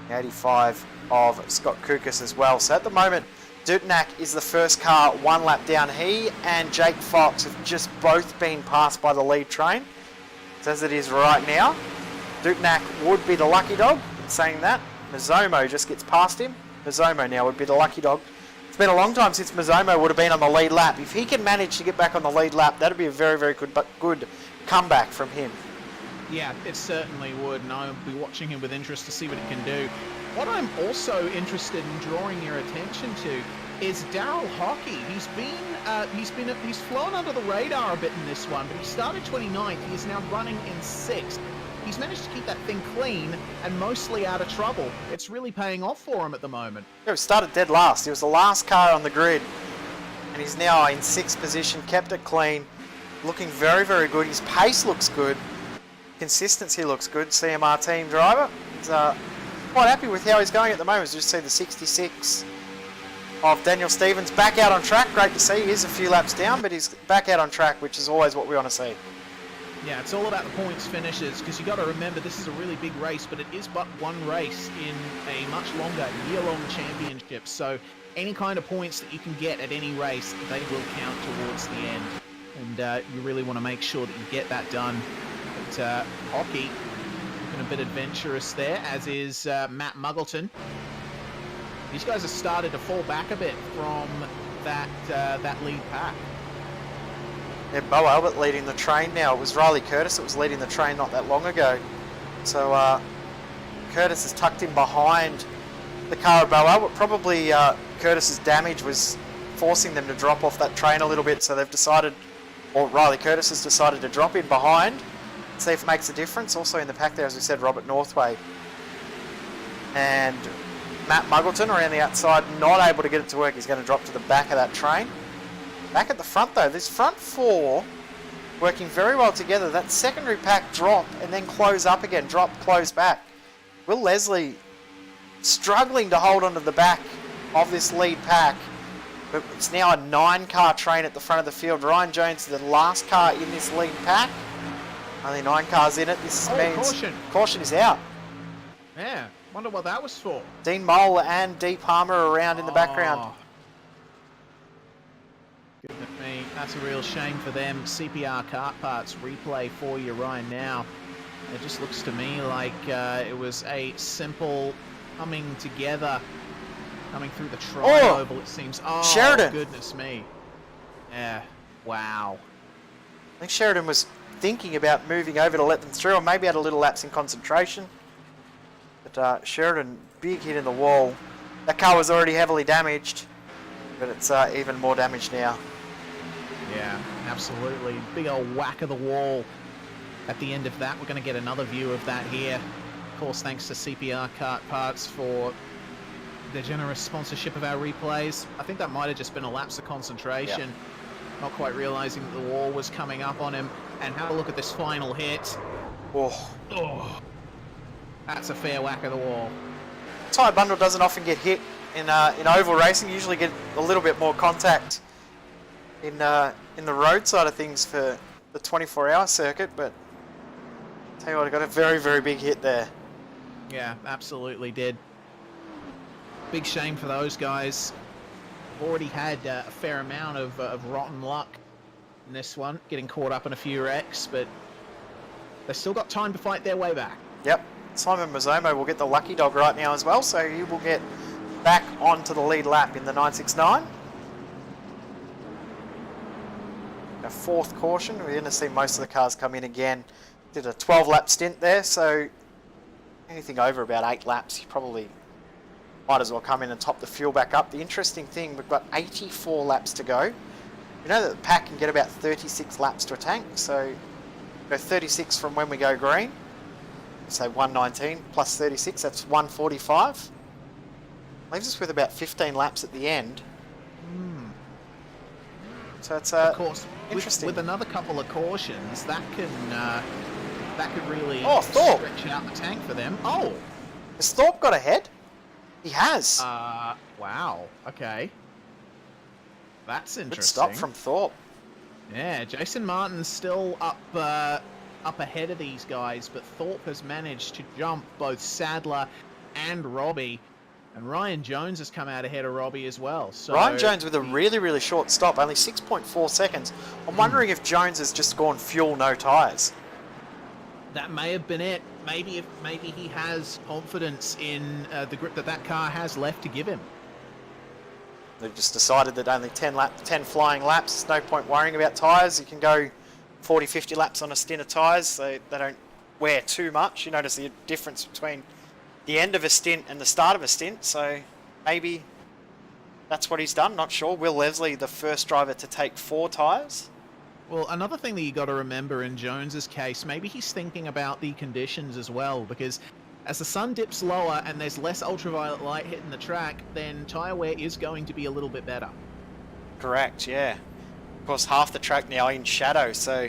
The 85 of Scott Kukas as well. So at the moment, Dutnak is the first car 1 lap down. He and Jake Fox have just both been passed by the lead train. So as it is right now, Dutnak would be the lucky dog. In saying that, Mazzomo just gets past him. Mazzomo now would be the lucky dog. It's been a long time since Mazzomo would have been on the lead lap. If he can manage to get back on the lead lap, that would be a very, very good comeback from him. Yeah, it certainly would, and I'll be watching him with interest to see what he can do. What I'm also interested in drawing your attention to is Daryl Hockey. He's flown under the radar a bit in this one, but he started 29th. He is now running in 6th. He's managed to keep that thing clean and mostly out of trouble. It's really paying off for him at the moment. He started dead last. He was the last car on the grid, and he's now in 6th position, kept it clean, looking very, very good. His pace looks good. Consistency looks good. CMR team driver. He's quite happy with how he's going at the moment. As you see the 66 of Daniel Stevens back out on track. Great to see. He is a few laps down, but he's back out on track, which is always what we want to see. Yeah, it's all about the points finishes, because you got to remember this is a really big race, but it is but one race in a much longer year-long championship. So any kind of points that you can get at any race, they will count towards the end. And you really want to make sure that you get that done. But Hockey looking a bit adventurous there, as is Matt Muggleton. These guys have started to fall back a bit from that lead pack. Yeah, Bo Albert leading the train now. It was Riley Curtis that was leading the train not that long ago. So Curtis is tucked in behind the car of Bo Albert. Probably Curtis's damage was forcing them to drop off that train a little bit, so they've decided, or Riley Curtis has decided to drop in behind, see if it makes a difference. Also in the pack there, as we said, Robert Northway. And Matt Muggleton around the outside, not able to get it to work. He's going to drop to the back of that train. Back at the front though, this front 4 working very well together. That secondary pack drop and then close up again. Drop, close back. Will Leslie struggling to hold onto the back of this lead pack. But it's now a 9-car train at the front of the field. Ryan Jones is the last car in this lead pack. Only 9 cars in it. This means caution is out. Yeah, wonder what that was for. Dean Mole and Dee Palmer are around in the background. Goodness me, that's a real shame for them. CPR kart parts replay for you right now. It just looks to me like it was a simple coming together, coming through the tri-oval, it seems. Oh, Sheridan. Goodness me. Yeah, wow. I think Sheridan was thinking about moving over to let them through, or maybe had a little lapse in concentration. But Sheridan, big hit in the wall. That car was already heavily damaged, but it's even more damaged now. Yeah, absolutely. Big old whack of the wall at the end of that. We're going to get another view of that here. Of course, thanks to CPR Kart Parts for their generous sponsorship of our replays. I think that might have just been a lapse of concentration. Yep. Not quite realizing that the wall was coming up on him. And have a look at this final hit. Oh. That's a fair whack of the wall. Tyre bundle doesn't often get hit in oval racing. You usually get a little bit more contact in the road side of things for the 24-hour circuit, but tell you what, I got a very, very big hit there. Yeah, absolutely did. Big shame for those guys. Already had a fair amount of rotten luck in this one, getting caught up in a few wrecks, but they've still got time to fight their way back. Yep, Simon Mazzomo will get the lucky dog right now as well, so he will get back onto the lead lap in the 969. A 4th caution. We're going to see most of the cars come in again. Did a 12-lap stint there, so anything over about 8 laps, you probably might as well come in and top the fuel back up. The interesting thing, we've got 84 laps to go. We know that the pack can get about 36 laps to a tank, so go 36 from when we go green. So 119 plus 36, that's 145. Leaves us with about 15 laps at the end. So it's of course, interesting. With another couple of cautions, that could really Thorpe. stretch out the tank for them. Oh! Has Thorpe got ahead? He has. Wow. Okay. That's interesting. Good stop from Thorpe. Yeah, Jason Martin's still up ahead of these guys, but Thorpe has managed to jump both Sadler and Robbie. And Ryan Jones has come out ahead of Robbie as well. So Ryan Jones with a really, really short stop, only 6.4 seconds. I'm wondering if Jones has just gone fuel, no tyres. That may have been it. Maybe he has confidence in the grip that car has left to give him. They've just decided that only 10 flying laps, there's no point worrying about tyres. You can go 40, 50 laps on a stint of tyres, so they don't wear too much. You notice the difference between the end of a stint and the start of a stint, so maybe that's what he's done, not sure. Will Leslie, the first driver to take 4 tyres? Well, another thing that you got to remember in Jones's case, maybe he's thinking about the conditions as well, because as the sun dips lower and there's less ultraviolet light hitting the track, then tyre wear is going to be a little bit better. Correct, yeah. Of course, half the track now in shadow, so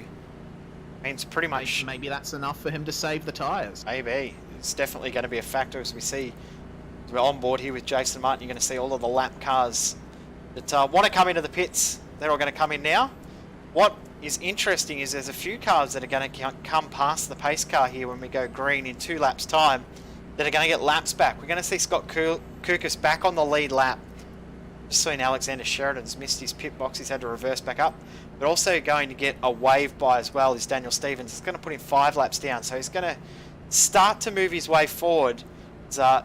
means pretty much... Maybe that's enough for him to save the tyres. Maybe. It's definitely going to be a factor as we see. As we're on board here with Jason Martin, you're going to see all of the lap cars that want to come into the pits. They're all going to come in now. What is interesting is there's a few cars that are going to come past the pace car here when we go green in 2 laps time that are going to get laps back. We're going to see Scott Kukas back on the lead lap. Just seen Alexander Sheridan's missed his pit box. He's had to reverse back up. But also going to get a wave by as well is Daniel Stevens. It's going to put him 5 laps down. So he's going to start to move his way forward.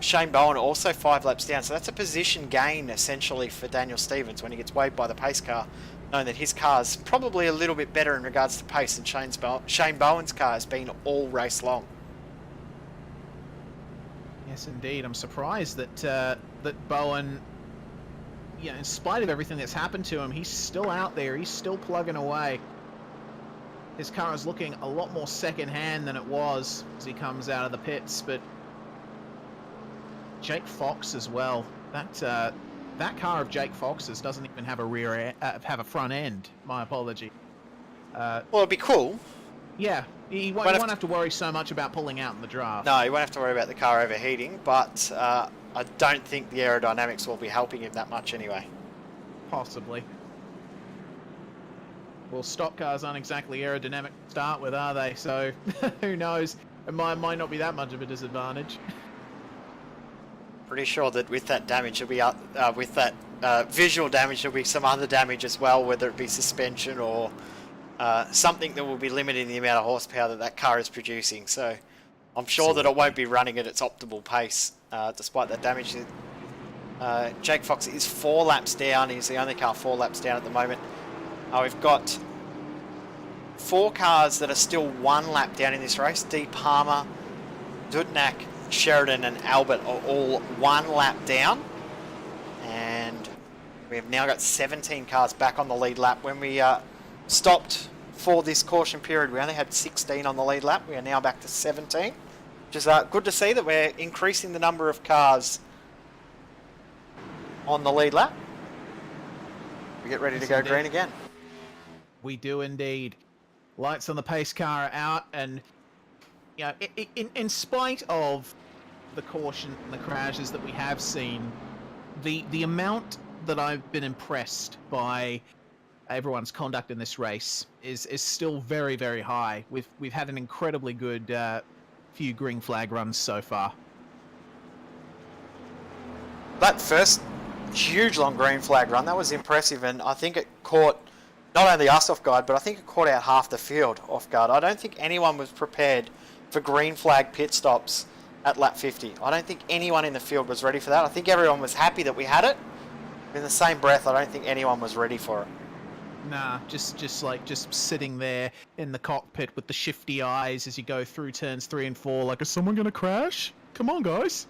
Shane Bowen also 5 laps down. So that's a position gain essentially for Daniel Stevens when he gets waved by the pace car, knowing that his car is probably a little bit better in regards to pace than Shane Bowen's car has been all race long. Yes, indeed. I'm surprised that Bowen, in spite of everything that's happened to him, he's still out there. He's still plugging away. His car is looking a lot more second-hand than it was as he comes out of the pits. But Jake Fox as well. That car of Jake Fox's doesn't even have a front end. My apology. Well, it'd be cool. Yeah, he won't have to worry so much about pulling out in the draft. No, he won't have to worry about the car overheating, but I don't think the aerodynamics will be helping him that much anyway. Possibly. Well, stock cars aren't exactly aerodynamic to start with, are they? So, who knows? It might not be that much of a disadvantage. Pretty sure that with that damage, there'll be with that visual damage, there'll be some other damage as well, whether it be suspension or something that will be limiting the amount of horsepower that car is producing. So, I'm sure that it won't be running at its optimal pace, despite that damage. Jake Fox is 4 laps down. He's the only car 4 laps down at the moment. We've got 4 cars that are still 1 lap down in this race. D. Palmer, Dudnak, Sheridan and Albert are all 1 lap down. And we have now got 17 cars back on the lead lap. When we stopped for this caution period, we only had 16 on the lead lap. We are now back to 17. Which is good to see that we're increasing the number of cars on the lead lap. We get ready to go green again. We do indeed. Lights on the pace car are out, and you know, in spite of the caution and the crashes that we have seen, the amount that I've been impressed by everyone's conduct in this race is still very, very high. We've had an incredibly good few green flag runs so far. That first huge long green flag run, that was impressive, and I think it caught not only us off guard, but I think it caught out half the field off guard. I don't think anyone was prepared for green flag pit stops at lap 50. I don't think anyone in the field was ready for that. I think everyone was happy that we had it. In the same breath, I don't think anyone was ready for it. Nah, just sitting there in the cockpit with the shifty eyes as you go through turns 3 and 4, like, is someone going to crash? Come on, guys.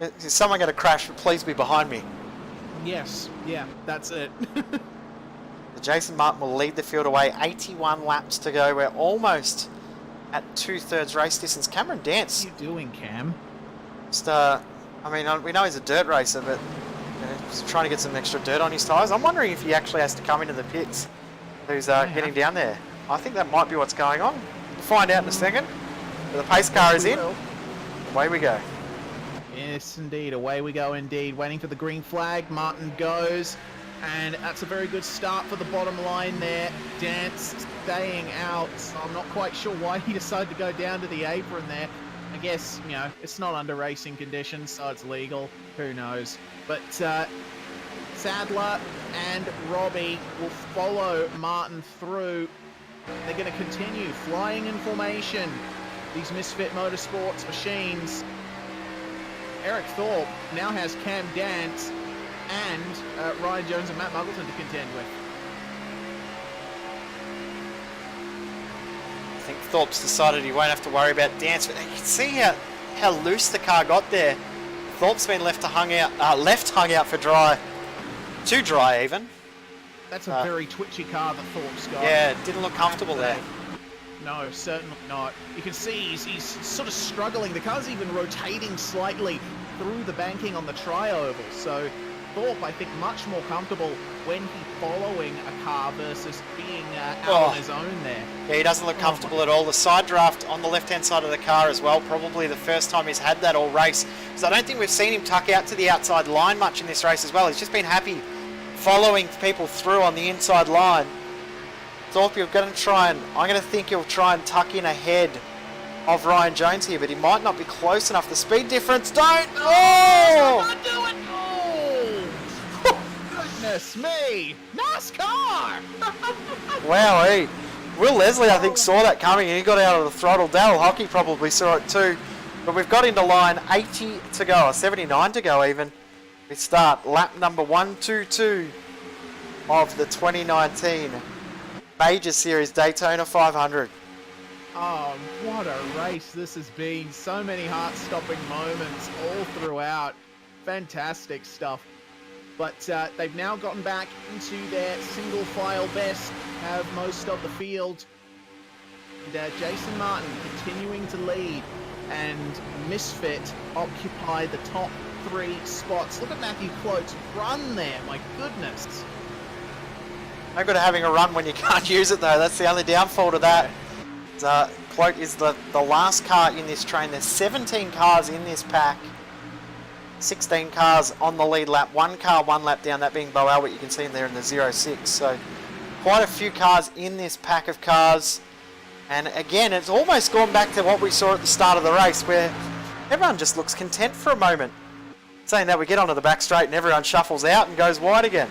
Is someone going to crash? Please be behind me. Yes, yeah, that's it. Jason Martin will lead the field away. 81 laps to go. We're almost at 2/3 race distance. Cameron Dance. What are you doing, Cam? Just, I mean, we know he's a dirt racer, but he's trying to get some extra dirt on his tyres. I'm wondering if he actually has to come into the pits. Who's getting down there? I think that might be what's going on. We'll find out in a second. But the pace car is in. Away we go. Yes, indeed. Away we go, indeed. Waiting for the green flag. Martin goes. And that's a very good start for the bottom line there. Dance staying out. I'm not quite sure why he decided to go down to the apron there. I guess, you know, it's not under racing conditions, so it's legal. Who knows? But Sadler and Robbie will follow Martin through. They're going to continue flying in formation. These Misfit Motorsports machines. Eric Thorpe now has Cam Dance and Ryan Jones and Matt Muggleton to contend with. I think Thorpe's decided he won't have to worry about Dance, but you can see how loose the car got there. Thorpe's been left hung out for dry, too dry even. That's a very twitchy car that Thorpe's got. Yeah, it didn't look comfortable there. No, certainly not. You can see he's sort of struggling. The car's even rotating slightly through the banking on the tri-oval, so Thorpe, I think, much more comfortable when he's following a car versus being out on his own there. Yeah, he doesn't look comfortable at all. The side draft on the left-hand side of the car as well, probably the first time he's had that all race. Because I don't think we've seen him tuck out to the outside line much in this race as well. He's just been happy following people through on the inside line. Thorpe, you're going to try and, I'm going to think he'll try and tuck in ahead of Ryan Jones here, but he might not be close enough. The speed difference, don't! Oh! Goodness me! NASCAR! Wow, Will Leslie, I think, saw that coming and he got out of the throttle. Daryl Hockey probably saw it too. But we've got into line 80 to go, or 79 to go even. We start lap number 122 of the 2019 Major Series Daytona 500. Oh, what a race this has been. So many heart-stopping moments all throughout. Fantastic stuff. But they've now gotten back into their single file best, have most of the field. And Jason Martin continuing to lead, and Misfit occupy the top 3 spots. Look at Matthew Clote's run there, my goodness. No good at having a run when you can't use it though, that's the only downfall to that. Clote is the last car in this train. There's 17 cars in this pack. 16 cars on the lead lap. One car, one lap down, that being Bo Albert. You can see him there in the 06. So quite a few cars in this pack of cars. And again, it's almost gone back to what we saw at the start of the race, where everyone just looks content for a moment. Saying that we get onto the back straight and everyone shuffles out and goes wide again.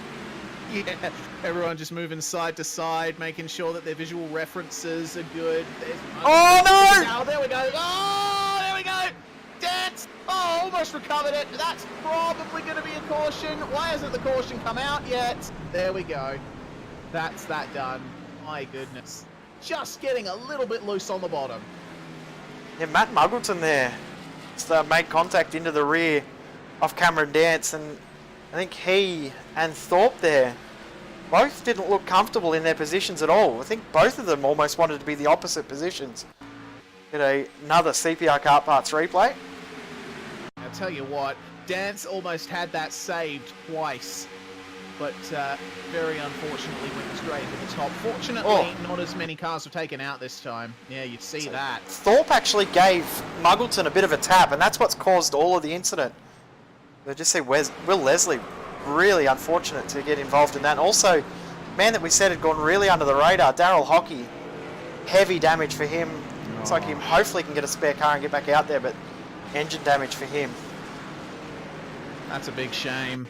Yeah, everyone just moving side to side, making sure that their visual references are good. Oh no! Oh, there we go. Oh, there we go. Dance. Oh, almost recovered it. That's probably going to be a caution. Why hasn't the caution come out yet? There we go. That's that done. My goodness. Just getting a little bit loose on the bottom. Yeah, Matt Muggleton there. Just made contact into the rear of Cameron Dance, and I think he and Thorpe there both didn't look comfortable in their positions at all. I think both of them almost wanted to be the opposite positions. Get another CPR car parts replay. I'll tell you what, Dance almost had that saved twice, but very unfortunately went straight to the top. Fortunately, not as many cars were taken out this time. Yeah, you'd see that. Thorpe actually gave Muggleton a bit of a tap, and that's what's caused all of the incident. I just see Will Leslie really unfortunate to get involved in that. And also, man that we said had gone really under the radar, Daryl Hockey. Heavy damage for him. Looks like he hopefully can get a spare car and get back out there, but engine damage for him. That's a big shame.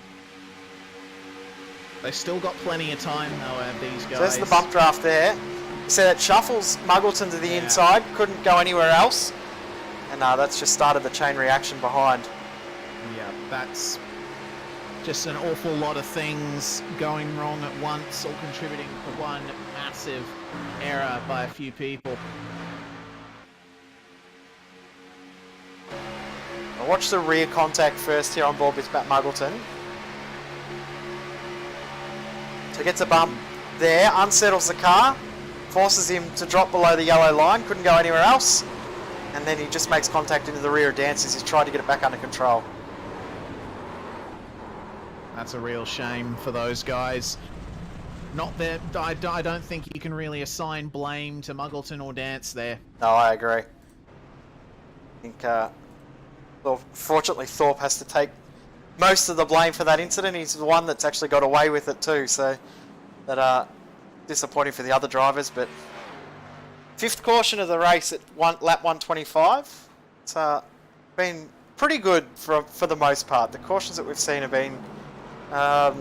They still got plenty of time though, these guys. So there's the bump draft there. So that shuffles Muggleton to the inside, couldn't go anywhere else. And that's just started the chain reaction behind. Yeah, that's just an awful lot of things going wrong at once, all contributing to one massive error by a few people. I'll watch the rear contact first here on board with Matt Muggleton. So gets a bump there, unsettles the car, forces him to drop below the yellow line, couldn't go anywhere else, and then he just makes contact into the rear of Dance as he's tried to get it back under control. That's a real shame for those guys. Not that I don't think you can really assign blame to Muggleton or Dance there. No, I agree. I think, well, fortunately, Thorpe has to take most of the blame for that incident. He's the one that's actually got away with it too, so that disappointing for the other drivers. But fifth caution of the race at lap 125. It's been pretty good for the most part. The cautions that we've seen have been a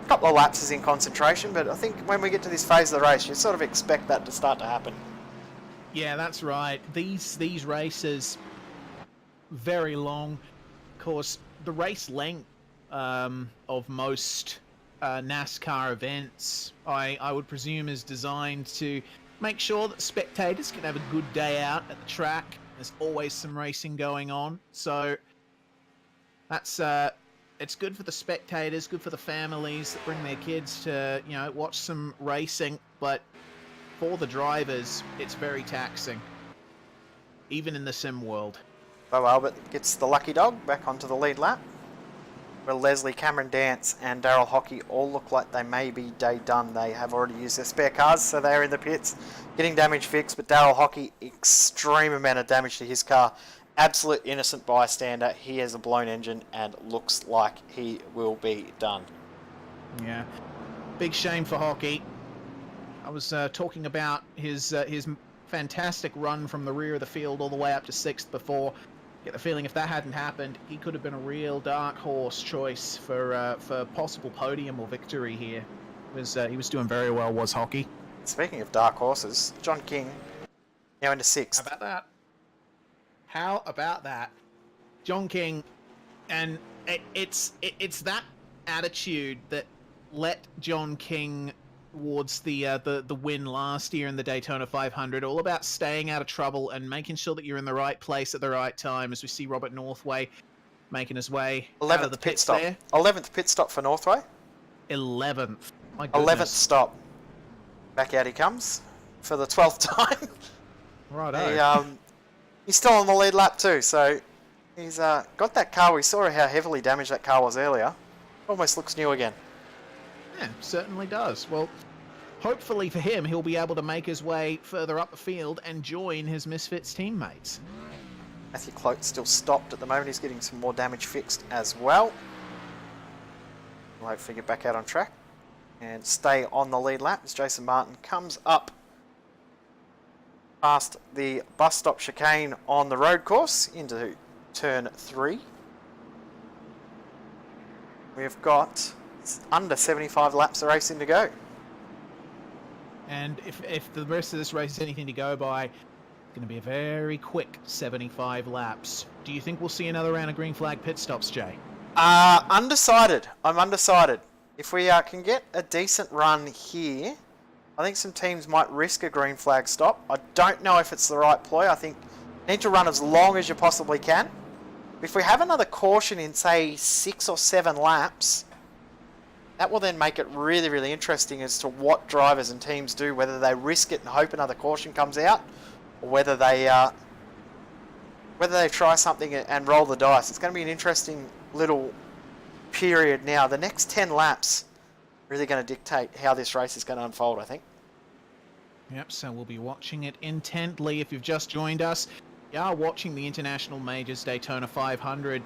couple of lapses in concentration, but I think when we get to this phase of the race, you sort of expect that to start to happen. Yeah, that's right. These races, very long. Of course, the race length of most NASCAR events, I would presume, is designed to make sure that spectators can have a good day out at the track. There's always some racing going on, so that's it's good for the spectators, good for the families that bring their kids to watch some racing. But for the drivers, it's very taxing, even in the sim world. Bo Albert gets the lucky dog back onto the lead lap. Where Leslie, Cameron Dance and Daryl Hockey all look like they may be day done. They have already used their spare cars, so they're in the pits getting damage fixed. But Daryl Hockey, extreme amount of damage to his car. Absolute innocent bystander. He has a blown engine and looks like he will be done. Yeah, big shame for Hockey. I was talking about his fantastic run from the rear of the field all the way up to 6th before. Get the feeling if that hadn't happened, he could have been a real dark horse choice for possible podium or victory here. He was doing very well, was Hockey. Speaking of dark horses, John King now into 6th. How about that? How about that? John King, and it's that attitude that let John King towards the win last year in the Daytona 500, all about staying out of trouble and making sure that you're in the right place at the right time, as we see Robert Northway making his way out of the pit stop. There. 11th pit stop for Northway. 11th. My goodness. 11th stop. Back out he comes for the 12th time. Right. He's still on the lead lap too, so he's got that car. We saw how heavily damaged that car was earlier. Almost looks new again. Yeah, certainly does. Well, hopefully for him, he'll be able to make his way further up the field and join his Misfits teammates. Matthew Cloak still stopped at the moment. He's getting some more damage fixed as well. We'll hopefully get back out on track and stay on the lead lap as Jason Martin comes up past the bus stop chicane on the road course into turn 3. We've got under 75 laps of racing to go. And if the rest of this race is anything to go by, it's going to be a very quick 75 laps. Do you think we'll see another round of green flag pit stops, Jay? Undecided. I'm undecided. If we can get a decent run here, I think some teams might risk a green flag stop. I don't know if it's the right ploy. I think you need to run as long as you possibly can. If we have another caution in, say, 6 or 7 laps, that will then make it really, really interesting as to what drivers and teams do, whether they risk it and hope another caution comes out, or whether they try something and roll the dice. It's going to be an interesting little period now. The next 10 laps really going to dictate how this race is going to unfold, I think. Yep, so we'll be watching it intently. If you've just joined us, you are watching the International Majors Daytona 500.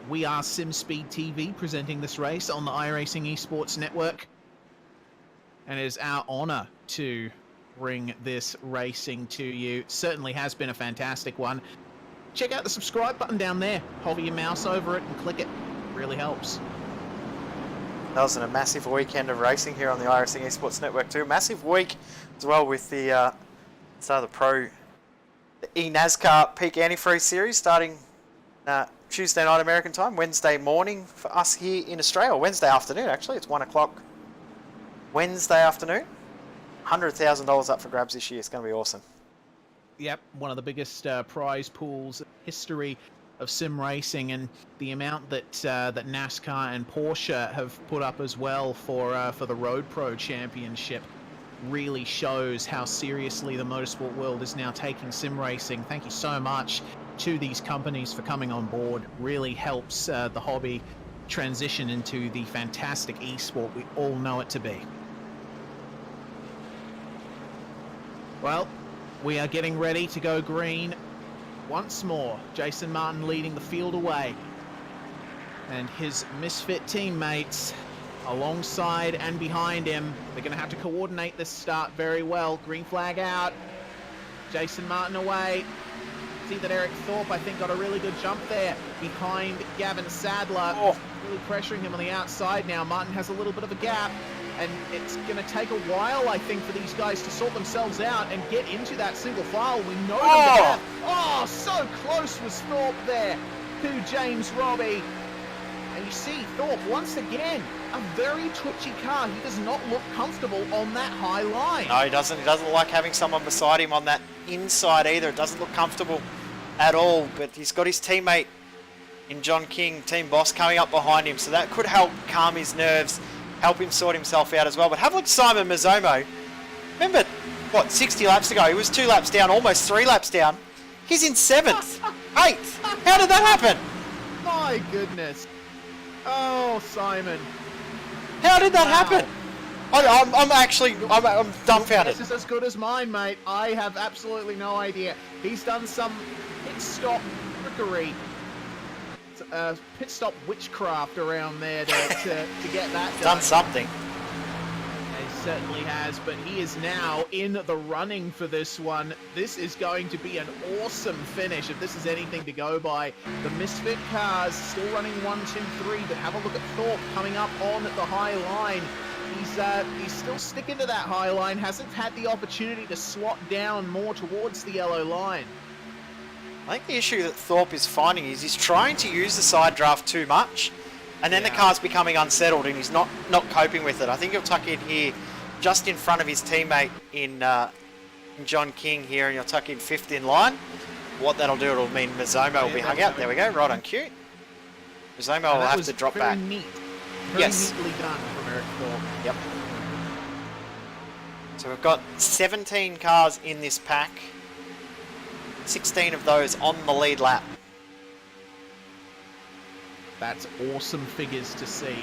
We are SimSpeed TV presenting this race on the iRacing Esports Network. And it is our honor to bring this racing to you. Certainly has been a fantastic one. Check out the subscribe button down there. Hover your mouse over it and click it. It really helps. That was a massive weekend of racing here on the iRacing Esports Network too. Massive week as well with the start of the eNASCAR Peak Antifreeze Series starting Tuesday night American time, Wednesday morning for us here in Australia. Wednesday afternoon, actually. It's 1 o'clock Wednesday afternoon. $100,000 up for grabs this year. It's going to be awesome. Yep, one of the biggest prize pools in history of sim racing, and the amount that that NASCAR and Porsche have put up as well for the Road Pro Championship really shows how seriously the motorsport world is now taking sim racing. Thank you so much to these companies for coming on board. Really helps the hobby transition into the fantastic esport we all know it to be. Well, we are getting ready to go green once more. Jason Martin leading the field away, and his misfit teammates alongside and behind him. They're going to have to coordinate this start very well. Green flag out. Jason Martin away. See that Eric Thorpe, I think, got a really good jump there behind Gavin Sadler. Oh. Really pressuring him on the outside now. Martin has a little bit of a gap, and it's going to take a while, I think, for these guys to sort themselves out and get into that single file. We know them to have. Oh, so close was Thorpe there to James Robbie. And you see Thorpe, once again, a very twitchy car. He does not look comfortable on that high line. No, he doesn't. He doesn't like having someone beside him on that inside either. It doesn't look comfortable at all. But he's got his teammate in John King, team boss, coming up behind him. So that could help calm his nerves, help him sort himself out as well. But have a look at Simon Mazzomo. Remember, what, 60 laps ago? He was 2 laps down, almost 3 laps down. He's in 7th, 8th. How did that happen? My goodness. Oh, Simon. How did that happen? I'm dumbfounded. This is as good as mine, mate. I have absolutely no idea. He's done some pit stop trickery, pit stop witchcraft around there to get that done. Done something. He certainly has, but he is now in the running for this one. This is going to be an awesome finish if this is anything to go by. The Misfit cars still running 1, 2, 3, but have a look at Thorpe coming up on the high line. He's still sticking to that high line, hasn't had the opportunity to slot down more towards the yellow line. I think the issue that Thorpe is finding is he's trying to use the side draft too much, and then the car's becoming unsettled and he's not coping with it. I think he'll tuck in here just in front of his teammate in John King here, and he'll tuck in 5th in line. What that'll do, it'll mean Mazzomo will be hung out. There we go, right on cue. Mazzomo will have to drop back. Neat. Very neatly done from Eric Thorpe. Yep. So we've got 17 cars in this pack. 16 of those on the lead lap. That's awesome figures to see.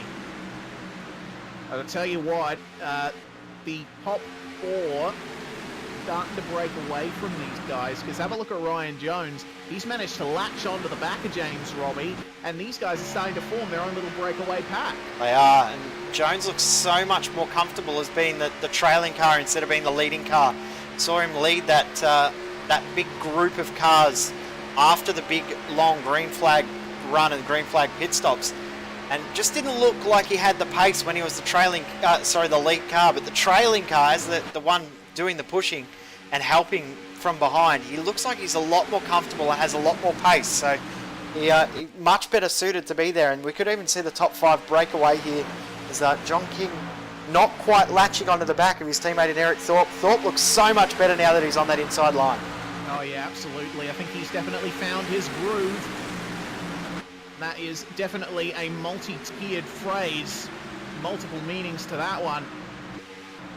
I'll tell you what, the top 4 starting to break away from these guys, because have a look at Ryan Jones. He's managed to latch onto the back of James Robbie, and these guys are starting to form their own little breakaway pack. They are, and Jones looks so much more comfortable as being the trailing car instead of being the leading car. Saw him lead that big group of cars after the big long green flag run and green flag pit stops, and just didn't look like he had the pace when he was the lead car. But the trailing car, as the one doing the pushing and helping from behind, he looks like he's a lot more comfortable and has a lot more pace. So he much better suited to be there. And we could even see the top 5 breakaway here as John King not quite latching onto the back of his teammate in Eric Thorpe. Thorpe looks so much better now that he's on that inside line. Oh yeah, absolutely. I think he's definitely found his groove. That is definitely a multi-tiered phrase, multiple meanings to that one.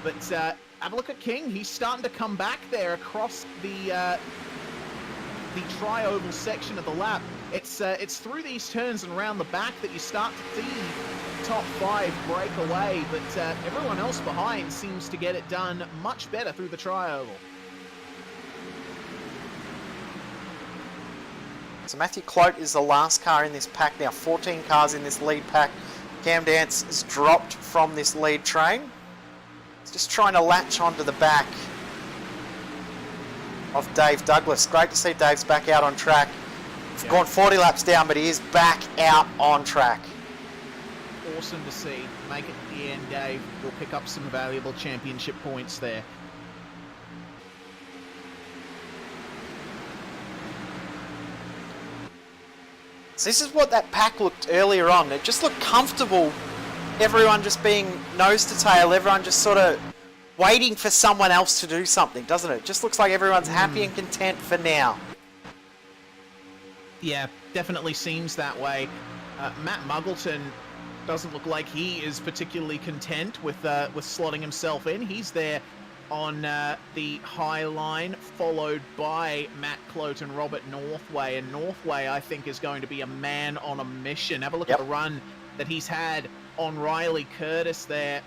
But have a look at King. He's starting to come back there across the tri-oval section of the lap. It's through these turns and around the back that you start to see top 5 break away, but everyone else behind seems to get it done much better through the tri-oval. So Matthew Clote is the last car in this pack now. 14 cars in this lead pack. Cam Dance has dropped from this lead train. He's just trying to latch onto the back of Dave Douglas. Great to see Dave's back out on track. He's gone 40 laps down, but he is back out on track. Awesome to see. Make it to the end, Dave. We'll pick up some valuable championship points there. So this is what that pack looked earlier on. It just looked comfortable. Everyone just being nose to tail. Everyone just sort of waiting for someone else to do something, doesn't it? It just looks like everyone's happy and content for now. Yeah, definitely seems that way. Matt Muggleton doesn't look like he is particularly content with slotting himself in. He's there on the high line, followed by Matt Clote and Robert Northway. And Northway, I think, is going to be a man on a mission. Have a look at the run that he's had on Riley Curtis there.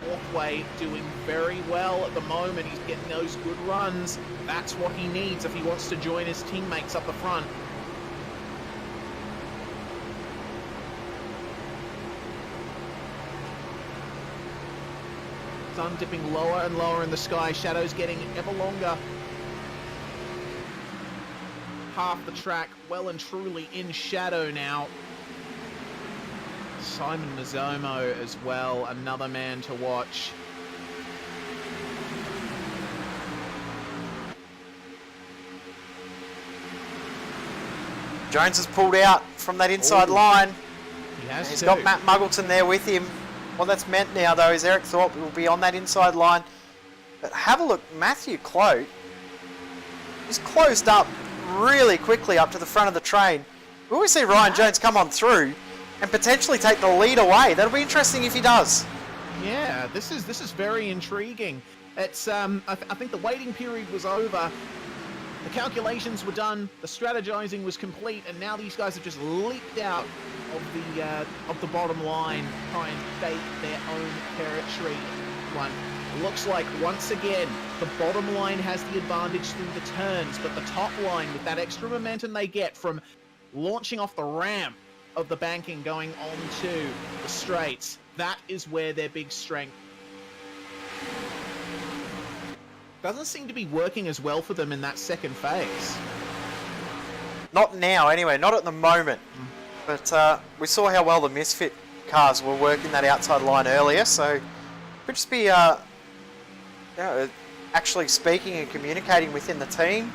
Northway doing very well at the moment. He's getting those good runs. That's what he needs if he wants to join his teammates up the front. Sun dipping lower and lower in the sky. Shadows getting ever longer. Half the track well and truly in shadow now. Simon Mazzomo as well, another man to watch. Jones has pulled out from that inside line. He's got Matt Muggleton there with him. What that's meant now, though, is Eric Thorpe will be on that inside line. But have a look, Matthew Clote is closed up really quickly up to the front of the train. We always see Ryan Jones come on through and potentially take the lead away. That'll be interesting if he does. Yeah, this is very intriguing. It's I think the waiting period was over. The calculations were done, the strategizing was complete, and now these guys have just leaped out of the bottom line, try and stake their own territory. Looks like once again the bottom line has the advantage through the turns, but the top line, with that extra momentum they get from launching off the ramp of the banking going onto the straights, that is where their big strength doesn't seem to be working as well for them in that second phase. Not now, anyway. Not at the moment. But we saw how well the Misfit cars were working that outside line earlier, so it could just be actually speaking and communicating within the team.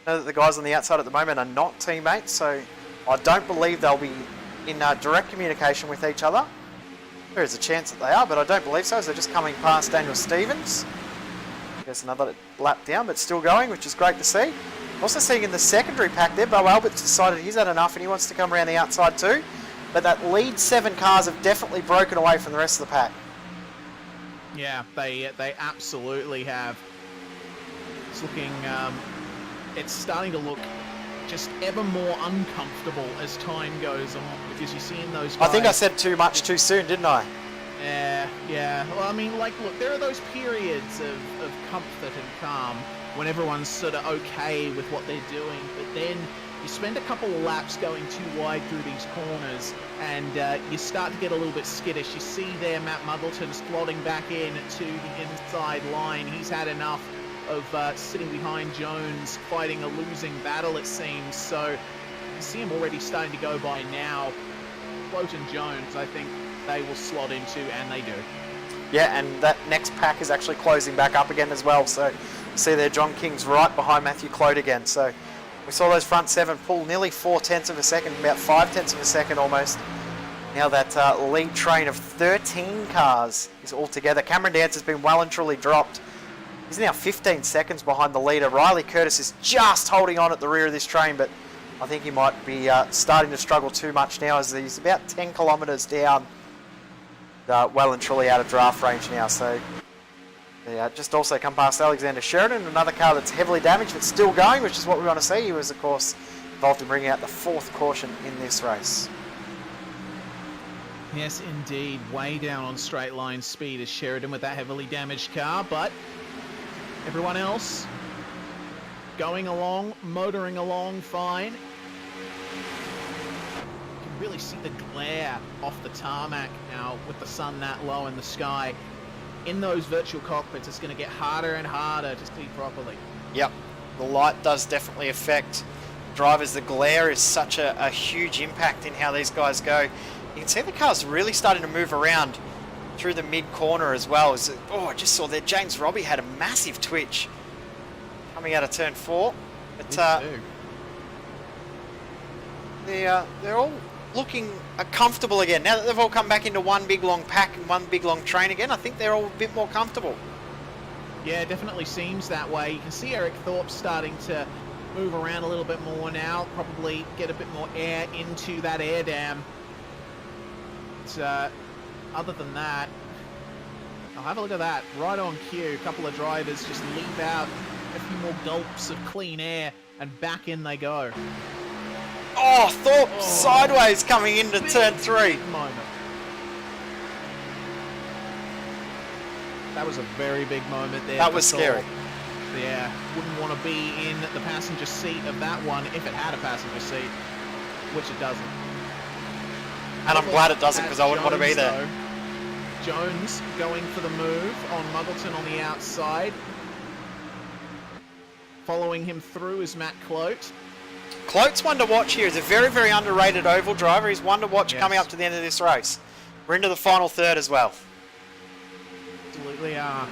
I know that the guys on the outside at the moment are not teammates, so I don't believe they'll be in direct communication with each other. There is a chance that they are, but I don't believe so, as they're just coming past Daniel Stevens. There's another lap down, but still going, which is great to see. Also seeing in the secondary pack there, Bo Albert's decided he's had enough and he wants to come around the outside too. But that lead 7 cars have definitely broken away from the rest of the pack. Yeah, they absolutely have. It's looking, it's starting to look just ever more uncomfortable as time goes on, because you're seeing those guys... I think I said too much too soon, didn't I? Yeah. Well, I mean, like, look, there are those periods of comfort and calm, when everyone's sort of okay with what they're doing. But then you spend a couple of laps going too wide through these corners, and you start to get a little bit skittish. You see there Matt Muggleton slotting back in to the inside line. He's had enough of sitting behind Jones, fighting a losing battle, it seems. So you see him already starting to go by now. Float and Jones, I think they will slot into, and they do. Yeah, and that next pack is actually closing back up again as well. So see there, John King's right behind Matthew Clote again. So we saw those front 7 pull nearly 4/10 of a second, about 5/10 of a second almost. Now that lead train of 13 cars is all together. Cameron Dance has been well and truly dropped. He's now 15 seconds behind the leader. Riley Curtis is just holding on at the rear of this train, but I think he might be starting to struggle too much now, as he's about 10 kilometres down, well and truly out of draft range now. So yeah, just also come past Alexander Sheridan, another car that's heavily damaged but still going, which is what we want to see. He was, of course, involved in bringing out the 4th caution in this race. Yes, indeed. Way down on straight line speed is Sheridan with that heavily damaged car, but everyone else going along, motoring along fine. You can really see the glare off the tarmac now with the sun that low in the sky. In those virtual cockpits, it's going to get harder and harder to see properly. Yep, the light does definitely affect drivers. The glare is such a huge impact in how these guys go. You can see the car's really starting to move around through the mid-corner as well. I just saw there, James Robbie had a massive twitch coming out of turn 4. But they're all looking comfortable again. Now that they've all come back into one big long pack and one big long train again, I think they're all a bit more comfortable. Yeah, it definitely seems that way. You can see Eric Thorpe starting to move around a little bit more now, probably get a bit more air into that air dam. Other than that, I'll have a look at that. Right on cue, a couple of drivers just leap out, a few more gulps of clean air, and back in they go. Oh, Thorpe sideways coming into turn 3. Moment. That was a very big moment there. That was scary. Yeah, wouldn't want to be in the passenger seat of that one if it had a passenger seat, which it doesn't. And I'm glad it doesn't, because I wouldn't want to be there. Though, Jones going for the move on Muggleton on the outside. Following him through is Matt Clote. Clote's one to watch here. He's a very, very underrated oval driver. He's one to watch Yes. coming up to the end of this race. We're into the final third as well. Absolutely are.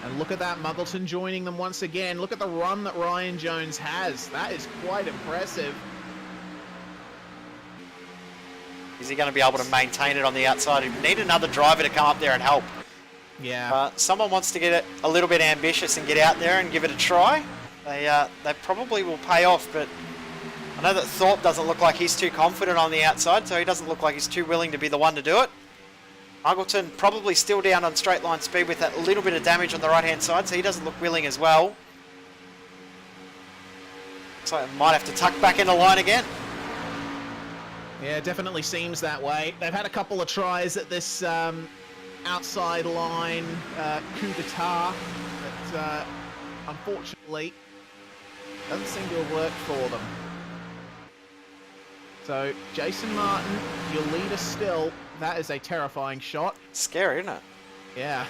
And look at that, Muggleton joining them once again. Look at the run that Ryan Jones has. That is quite impressive. Is he going to be able to maintain it on the outside? He need another driver to come up there and help. Yeah. Someone wants to get it a little bit ambitious and get out there and give it a try. They probably will pay off, but I know that Thorpe doesn't look like he's too confident on the outside, so he doesn't look like he's too willing to be the one to do it. Muggleton probably still down on straight line speed with that little bit of damage on the right hand side, so he doesn't look willing as well. So I might have to tuck back in the line again. Yeah, it definitely seems that way. They've had a couple of tries at this outside line coup d'etat, but unfortunately doesn't seem to have worked for them. So Jason Martin, your leader still. That is a terrifying shot. Scary, isn't it? Yeah.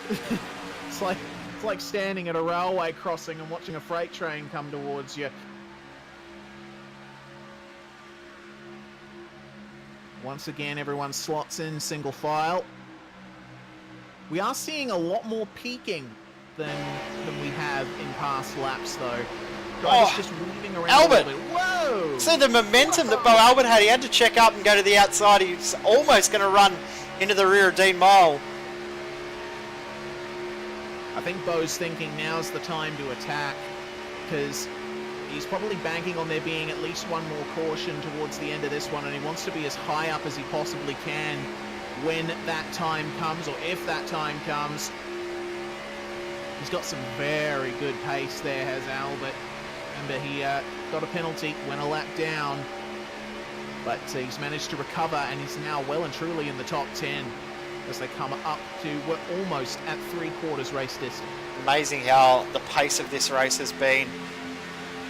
it's like standing at a railway crossing and watching a freight train come towards you. Once again, everyone slots in single file. We are seeing a lot more peaking than we have in past laps, though. Drivers just weaving around Albert! a little bit. Whoa! See the momentum that Bo Albert had. He had to check up and go to the outside. He's almost going to run into the rear of Dean Mole. I think Bo's thinking now's the time to attack, because he's probably banking on there being at least one more caution towards the end of this one, and he wants to be as high up as he possibly can when that time comes, or if that time comes. He's got some very good pace there, has Albert. Remember, he got a penalty, went a lap down, but he's managed to recover, and he's now well and truly in the top 10. as they come up to, we're almost at 3/4 race distance. Amazing how the pace of this race has been.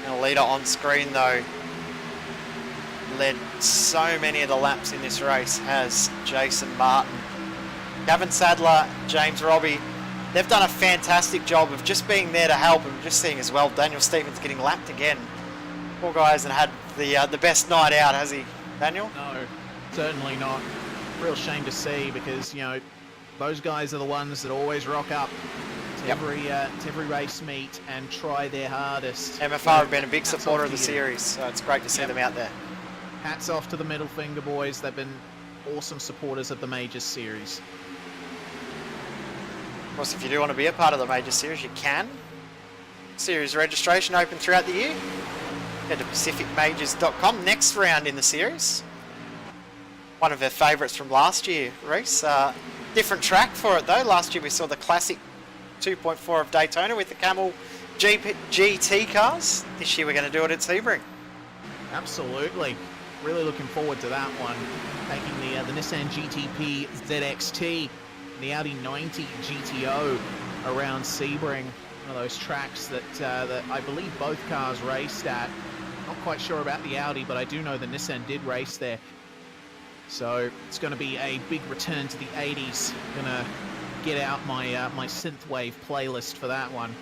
And a leader on screen though led so many of the laps in this race has Jason Martin. Gavin Sadler, James Robbie, they've done a fantastic job of just being there to help, and just seeing as well Daniel Stevens getting lapped again. Poor guys, and had the best night out, has he, Daniel? No, certainly not. Real shame to see, because, you know, those guys are the ones that always rock up to every race meet and try their hardest. MFR have been a big Hats supporter off of the to you. series, so it's great to see them out there. Hats off to the Middle Finger boys. They've been awesome supporters of the Majors series. Of course, if you do want to be a part of the Major Series, you can. Series registration open throughout the year. Head to pacificmajors.com. Next round in the series. One of their favourites from last year, Reese. Different track for it though. Last year we saw the classic 2.4 of Daytona with the Camel GT cars. This year we're going to do it at Sebring. Absolutely. Really looking forward to that one. Taking the Nissan GTP ZXT, the Audi 90 GTO around Sebring. One of those tracks that I believe both cars raced at. Not quite sure about the Audi, but I do know the Nissan did race there. So it's going to be a big return to the 80s. Gonna get out my my synthwave playlist for that one.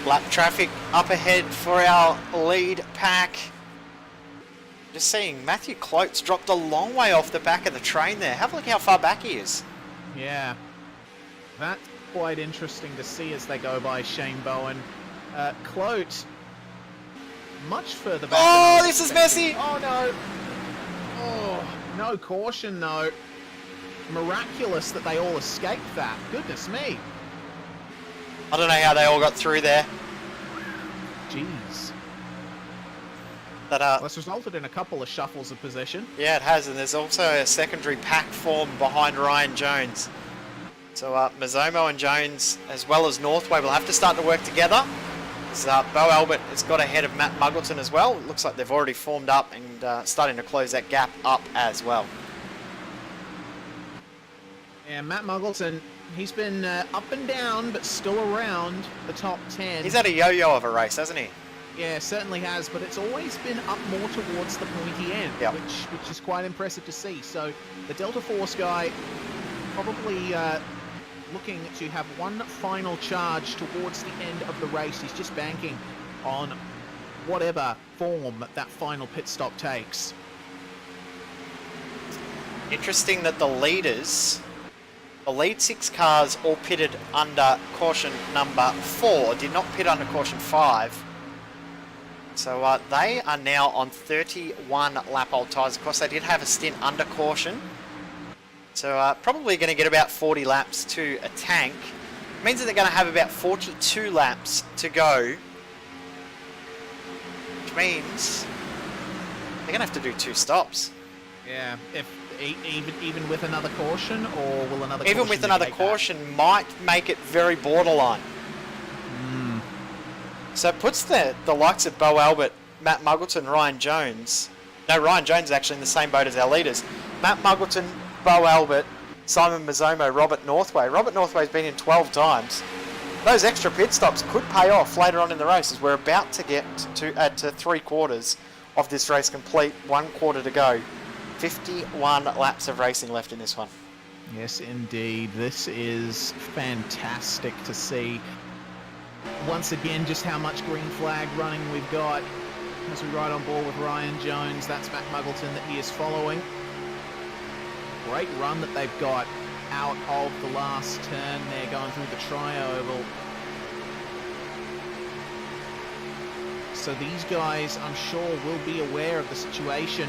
Lap traffic up ahead for our lead pack. Just seeing Matthew Clotes dropped a long way off the back of the train there. Have a look how far back he is. Yeah, that's quite interesting to see as they go by Shane Bowen. Clote, much further back. Oh, than I was this is expecting. messy. Oh no. Oh, no caution though. Miraculous that they all escaped that. Goodness me. I don't know how they all got through there. Jeez. But Well, it's resulted in a couple of shuffles of position. yeah, it has, and there's also a secondary pack form behind Ryan Jones. So Mazzomo and Jones, as well as Northway, will have to start to work together. As, Bo Albert has got ahead of Matt Muggleton as well. It looks like they've already formed up and starting to close that gap up as well. Yeah, Matt Muggleton, he's been up and down, but still around the top 10. He's had a yo-yo of a race, hasn't he? Yeah, certainly has, but it's always been up more towards the pointy end, Yep. which is quite impressive to see. So the Delta Force guy probably looking to have one final charge towards the end of the race. He's just banking on whatever form that final pit stop takes. Interesting that the leaders, the lead 6 cars all pitted under caution number 4, did not pit under caution 5. So they are now on 31 lap old tyres. Of course, they did have a stint under caution. So probably going to get about 40 laps to a tank. Means that they're going to have about 42 laps to go. Which means they're going to have to do 2 stops. Yeah, if even with another caution, or will another Even caution with another negate that? caution might make it very borderline. So it puts the likes of Bo Albert, Matt Muggleton, Ryan Jones. No, Ryan Jones is actually in the same boat as our leaders. Matt Muggleton, Bo Albert, Simon Mazzomo, Robert Northway. Robert Northway's been in 12 times. Those extra pit stops could pay off later on in the race, as we're about to get to 3/4 of this race complete. 1/4 to go. 51 laps of racing left in this one. Yes, indeed. This is fantastic to see. Once again, just how much green flag running we've got as we ride on board with Ryan Jones. That's Matt Muggleton that he is following. Great run that they've got out of the last turn there, going through the tri-oval. So these guys, I'm sure, will be aware of the situation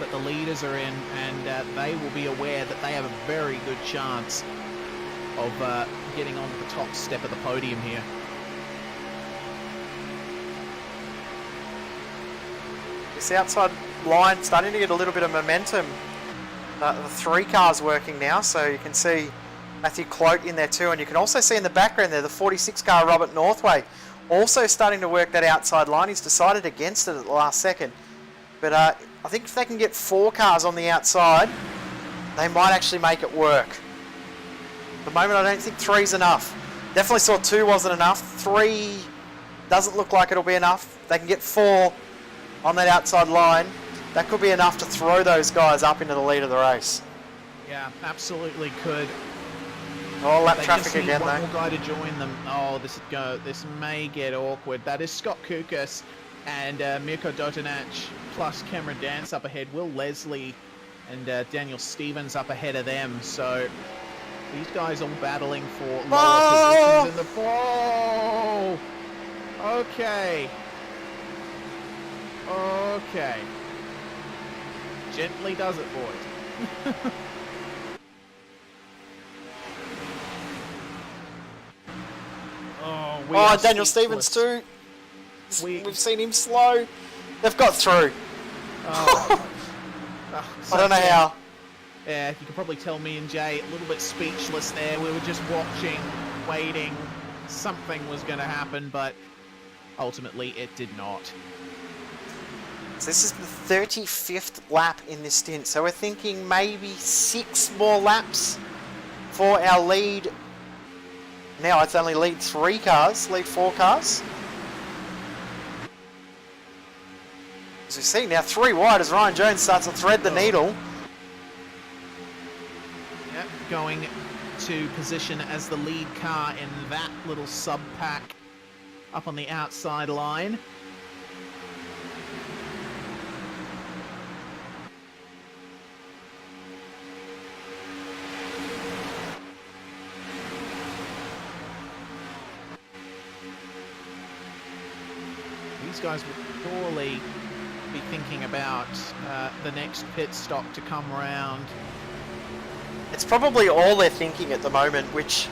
that the leaders are in, and they will be aware that they have a very good chance of getting onto the top step of the podium here. This outside line starting to get a little bit of momentum. The 3 cars working now, so you can see Matthew Clote in there too, and you can also see in the background there the 46 car Robert Northway also starting to work that outside line. He's decided against it at the last second, but I think if they can get 4 cars on the outside, they might actually make it work. At the moment, I don't think 3's enough. Definitely saw 2 wasn't enough. 3 doesn't look like it'll be enough. They can get 4 on that outside line. That could be enough to throw those guys up into the lead of the race. Yeah, absolutely could. Oh, lap They traffic just need again, one though. more guy to join them. Oh, this may get awkward. That is Scott Kukas and Mirko Dotinac plus Cameron Dance up ahead. Will Leslie and Daniel Stevens up ahead of them. So these guys all battling for lower positions in the fall. Okay. Okay. Gently does it, boys. Oh, Daniel Stevens too. We've seen him slow. They've got through. Oh. I don't know how. Yeah, you can probably tell me and Jay a little bit speechless there. We were just watching, waiting. Something was going to happen, but ultimately it did not. So this is the 35th lap in this stint. So we're thinking maybe 6 more laps for our lead. Now it's only lead 4 cars. As we see now 3 wide as Ryan Jones starts to thread the needle. Yep, going to position as the lead car in that little sub-pack up on the outside line. These guys will surely be thinking about the next pit stop to come around. It's probably all they're thinking at the moment, which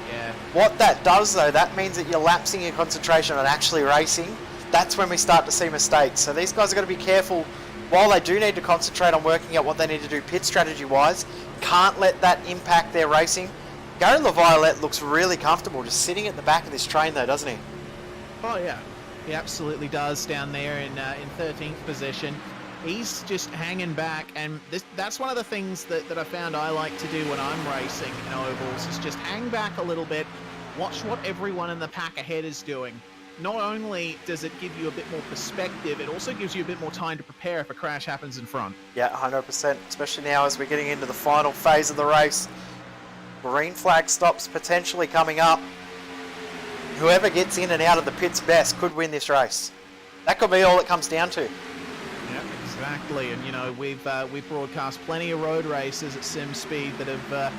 what that does though, that means that you're lapsing your concentration on actually racing. That's when we start to see mistakes. So these guys are going to be careful while they do need to concentrate on working out what they need to do pit strategy wise. Can't let that impact their racing. Gary LaViolette looks really comfortable just sitting at the back of this train though, doesn't he? Oh yeah, he absolutely does down there in 13th position. He's just hanging back, and that's one of the things that I found I like to do when I'm racing in ovals, is just hang back a little bit, watch what everyone in the pack ahead is doing. Not only does it give you a bit more perspective, it also gives you a bit more time to prepare if a crash happens in front. Yeah, 100%, especially now as we're getting into the final phase of the race. Green flag stops potentially coming up. Whoever gets in and out of the pits best could win this race. That could be all it comes down to. Yeah, exactly. And you know, we've broadcast plenty of road races at Sim Speed that have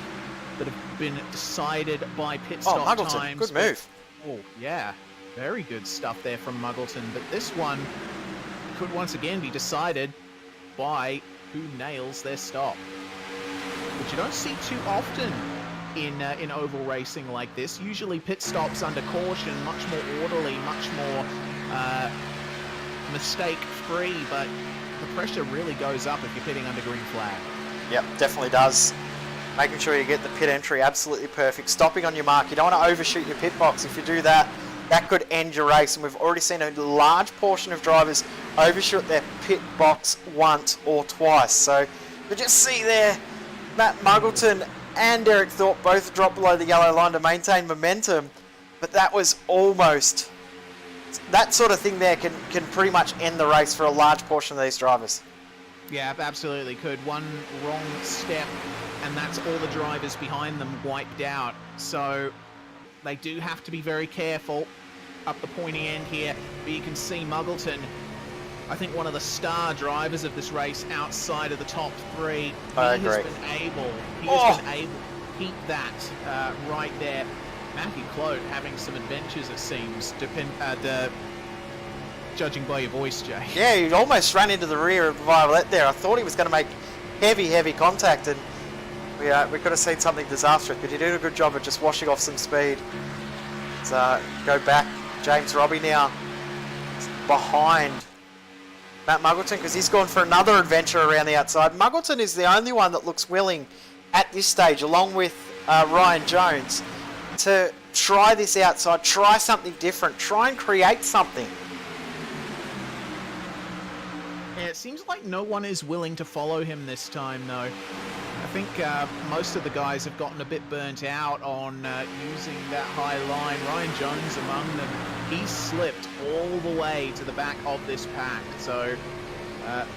been decided by pit stop Muggleton, times. good move. Oh yeah, very good stuff there from Muggleton. But this one could once again be decided by who nails their stop, which you don't see too often in oval racing like this. Usually pit stops under caution, much more orderly, much more mistake-free, but the pressure really goes up if you're pitting under green flag. Yep, definitely does. Making sure you get the pit entry absolutely perfect. Stopping on your mark. You don't want to overshoot your pit box. If you do that, that could end your race. And we've already seen a large portion of drivers overshoot their pit box once or twice. So you just see there, Matt Muggleton and Derek Thorpe both dropped below the yellow line to maintain momentum. But that was almost... That sort of thing there can pretty much end the race for a large portion of these drivers. Yeah, absolutely could. One wrong step, and that's all the drivers behind them wiped out. So they do have to be very careful up the pointy end here. But you can see Muggleton, I think one of the star drivers of this race outside of the top 3. I He agree. has been able to keep that right there. Matthew Clote having some adventures, it seems, judging by your voice, Jay. Yeah, he almost ran into the rear of Violet there. I thought he was going to make heavy contact, and we could have seen something disastrous, but he did a good job of just washing off some speed. So go back, James Robbie now behind Matt Muggleton, because he's gone for another adventure around the outside. Muggleton is the only one that looks willing at this stage, along with Ryan Jones, to try this outside, try something different, try and create something. Yeah, it seems like no one is willing to follow him this time, though. I think most of the guys have gotten a bit burnt out on using that high line. Ryan Jones among them. He's slipped all the way to the back of this pack. So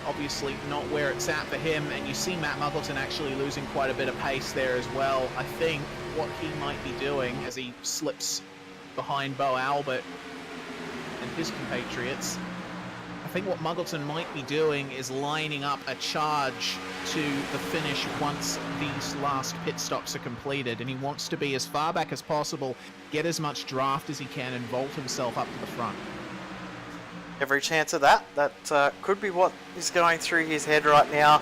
obviously not where it's at for him. And you see Matt Muggleton actually losing quite a bit of pace there as well. I think what he might be doing as he slips behind Bo Albert and his compatriots, I think what Muggleton might be doing is lining up a charge to the finish once these last pit stops are completed, and he wants to be as far back as possible, get as much draft as he can, and vault himself up to the front. Every chance of that. That could be what is going through his head right now.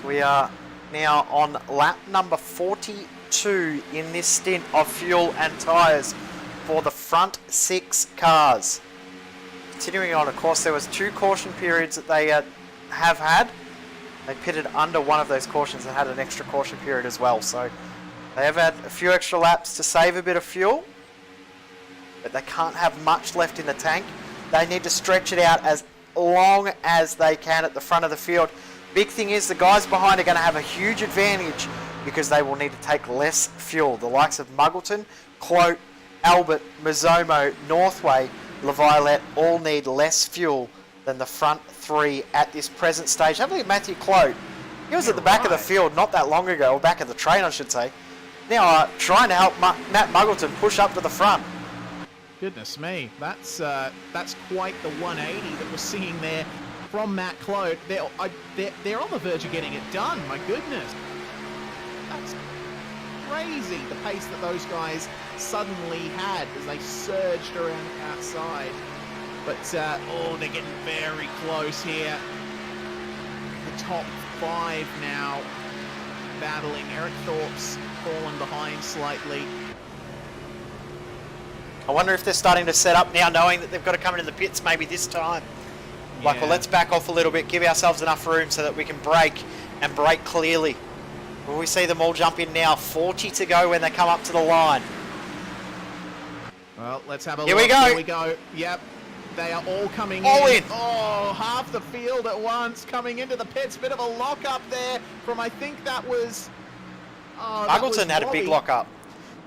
We are now on lap number 42 in this stint of fuel and tyres for the front 6 cars. Continuing on, of course, there was 2 caution periods that they have had. They pitted under one of those cautions and had an extra caution period as well. So they have had a few extra laps to save a bit of fuel, but they can't have much left in the tank. They need to stretch it out as long as they can at the front of the field. Big thing is the guys behind are going to have a huge advantage because they will need to take less fuel. The likes of Muggleton, Clote, Albert, Mizomo, Northway, LaViolette all need less fuel than the front 3 at this present stage. Have a look at Matthew Clote. He was at the back of the field not that long ago, or back of the train I should say. Now trying to help Matt Muggleton push up to the front. Goodness me, that's quite the 180 that we're seeing there from Matt Clote. They're on the verge of getting it done, my goodness. That's crazy, the pace that those guys suddenly had as they surged around the outside. But, oh, they're getting very close here. The top 5 now battling. Eric Thorpe's fallen behind slightly. I wonder if they're starting to set up now, knowing that they've got to come into the pits maybe this time. Like, well, let's back off a little bit, give ourselves enough room so that we can brake, and brake clearly. Will we see them all jump in now? 40 to go when they come up to the line. Well, let's have a look. Here we go. Yep. They are all coming in. Oh, half the field at once coming into the pits. Bit of a lock-up there from, I think that was... Oh, Muggleton had a big lock-up.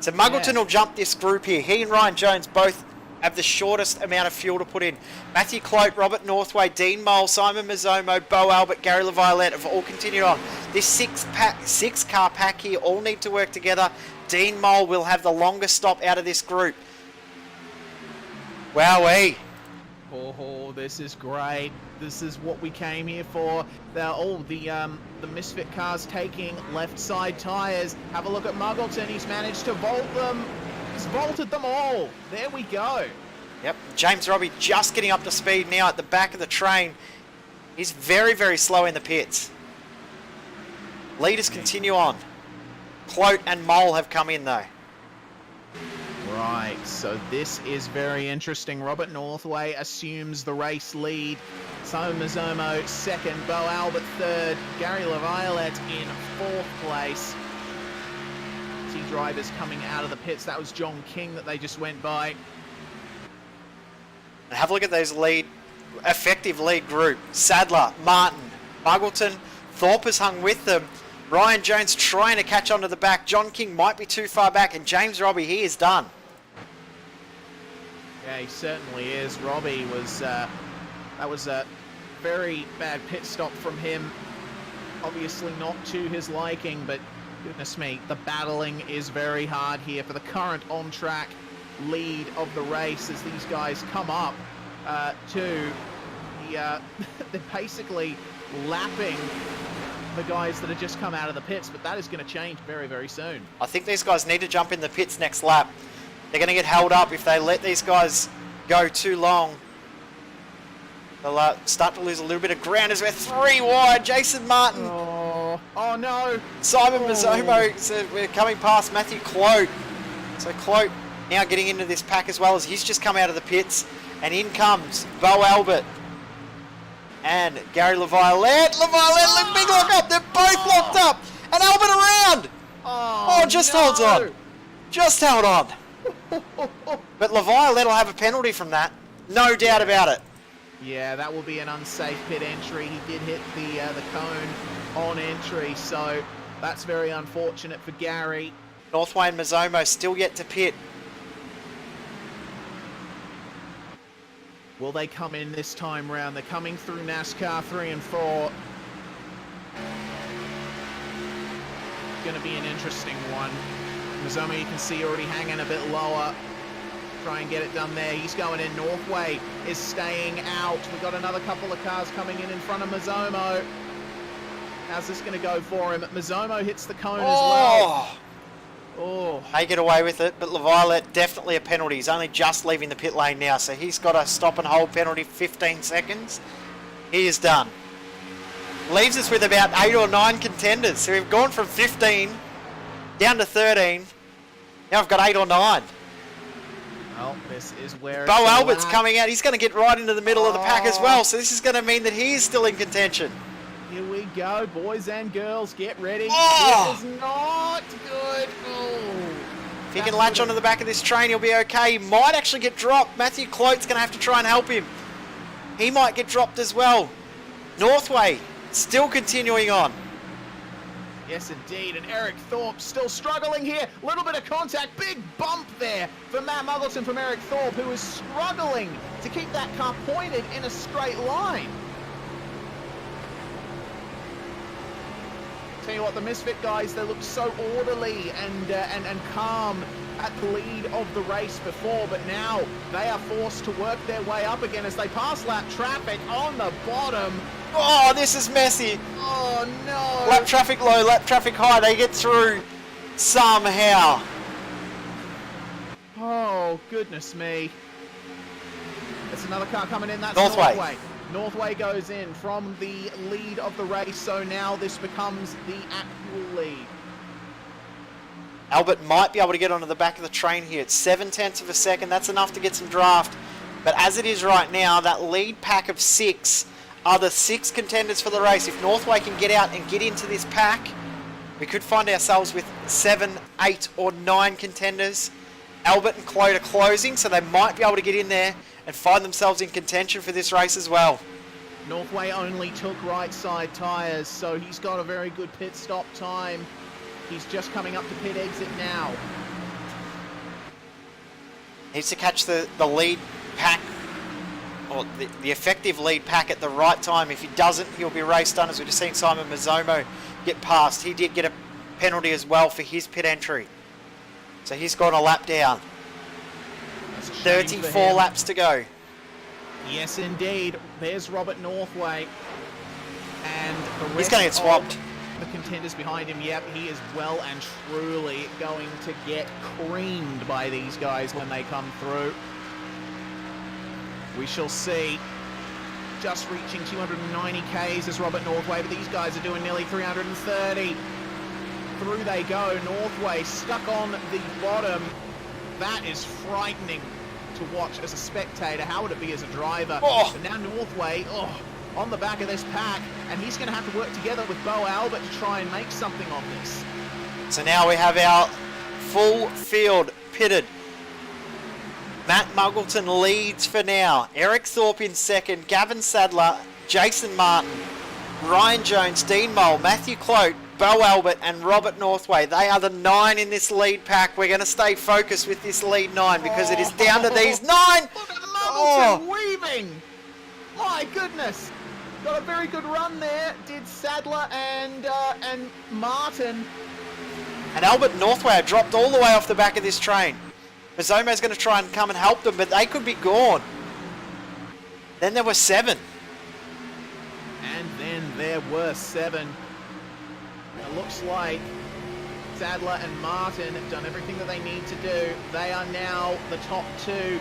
So Muggleton will jump this group here. He and Ryan Jones both have the shortest amount of fuel to put in. Matthew Clote, Robert Northway, Dean Mole, Simon Mizomo, Bo Albert, Gary LaViolette have all continued on. This 6-car pack here all need to work together. Dean Mole will have the longest stop out of this group. Wowee. Oh, this is great. This is what we came here for. They're all the Misfit cars taking left side tyres. Have a look at Muggleton. He's managed to vault them. He's vaulted them all. There we go. Yep. James Robbie just getting up to speed now at the back of the train. He's very, very slow in the pits. Leaders continue on. Clote and Mole have come in though. Right, so this is very interesting. Robert Northway assumes the race lead. Simon Mizomo second, Bo Albert third, Gary LaViolette in 4th place. See drivers coming out of the pits. That was John King that they just went by. And have a look at those effective lead group. Sadler, Martin, Muggleton, Thorpe has hung with them. Ryan Jones trying to catch onto the back. John King might be too far back, and James Robbie, he is done. Yeah, he certainly is. Robbie was, that was a very bad pit stop from him. Obviously not to his liking, but goodness me, the battling is very hard here for the current on-track lead of the race as these guys come up to the, they're basically lapping the guys that have just come out of the pits, but that is going to change very, very soon. I think these guys need to jump in the pits next lap. They're going to get held up if they let these guys go too long. They'll start to lose a little bit of ground as we're 3 wide. Jason Martin. Oh no. Simon Mizomo, so we're coming past Matthew Clote. So Clote now getting into this pack as well as he's just come out of the pits. And in comes Bo Albert. And Gary LaViolette. LaViolette, big lock up. They're both locked up. And Albert around. Oh, just holds on. Just held on. But LaViolette will have a penalty from that. No doubt about it. Yeah, that will be an unsafe pit entry. He did hit the cone on entry, so That's very unfortunate for Gary. Northway and Mazzomo still yet to pit. Will they come in this time round? They're coming through NASCAR 3 and 4. Going to be an interesting one. Mazzomo, you can see already hanging a bit lower. Try and get it done there. He's going in. Northway is staying out. We've got another couple of cars coming in front of Mazzomo. How's this going to go for him? Mazzomo hits the cone as well. Oh. They get away with it, but Laviolette definitely a penalty. He's only just leaving the pit lane now, so he's got a stop and hold penalty, 15 seconds. He is done. Leaves us with about 8 or 9 contenders. So we've gone from 15 down to 13. Now I've got 8 or 9. Well, this is where Bo Albert's coming out. He's going to get right into the middle of the pack as well. So this is going to mean that he is still in contention. Here we go, boys and girls. Get ready. Oh! This is not good. Oh. If he can latch onto the back of this train, he'll be okay. He might actually get dropped. Matthew Clote's going to have to try and help him. He might get dropped as well. Northway still continuing on. Yes, indeed. And Eric Thorpe still struggling here. Little bit of contact. Big bump there for Matt Muggleton from Eric Thorpe, who is struggling to keep that car pointed in a straight line. Tell you what, the Misfit guys, they looked so orderly and calm at the lead of the race before, but now they are forced to work their way up again as they pass lap traffic on the bottom. Oh, this is messy. Oh, no. Lap traffic low, lap traffic high. They get through somehow. Oh, goodness me. There's another car coming in. That's Northway. Northway. Northway goes in from the lead of the race, so now this becomes the actual lead. Albert might be able to get onto the back of the train here. It's 0.7 of a second. That's enough to get some draft. But as it is right now, that lead pack of 6 are the 6 contenders for the race. If Northway can get out and get into this pack, we could find ourselves with 7, 8 or 9 contenders. Albert and Clote are closing, so they might be able to get in there and find themselves in contention for this race as well. Northway only took right side tyres, so he's got a very good pit stop time. He's just coming up to pit exit now. Needs to catch the lead pack, or the effective lead pack at the right time. If he doesn't, he'll be race done, as we've just seen Simon Mazzomo get past. He did get a penalty as well for his pit entry. So he's gone a lap down. 34 laps to go. Yes, indeed. There's Robert Northway. And the rest He's going to get swapped. The contenders behind him, yep, he is well and truly going to get creamed by these guys when they come through. We shall see. Just reaching 290 Ks as Robert Northway, but these guys are doing nearly 330. Through they go. Northway stuck on the bottom. That is frightening to watch as a spectator. How would it be as a driver? Oh. But now Northway, on the back of this pack, and he's going to have to work together with Bo Albert to try and make something of this. So now we have our full field pitted. Matt Muggleton leads for now. Eric Thorpe in second, Gavin Sadler, Jason Martin, Ryan Jones, Dean Mole, Matthew Clote, Bo Albert and Robert Northway. They are the 9 in this lead pack. We're going to stay focused with this lead 9 because it is down to these 9. Look at Muggleton weaving. My goodness. Got a very good run there. Did Sadler and Martin. And Albert and Northway are dropped all the way off the back of this train. Mazzomo's going to try and come and help them, but they could be gone. Then there were 7. And then there were 7. It looks like Sadler and Martin have done everything that they need to do. They are now the top 2.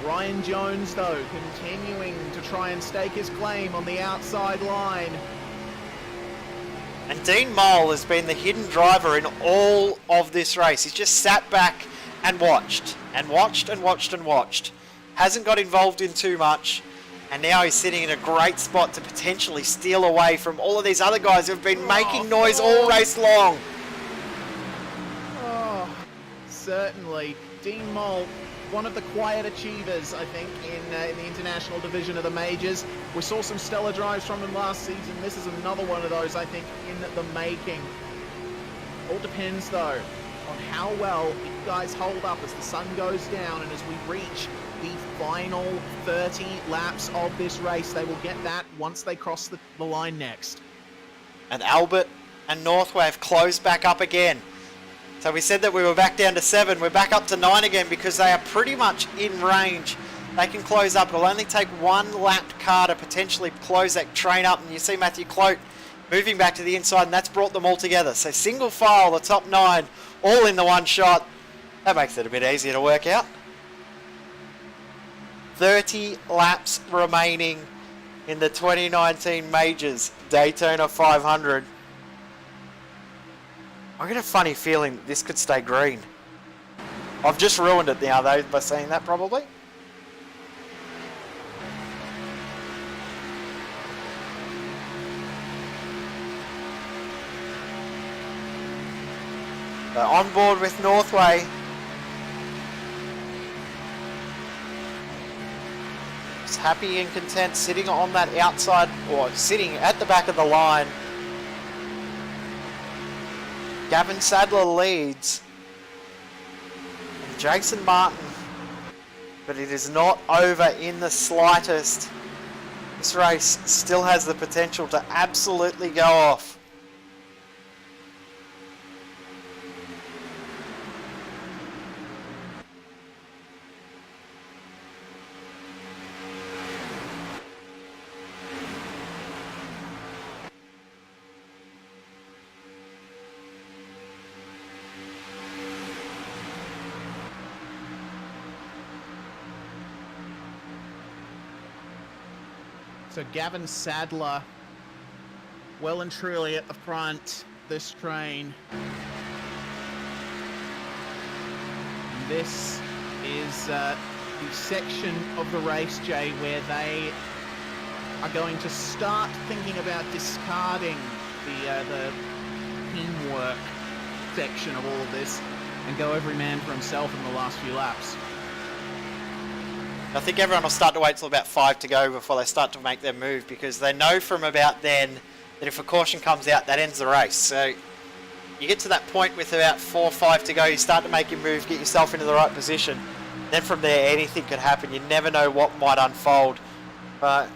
Ryan Jones, though, continuing to try and stake his claim on the outside line. And Dean Mole has been the hidden driver in all of this race. He's just sat back and watched, and watched, and watched, and watched. Hasn't got involved in too much. And now he's sitting in a great spot to potentially steal away from all of these other guys who have been making noise all race long. Oh, certainly. Dean Mole, one of the quiet achievers, I think, in the international division of the majors. We saw some stellar drives from him last season. This is another one of those, I think, in the making. All depends, though, on how well you guys hold up as the sun goes down and as we reach the final 30 laps of this race. They will get that once they cross the line next. And Albert and Northway have closed back up again. So we said that we were back down to 7. We're back up to 9 again because they are pretty much in range. They can close up. It'll only take one lapped car to potentially close that train up. And you see Matthew Clote moving back to the inside, and that's brought them all together. So single file, the top 9, all in the one shot. That makes it a bit easier to work out. 30 laps remaining in the 2019 Majors Daytona 500. I get a funny feeling that this could stay green. I've just ruined it now though by saying that probably. So on board with Northway. Just happy and content sitting on that outside, or sitting at the back of the line. Gavin Sadler leads. And Jason Martin. But it is not over in the slightest. This race still has the potential to absolutely go off. So Gavin Sadler, well and truly at the front, this train. This is the section of the race, Jay, where they are going to start thinking about discarding the teamwork section of all of this and go every man for himself in the last few laps. I think everyone will start to wait till about 5 to go before they start to make their move, because they know from about then that if a caution comes out, that ends the race. So you get to that point with about 4 or 5 to go, you start to make your move, get yourself into the right position. Then from there, anything could happen. You never know what might unfold. But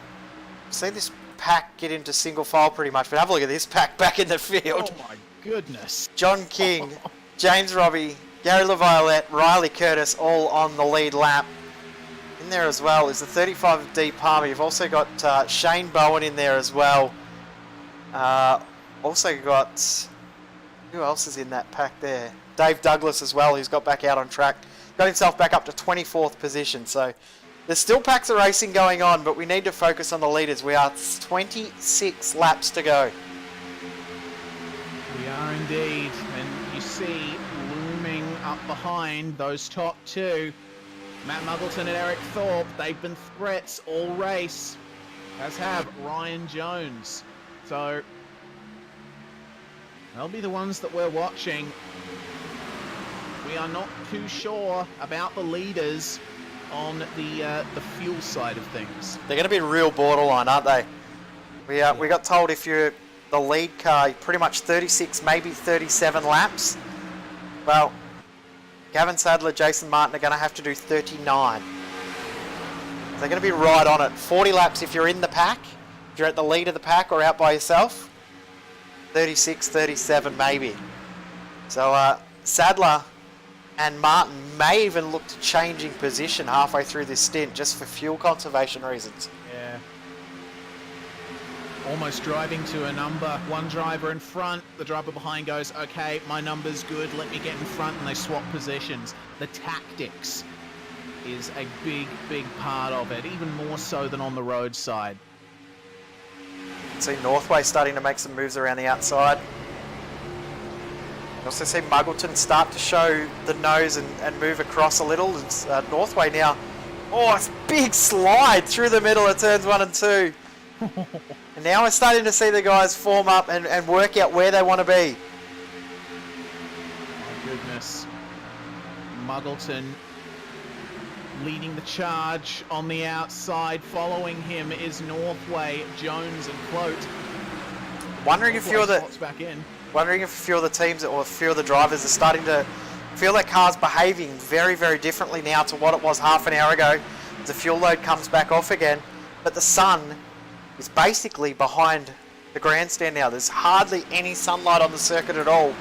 see this pack get into single file pretty much, but have a look at this pack back in the field. Oh my goodness. John King, James Robbie, Gary LaViolette, Riley Curtis all on the lead lap. In there as well is the 35 of D Palmer. You've also got Shane Bowen in there as well. Also got, who else is in that pack there? Dave Douglas as well, who's got back out on track. Got himself back up to 24th position. So there's still packs of racing going on, but we need to focus on the leaders. We are 26 laps to go. We are indeed, and you see looming up behind those top two, Matt Muggleton and Eric Thorpe. They've been threats all race, as have Ryan Jones. So they'll be the ones that we're watching. We are not too sure about the leaders on the fuel side of things. They're going to be real borderline, aren't they? We got told if you're the lead car, pretty much 36, maybe 37 laps. Well, Gavin Sadler, Jason Martin are going to have to do 39. They're going to be right on it. 40 laps if you're in the pack, if you're at the lead of the pack or out by yourself. 36, 37 maybe. So Sadler and Martin may even look to changing position halfway through this stint just for fuel conservation reasons. Yeah. Almost driving to a number. One driver in front, the driver behind goes, okay, my number's good, let me get in front, and they swap positions. The tactics is a big, big part of it, even more so than on the roadside. See Northway starting to make some moves around the outside. You also see Muggleton start to show the nose and move across a little. It's Northway now. Oh, it's a big slide through the middle of turns 1 and 2. And now we're starting to see the guys form up and work out where they want to be. My goodness. Muggleton leading the charge on the outside. Following him is Northway, Jones and Clote. Wondering if a few of the Spots back in. Wondering if a few of the teams or a few of the drivers are starting to feel their cars behaving very, very differently now to what it was half an hour ago. The fuel load comes back off again, but the sun is basically behind the grandstand now. There's hardly any sunlight on the circuit at all.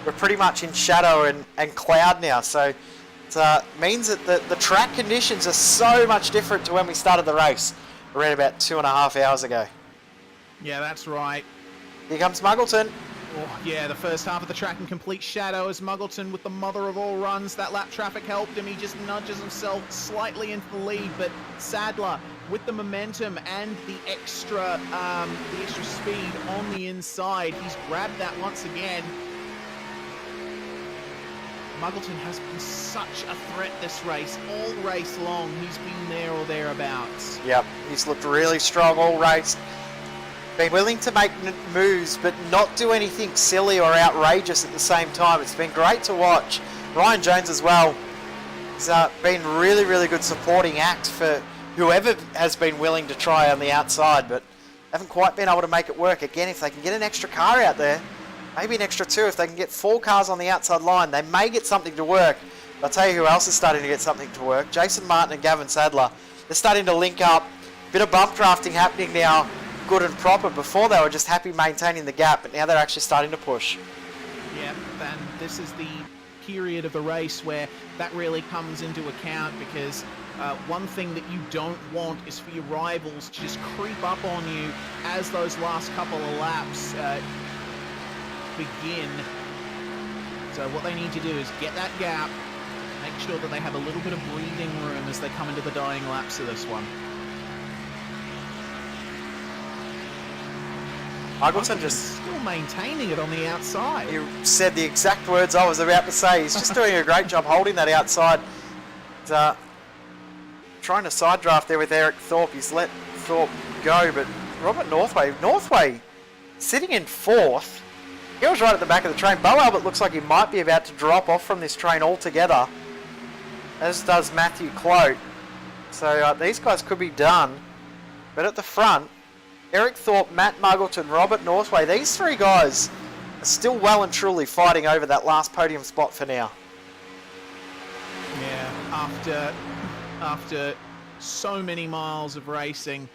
We're pretty much in shadow and cloud now, so it means that the track conditions are so much different to when we started the race around about 2.5 hours ago. Yeah, that's right. Here comes Muggleton. Oh, yeah, the first half of the track in complete shadow as Muggleton with the mother of all runs. That lap traffic helped him. He just nudges himself slightly into the lead, but Sadler with the momentum and the extra speed on the inside. He's grabbed that once again. Muggleton has been such a threat this race. All race long, he's been there or thereabouts. Yep, he's looked really strong all race. Been willing to make moves, but not do anything silly or outrageous at the same time. It's been great to watch. Ryan Jones as well has been really, really good supporting act for whoever has been willing to try on the outside, but haven't quite been able to make it work. Again, if they can get an extra car out there, maybe an extra 2, if they can get 4 cars on the outside line, they may get something to work. I'll tell you who else is starting to get something to work. Jason Martin and Gavin Sadler. They're starting to link up. Bit of bump drafting happening now, good and proper. Before they were just happy maintaining the gap, but now they're actually starting to push. Yeah, and this is the period of the race where that really comes into account, because one thing that you don't want is for your rivals to just creep up on you as those last couple of laps begin. So what they need to do is get that gap, make sure that they have a little bit of breathing room as they come into the dying laps of this one. Muggleton just still maintaining it on the outside. You said the exact words I was about to say. He's just doing a great job holding that outside. Trying to side draft there with Eric Thorpe. He's let Thorpe go, but Robert Northway sitting in 4th. He was right at the back of the train. Bo Albert looks like he might be about to drop off from this train altogether, as does Matthew Clote. So these guys could be done. But at the front, Eric Thorpe, Matt Muggleton, Robert Northway, these 3 guys are still well and truly fighting over that last podium spot for now. Yeah, after so many miles of racing,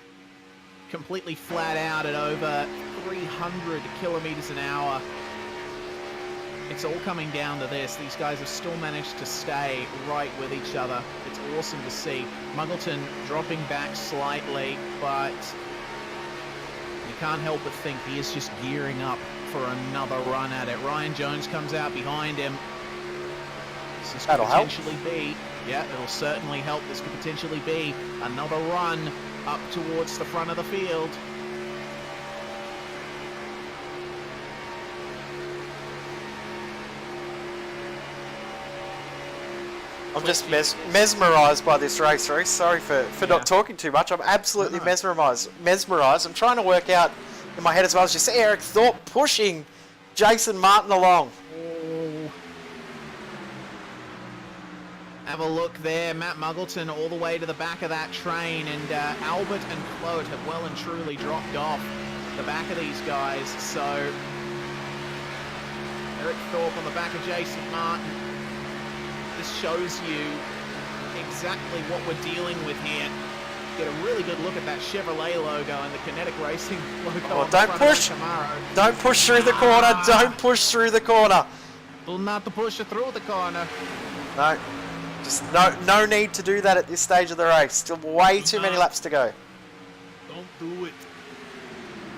completely flat out at over 300 kilometers an hour, it's all coming down to this. These guys have still managed to stay right with each other. It's awesome to see. Muggleton dropping back slightly, but you can't help but think he is just gearing up for another run at it. Ryan Jones comes out behind him. This could potentially be, yeah, it'll certainly help. This could potentially be another run up towards the front of the field. I'm just mesmerised by this race, Reece. Sorry for not talking too much. I'm absolutely mesmerised. I'm trying to work out in my head as well as just Eric Thorpe pushing Jason Martin along. Have a look there. Matt Muggleton all the way to the back of that train, and Albert and Clote have well and truly dropped off the back of these guys. So Eric Thorpe on the back of Jason Martin. This shows you exactly what we're dealing with here. Get a really good look at that Chevrolet logo and the Kinetic Racing logo. Oh, don't push! Don't push through the corner! Don't push through the corner! Well, not to push it through the corner. No, just no need to do that at this stage of the race. Still way too many laps to go. Don't do it.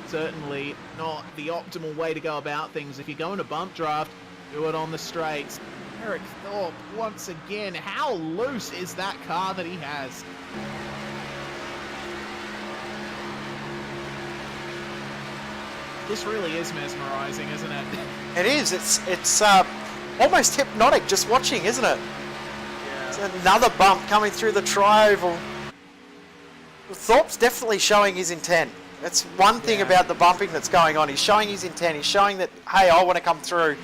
Certainly not the optimal way to go about things. If you're going to bump draft, do it on the straights. Eric Thorpe, once again, how loose is that car that he has? This really is mesmerizing, isn't it? It is. It's almost hypnotic just watching, isn't it? Yeah. It's another bump coming through the tri-oval. Thorpe's definitely showing his intent. That's one thing about the bumping that's going on. He's showing his intent. He's showing that, hey, I want to come through.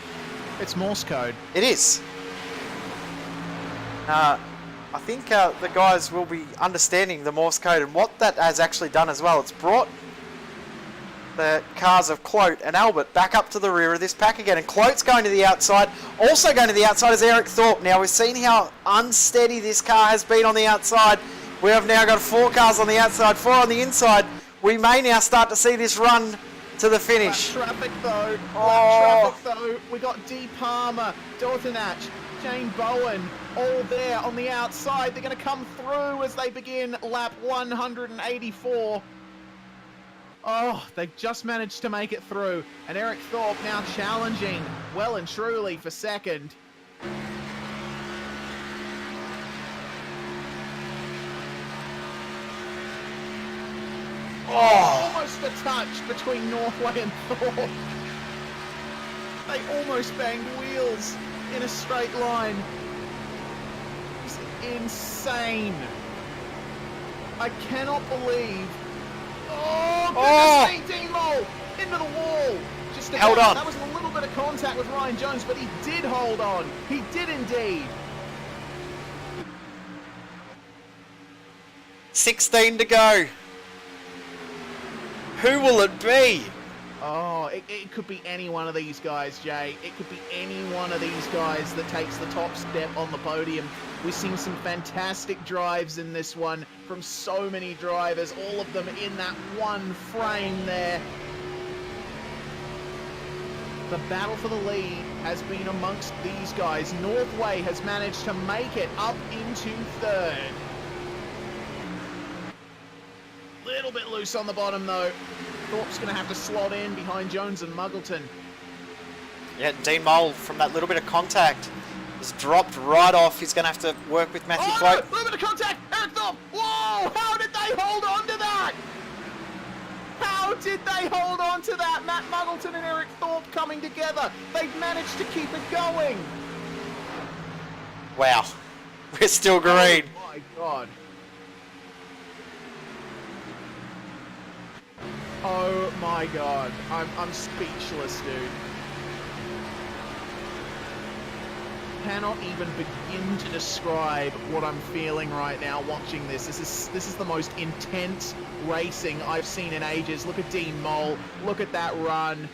It's Morse code. It is. I think the guys will be understanding the Morse code and what that has actually done as well. It's brought the cars of Clote and Albert back up to the rear of this pack again. And Clote's going to the outside. Also going to the outside is Eric Thorpe. Now, we've seen how unsteady this car has been on the outside. We have now got 4 cars on the outside, 4 on the inside. We may now start to see this run to the finish. Black traffic though. Black traffic though. We got D. Palmer, Dortonach, Jane Bowen, all there on the outside. They're going to come through as they begin lap 184. Oh, they've just managed to make it through. And Eric Thorpe now challenging well and truly for second. Oh, Almost a touch between Northway and Thorpe. They almost banged wheels in a straight line. It's insane. I cannot believe. Oh, goodness me, Dean Mole into the wall. Just about. Held on. That was a little bit of contact with Ryan Jones, but he did hold on. He did indeed. 16 to go. Who will it be? Oh, it could be any one of these guys, Jay. It could be any one of these guys that takes the top step on the podium. We've seen some fantastic drives in this one from so many drivers, all of them in that one frame there. The battle for the lead has been amongst these guys. Northway has managed to make it up into third. Little bit loose on the bottom though. Thorpe's going to have to slot in behind Jones and Muggleton. Yeah, Dean Mole from that little bit of contact has dropped right off. He's going to have to work with Matthew Clote. No, little bit of contact. Eric Thorpe. Whoa! How did they hold on to that? How did they hold on to that? Matt Muggleton and Eric Thorpe coming together. They've managed to keep it going. Wow, we're still green. Oh my God. Oh my God, I'm speechless, dude. Cannot even begin to describe what I'm feeling right now watching this. This is the most intense racing I've seen in ages. Look at Dean Mole. Look at that run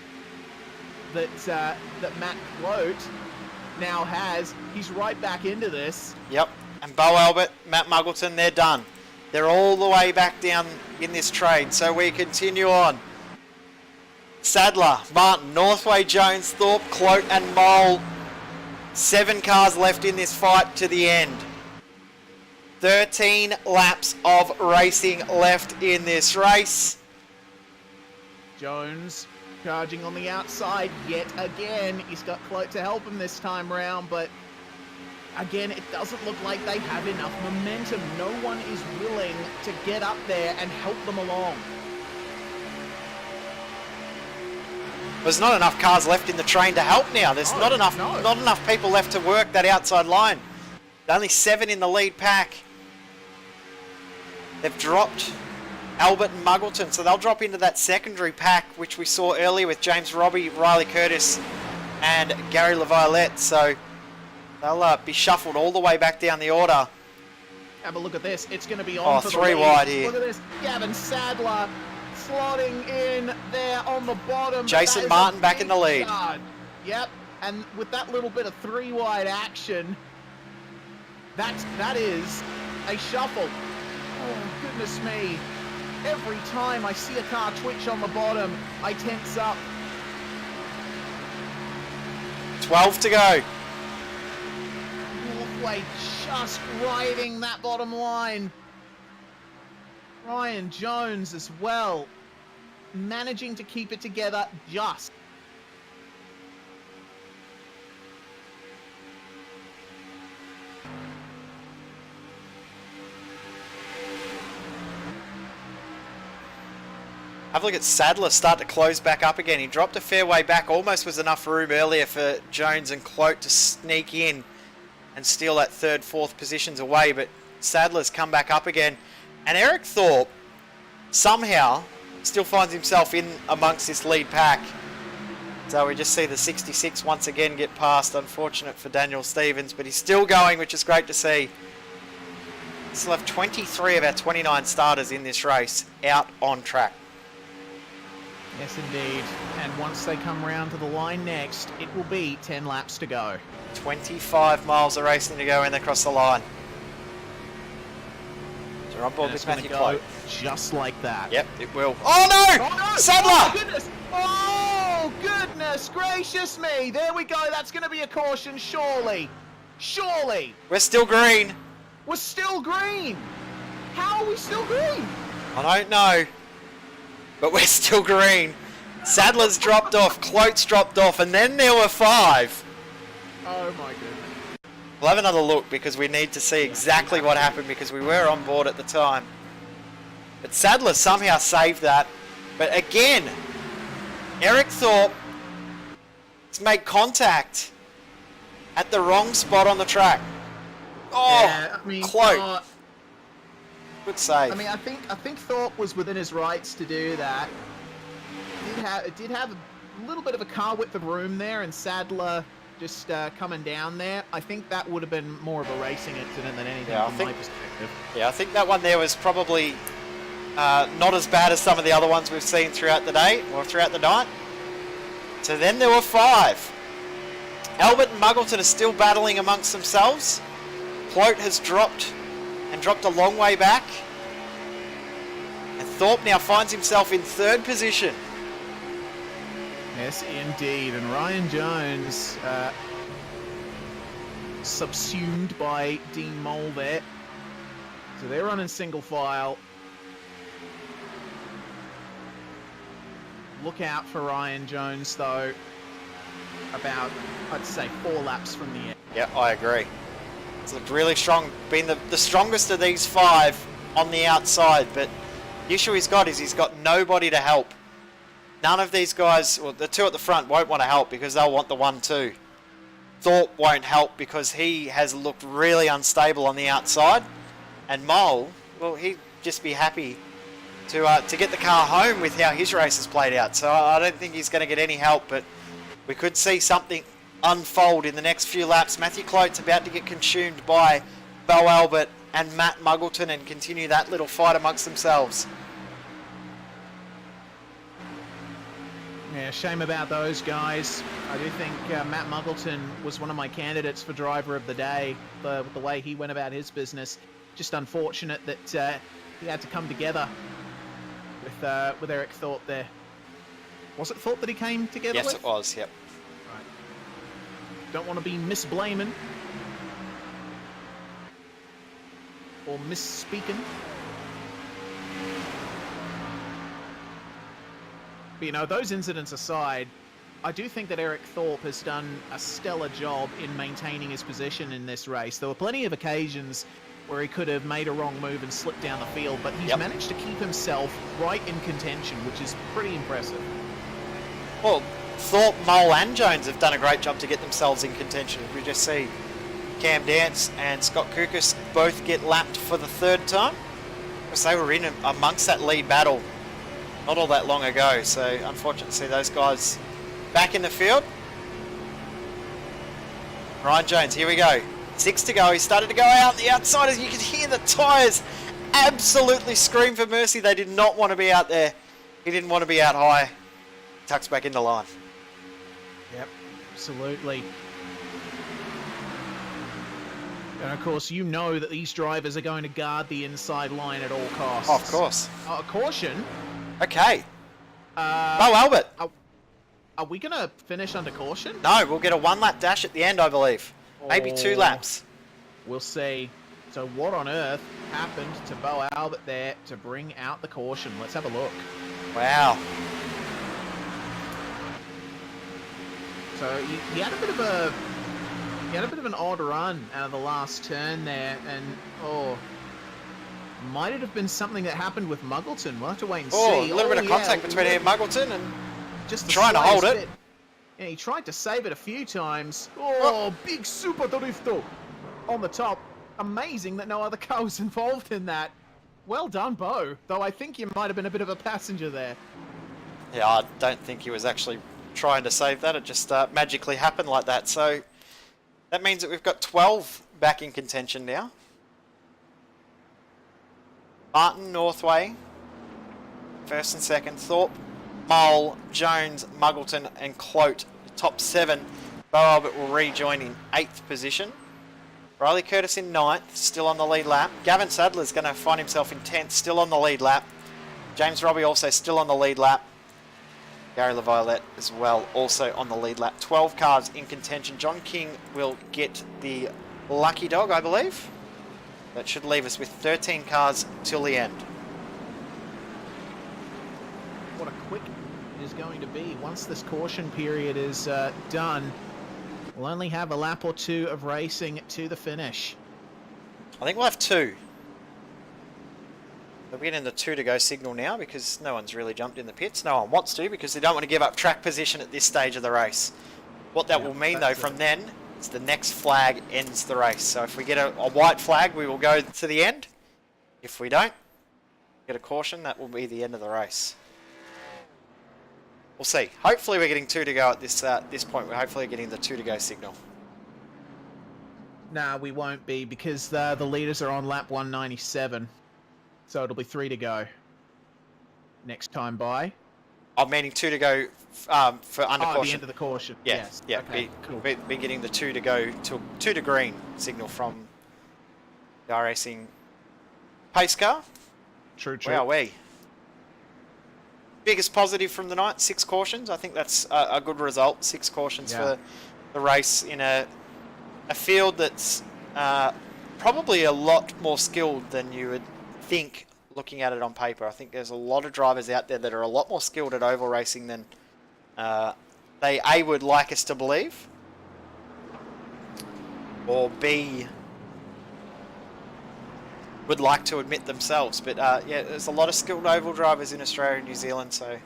that Matt Clote now has. He's right back into this. Yep, and Bo Albert, Matt Muggleton, they're done. They're all the way back down in this trade, so we continue on. Sadler, Martin, Northway, Jones, Thorpe, Clote and Mole. 7 cars left in this fight to the end. 13 laps of racing left in this race. Jones charging on the outside yet again. He's got Clote to help him this time round, but again, it doesn't look like they have enough momentum. No one is willing to get up there and help them along. There's not enough cars left in the train to help now. There's not enough people left to work that outside line. Only 7 in the lead pack. They've dropped Albert and Muggleton, so they'll drop into that secondary pack, which we saw earlier with James Robbie, Riley Curtis, and Gary LaViolette. So they'll be shuffled all the way back down the order. Have a look at this. It's going to be on for the 3 lead. wide here. Look at this. Gavin Sadler slotting in there on the bottom. Jason Martin back in the lead. Charge. Yep, and with that little bit of 3 wide action, that is a shuffle. Oh, goodness me. Every time I see a car twitch on the bottom, I tense up. 12 to go. Northway just riding that bottom line. Ryan Jones as well, managing to keep it together just. Have a look at Sadler start to close back up again. He dropped a fair way back. Almost was enough room earlier for Jones and Clote to sneak in and steal that 3rd, 4th positions away. But Sadler's come back up again. And Eric Thorpe somehow still finds himself in amongst this lead pack. So we just see the 66 once again get past. Unfortunate for Daniel Stevens, but he's still going, which is great to see. Still have 23 of our 29 starters in this race out on track. Yes, indeed. And once they come round to the line next, it will be 10 laps to go. 25 miles of racing to go in across the line. So we're on board And with it's gonna Matthew go Cloak. just like that. Yep, it will. Oh no! Oh no! Sadler! Oh goodness! Oh goodness gracious me! There we go. That's going to be a caution, surely. Surely. We're still green. We're still green. How are we still green? I don't know. But we're still green. Sadler's dropped off, Cloak's dropped off, and then there were 5. Oh my goodness. We'll have another look because we need to see exactly what happened because we were on board at the time. But Sadler somehow saved that. But again, Eric Thorpe has made contact at the wrong spot on the track. Oh, Yeah, I mean, Cloak. Good save. I mean, I think Thorpe was within his rights to do that. It did have a little bit of a car width of room there, and Sadler just coming down there. I think that would have been more of a racing incident than anything Yeah, from my perspective. Yeah, I think that one there was probably not as bad as some of the other ones we've seen throughout the day or throughout the night. So then there were 5. Albert and Muggleton are still battling amongst themselves. Cloak has dropped a long way back. And Thorpe now finds himself in 3rd position. Yes, indeed. And Ryan Jones subsumed by Dean Mole there. So they're running single file. Look out for Ryan Jones, though. About, I'd say, 4 laps from the end. Yeah, I agree. It's looked really strong. Been the strongest of these 5 on the outside. But the issue he's got is he's got nobody to help. None of these guys, well, the 2 at the front won't want to help because they'll want the 1-2. Thorpe won't help because he has looked really unstable on the outside. And Mole, well, he'd just be happy to get the car home with how his race has played out. So I don't think he's going to get any help, but we could see something unfold in the next few laps. Matthew Clote's about to get consumed by Bo Albert and Matt Muggleton and continue that little fight amongst themselves. Yeah, shame about those guys. I do think Matt Muggleton was one of my candidates for driver of the day with the way he went about his business. Just unfortunate that he had to come together with Eric Thorpe there. Was it Thorpe that he came together with? Yes, it was, yep. Right. Don't want to be misblaming or misspeaking. But, you know, those incidents aside, I do think that Eric Thorpe has done a stellar job in maintaining his position in this race. There were plenty of occasions where he could have made a wrong move and slipped down the field, but he's managed to keep himself right in contention, which is pretty impressive. Well, Thorpe, Mole and Jones have done a great job to get themselves in contention. We just see Cam Dance and Scott Kukas both get lapped for the 3rd time. Because they were in amongst that lead battle not all that long ago, so unfortunate to see those guys back in the field. Ryan Jones, here we go. 6 to go. He started to go out the outside as you could hear the tyres absolutely scream for mercy. They did not want to be out there. He didn't want to be out high. Tucks back into line. Yep, absolutely. And of course, you know that these drivers are going to guard the inside line at all costs. Oh, of course. Caution. Okay. Bo Albert. Are we going to finish under caution? No, we'll get a 1-lap dash at the end, I believe. Maybe 2 laps. We'll see. So what on earth happened to Bo Albert there to bring out the caution? Let's have a look. Wow. So he had a bit of an odd run out of the last turn there, and might it have been something that happened with Muggleton? We'll have to wait and see. A little bit of contact between him and Muggleton, and just trying to hold it. bit. Yeah, he tried to save it a few times. Oh, big super drifto on the top. Amazing that no other car was involved in that. Well done, Bo. Though I think you might have been a bit of a passenger there. Yeah, I don't think he was actually trying to save that. It just magically happened like that. So that means that we've got 12 back in contention now. Martin, Northway, 1st and 2nd. Thorpe, Mole, Jones, Muggleton and Clote, top 7. Bo Albert will rejoin in 8th position. Riley Curtis in 9th, still on the lead lap. Gavin Sadler's going to find himself in 10th, still on the lead lap. James Robbie also still on the lead lap. Gary LaViolette as well, also on the lead lap. 12 cars in contention. John King will get the lucky dog, I believe. That should leave us with 13 cars till the end. What a quick it is going to be. Once this caution period is done, we'll only have a lap or two of racing to the finish. I think we'll have 2. We're getting the 2 to go signal now because no one's really jumped in the pits. No one wants to because they don't want to give up track position at this stage of the race. What that will mean though from then is the next flag ends the race. So if we get a white flag, we will go to the end. If we don't get a caution, that will be the end of the race. We'll see. Hopefully we're getting 2 to go at this point. We're hopefully getting the 2 to go signal. Nah, we won't be because the leaders are on lap 197. So it'll be 3 to go next time by. I'm meaning 2 to go for under caution. The end of the caution. Yeah, Yes. yeah. Okay, cool. Be getting the 2 to go to 2 to green signal from the iRacing pace car. True, true. Wow, we. Biggest positive from the night, 6 cautions. I think that's a good result. 6 cautions for the race in a field that's probably a lot more skilled than you would think looking at it on paper. I think there's a lot of drivers out there that are a lot more skilled at oval racing than they A, would like us to believe, or B, would like to admit themselves. But yeah, there's a lot of skilled oval drivers in Australia and New Zealand, so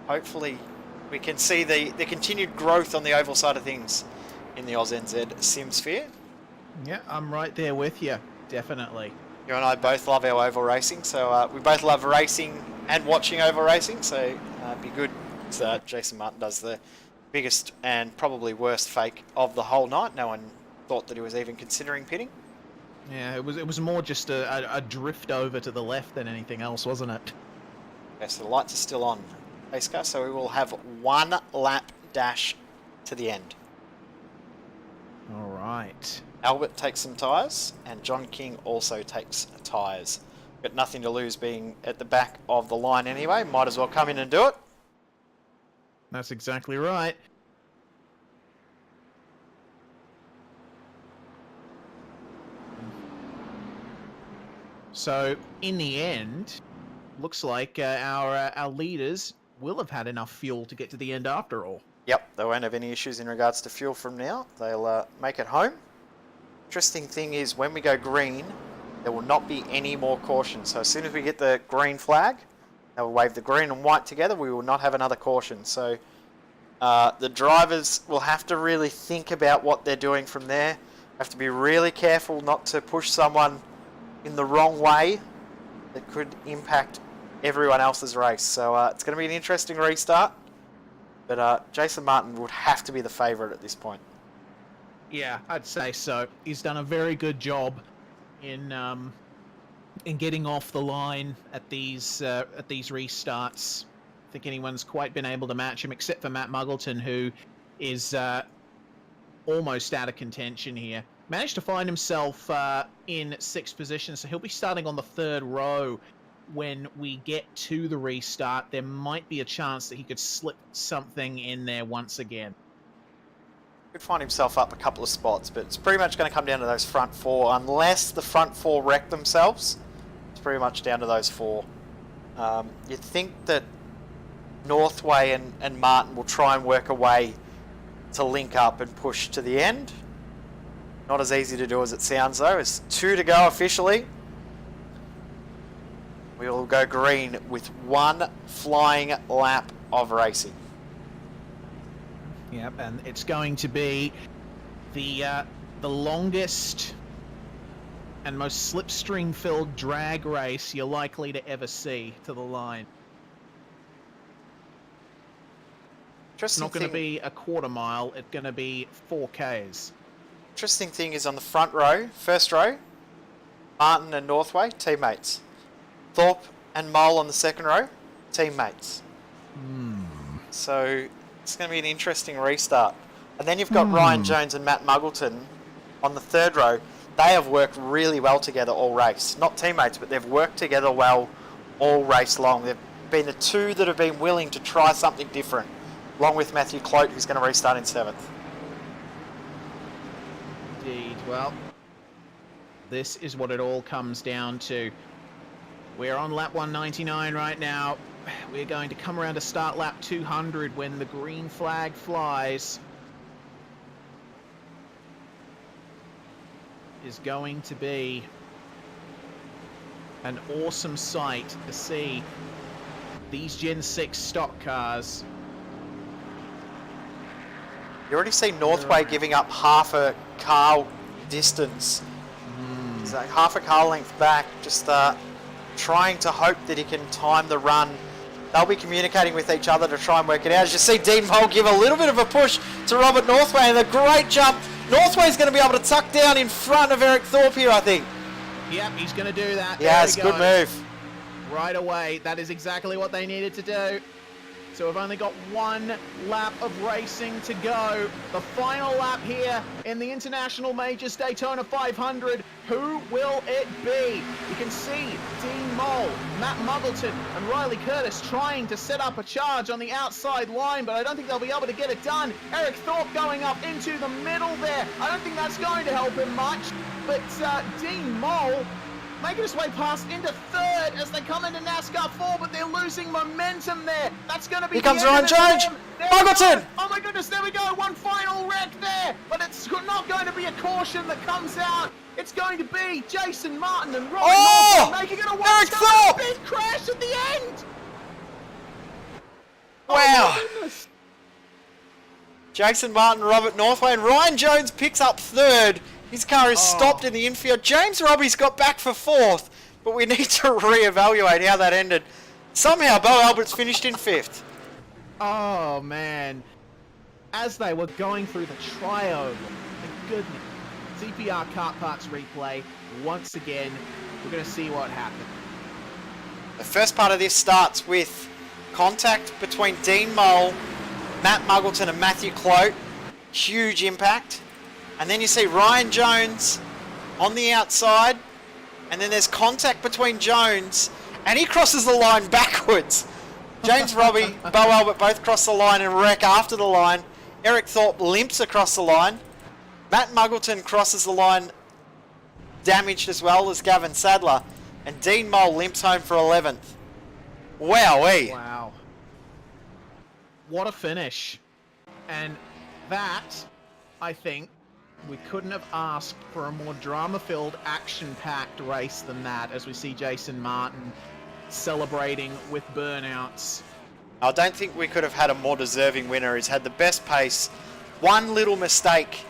hopefully we can see the continued growth on the oval side of things in the AusNZ sim sphere. Yeah, I'm right there with you. Definitely. You and I both love our oval racing, so we both love racing and watching oval racing, so it'd be good. Jason Martin does the biggest and probably worst fake of the whole night. No one thought that he was even considering pitting. Yeah, it was more just a drift over to the left than anything else, wasn't it? Okay, so the lights are still on, pace car, so we will have 1 lap dash to the end. All right. Albert takes some tyres, and John King also takes tyres. Got nothing to lose being at the back of the line anyway. Might as well come in and do it. That's exactly right. So, in the end, looks like our leaders will have had enough fuel to get to the end after all. Yep, they won't have any issues in regards to fuel from now. They'll make it home. Interesting thing is when we go green, there will not be any more caution. So as soon as we get the green flag, they will wave the green and white together. We will not have another caution. So the drivers will have to really think about what they're doing from there. Have to be really careful not to push someone in the wrong way that could impact everyone else's race. So it's going to be an interesting restart. But Jason Martin would have to be the favourite at this point. Yeah, I'd say so. He's done a very good job in getting off the line at these restarts. I think anyone's quite been able to match him, except for Matt Muggleton, who is almost out of contention here. Managed to find himself in 6th position, so he'll be starting on the 3rd row. When we get to the restart, there might be a chance that he could slip something in there once again. Could find himself up a couple of spots, but it's pretty much going to come down to those front 4. Unless the front 4 wreck themselves, it's pretty much down to those 4. You'd think that Northway and Martin will try and work a way to link up and push to the end. Not as easy to do as it sounds though. It's 2 to go officially. We will go green with 1 flying lap of racing. Yep, and it's going to be the longest and most slipstream-filled drag race you're likely to ever see to the line. It's not going to be a quarter mile, it's going to be 4Ks. Interesting thing is on the front row, first row, Martin and Northway, teammates. Thorpe and Mole on the second row, teammates. So it's going to be an interesting restart. And then you've got Ryan Jones and Matt Muggleton on the third row. They have worked really well together all race. Not teammates, but they've worked together well all race long. They've been the two that have been willing to try something different, along with Matthew Clote, who's going to restart in 7th. Indeed. Well, this is what it all comes down to. We're on lap 199 right now. We're going to come around to start lap 200 when the green flag flies. Is going to be an awesome sight to see these Gen 6 stock cars. You already see Northway giving up half a car distance. He's like half a car length back, just trying to hope that he can time the run. They'll be communicating with each other to try and work it out. As you see Dean Mole give a little bit of a push to Robert Northway, and a great jump. Northway's going to be able to tuck down in front of Eric Thorpe here, I think. Yep, he's going to do that. Yeah, it's a good move. Right away. That is exactly what they needed to do. So we've only got one lap of racing to go. The final lap here in the International Majors Daytona 500. Who will it be? You can see Dean Mole, Matt Muggleton, and Riley Curtis trying to set up a charge on the outside line, but I don't think they'll be able to get it done. Eric Thorpe going up into the middle there. I don't think that's going to help him much, but Dean Mole making his way past into 3rd as they come into NASCAR 4, but they're losing momentum there. That's going to be. Here comes Ryan Jones. Muggleton. Oh my goodness, there we go. One final wreck there, but it's not going to be a caution that comes out. It's going to be Jason Martin and Robert Northway making it a one-shot big crash at the end. Wow. Oh my goodness. Jason Martin, Robert Northway, and Ryan Jones picks up 3rd. His car is stopped in the infield. James Robbie's got back for 4th, but we need to reevaluate how that ended. Somehow, Bo Albert's finished in 5th. Oh, man. As they were going through the trioval, my goodness. CPR Kart Parts replay. Once again, we're going to see what happened. The first part of this starts with contact between Dean Mole, Matt Muggleton, and Matthew Clote. Huge impact. And then you see Ryan Jones on the outside, and then there's contact between Jones, and he crosses the line backwards. James Robbie, Bo Albert both cross the line and wreck after the line. Eric Thorpe limps across the line. Matt Muggleton crosses the line, damaged as well as Gavin Sadler, and Dean Mole limps home for 11th. Wowee. Wow. What a finish. And that, I think, we couldn't have asked for a more drama-filled, action-packed race than that, as we see Jason Martin celebrating with burnouts. I don't think we could have had a more deserving winner. He's had the best pace. One little mistake,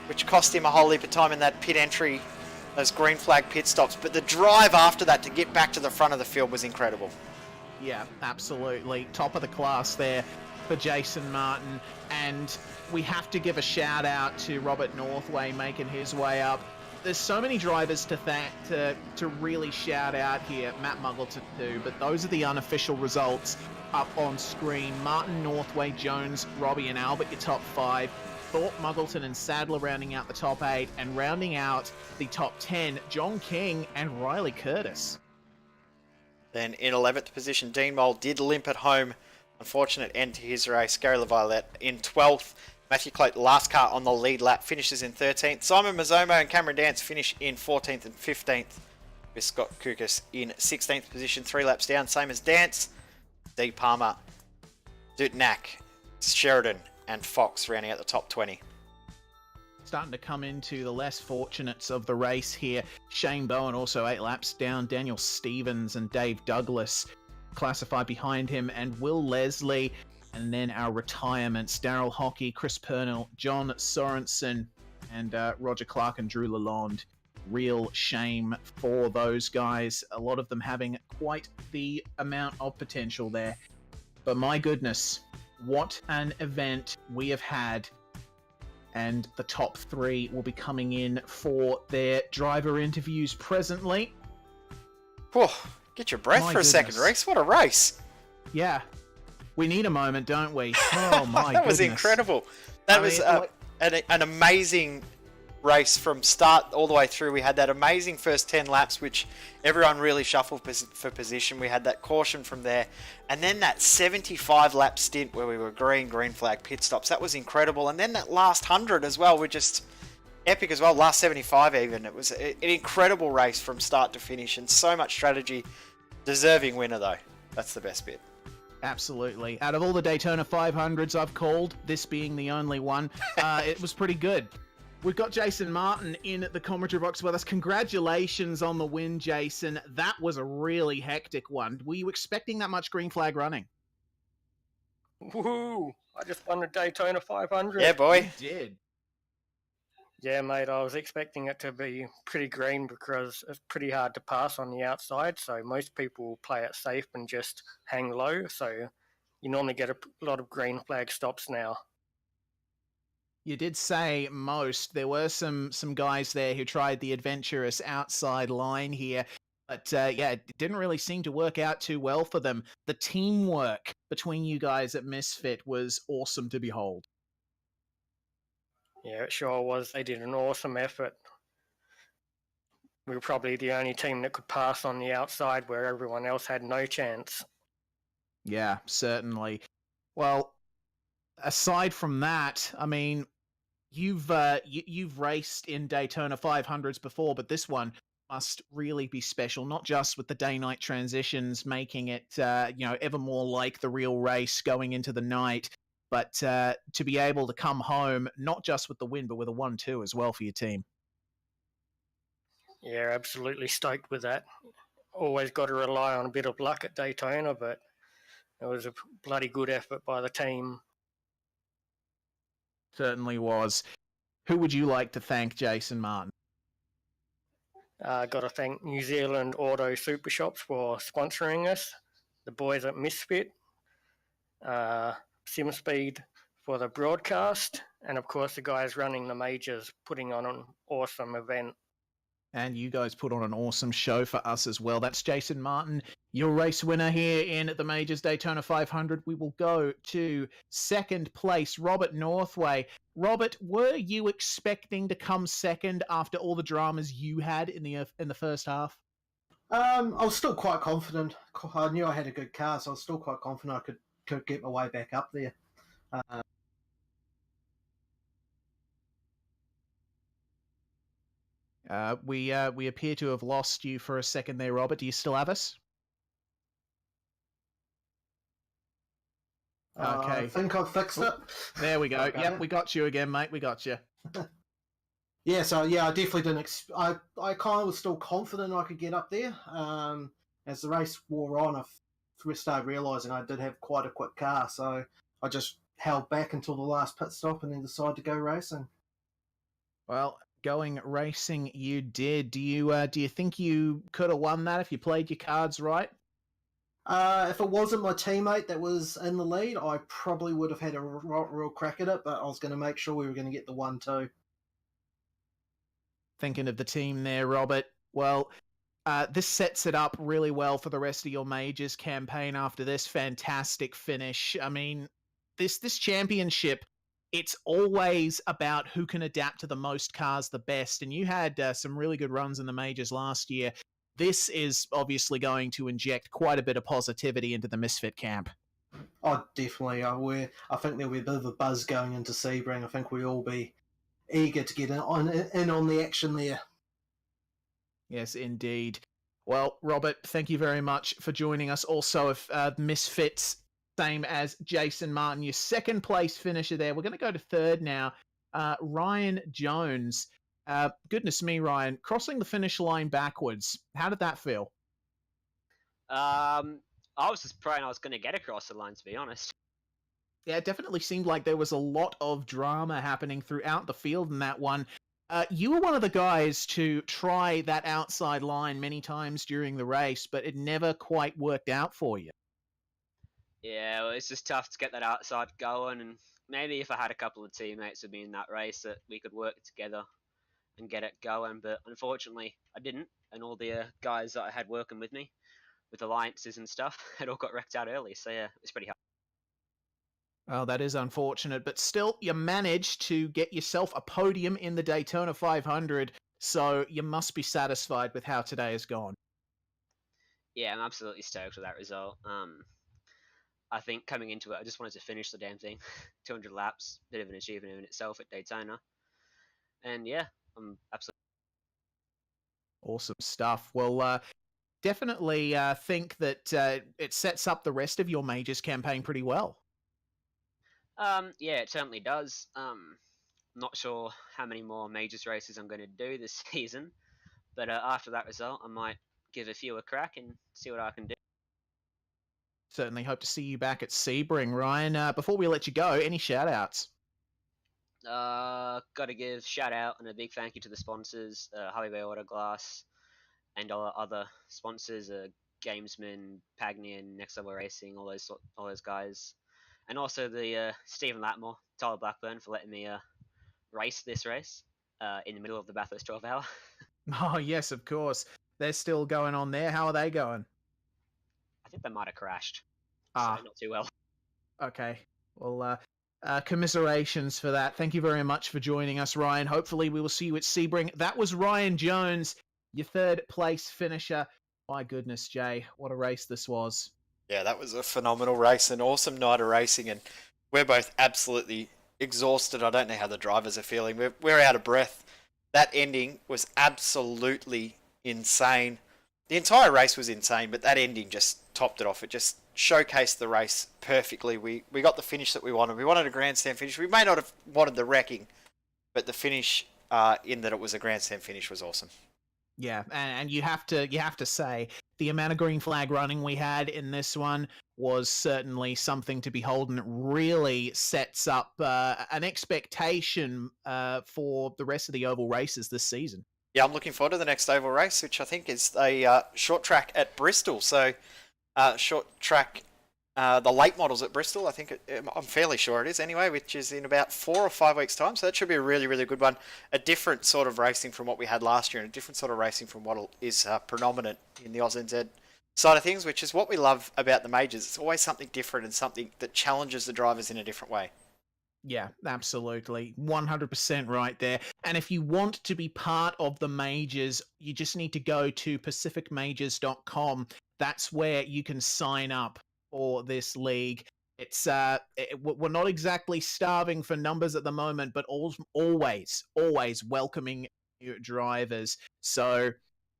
which cost him a whole heap of time in that pit entry, those green flag pit stops. But the drive after that to get back to the front of the field was incredible. Yeah, absolutely. Top of the class there for Jason Martin. And we have to give a shout out to Robert Northway making his way up. There's so many drivers to thank to really shout out here. Matt Muggleton too, but those are the unofficial results up on screen. Martin, Northway, Jones, Robbie, and Albert, your top 5. Thorpe, Muggleton, and Sadler rounding out the top 8, and rounding out the top 10, John King and Riley Curtis. Then in 11th position, Dean Mole did limp at home. Unfortunate end to his race. Gary LaViolette in 12th. Matthew Clote, last car on the lead lap, finishes in 13th. Simon Mazzomo and Cameron Dance finish in 14th and 15th. With Scott Kukas in 16th position, 3 laps down, same as Dance. D. Palmer, Dutnak, Sheridan, and Fox rounding out the top 20. Starting to come into the less fortunates of the race here. Shane Bowen also 8 laps down. Daniel Stevens and Dave Douglas classified behind him, and Will Leslie. And then our retirements, Daryl Hockey, Chris Purnell, John Sorensen, and Roger Clark and Drew Lalonde. Real shame for those guys. A lot of them having quite the amount of potential there. But my goodness, what an event we have had. And the top 3 will be coming in for their driver interviews presently. Whew. Get your breath My for a second, goodness. Reese. What a race. Yeah. We need a moment, don't we? Oh my That was goodness. incredible. That was an amazing race from start all the way through. We had that amazing first 10 laps, which everyone really shuffled for position. We had that caution from there. And then that 75 lap stint where we were green flag pit stops. That was incredible. And then that last 100 as well were just epic as well. Last 75 even. It was an incredible race from start to finish and so much strategy. Deserving winner though. That's the best bit. Absolutely. Out of all the Daytona 500s I've called, this being the only one, it was pretty good. We've got Jason Martin in the commentary box with us. Congratulations on the win, Jason. That was a really hectic one. Were you expecting that much green flag running? Woohoo! I just won the Daytona 500. Yeah, boy. You did. Yeah, mate, I was expecting it to be pretty green because it's pretty hard to pass on the outside, so most people play it safe and just hang low, so you normally get a lot of green flag stops now. You did say most. There were some guys there who tried the adventurous outside line here. But yeah, it didn't really seem to work out too well for them. The teamwork between you guys at Misfit was awesome to behold. Yeah, it sure was. They did an awesome effort. We were probably the only team that could pass on the outside where everyone else had no chance. Yeah, certainly. Well, aside from that, I mean, you've raced in Daytona 500s before, but this one must really be special, not just with the day-night transitions making it ever more like the real race going into the night, but to be able to come home not just with the win but with a 1-2 as well for your team. Yeah, absolutely stoked with that. Always got to rely on a bit of luck at Daytona, but it was a bloody good effort by the team. Certainly was. Who would you like to thank, Jason Martin? Got to thank New Zealand Auto Super Shops for sponsoring us, the boys at Misfit, SimSpeed for the broadcast, and of course the guys running the majors putting on an awesome event. And you guys put on an awesome show for us as well. That's Jason Martin, your race winner here in the Majors Daytona 500. We will go to second place, Robert Northway. Robert, were you expecting to come second after all the dramas you had in the first half? I was still quite confident. I knew I had a good car, so I was still quite confident I could get my way back up there. We appear to have lost you for a second there, Robert. Do you still have us? Okay. I think I've fixed it. There we go. Yep, we got you again, mate. We got you. Yeah, so yeah, I definitely didn't. I kind of was still confident I could get up there. As the race wore on, I started realising I did have quite a quick car, so I just held back until the last pit stop and then decided to go racing. Well, going racing you did. Do you think you could have won that if you played your cards right? If it wasn't my teammate that was in the lead, I probably would have had a real crack at it, but I was going to make sure we were going to get the 1-2. Thinking of the team there, Robert. Well, this sets it up really well for the rest of your majors campaign after this fantastic finish. I mean, this championship, it's always about who can adapt to the most cars the best, and you had some really good runs in the majors last year. This is obviously going to inject quite a bit of positivity into the Misfit camp. Oh, definitely. I think there'll be a bit of a buzz going into Sebring. I think we'll all be eager to get in on the action there. Yes, indeed. Well, Robert, thank you very much for joining us. Also, if Misfits, same as Jason Martin, your second place finisher there. We're going to go to third now. Ryan Jones. Goodness me, Ryan, crossing the finish line backwards. How did that feel? I was just praying I was going to get across the line, to be honest. Yeah, it definitely seemed like there was a lot of drama happening throughout the field in that one. You were one of the guys to try that outside line many times during the race, but it never quite worked out for you. Yeah, well, it's just tough to get that outside going, and maybe if I had a couple of teammates with me in that race that we could work together and get it going, but unfortunately I didn't, and all the guys that I had working with me with alliances and stuff, it all got wrecked out early. So yeah, it was pretty hard. Oh, that is unfortunate, but still, you managed to get yourself a podium in the Daytona 500, so you must be satisfied with how today has gone. Yeah, I'm absolutely stoked with that result. I think coming into it, I just wanted to finish the damn thing. 200 laps, bit of an achievement in itself at Daytona. And yeah, I'm absolutely. Awesome stuff. Well, definitely think that it sets up the rest of your majors campaign pretty well. Yeah, it certainly does. Not sure how many more majors races I'm going to do this season, but after that result, I might give a few a crack and see what I can do. Certainly hope to see you back at Sebring, Ryan. Before we let you go, any shout-outs? Got to give shout out and a big thank you to the sponsors, Harvey Bay Auto Glass, and all our other sponsors, Gamesman, Pagnian, Next Level Racing, all those guys, and also the Stephen Latmore, Tyler Blackburn for letting me race this race in the middle of the Bathurst 12 hour. Oh, yes, of course. They're still going on there. How are they going? I think they might have crashed, Ah. so not too well. Okay. Well, commiserations for that. Thank you very much for joining us, Ryan. Hopefully we will see you at Sebring. That was Ryan Jones, your third place finisher. My goodness, Jay, what a race this was. Yeah, that was a phenomenal race, an awesome night of racing, and we're both absolutely exhausted. I don't know how the drivers are feeling. We're out of breath. That ending was absolutely insane. The entire race was insane, but that ending just topped it off. It just showcased the race perfectly. We got the finish that we wanted. We wanted a grandstand finish. We may not have wanted the wrecking, but the finish, in that it was a grandstand finish, was awesome. Yeah, and you have to say the amount of green flag running we had in this one was certainly something to behold, and it really sets up an expectation for the rest of the oval races this season. Yeah, I'm looking forward to the next oval race, which I think is a short track at Bristol. So, short track, the late models at Bristol. I think I'm fairly sure it is anyway, which is in about 4 or 5 weeks' time. So that should be a really, really good one. A different sort of racing from what we had last year, and a different sort of racing from what is predominant in the AusNZ side of things, which is what we love about the majors. It's always something different and something that challenges the drivers in a different way. Yeah, absolutely. 100% right there. And if you want to be part of the majors, you just need to go to pacificmajors.com. That's where you can sign up for this league. It's we're not exactly starving for numbers at the moment, but always welcoming new drivers. So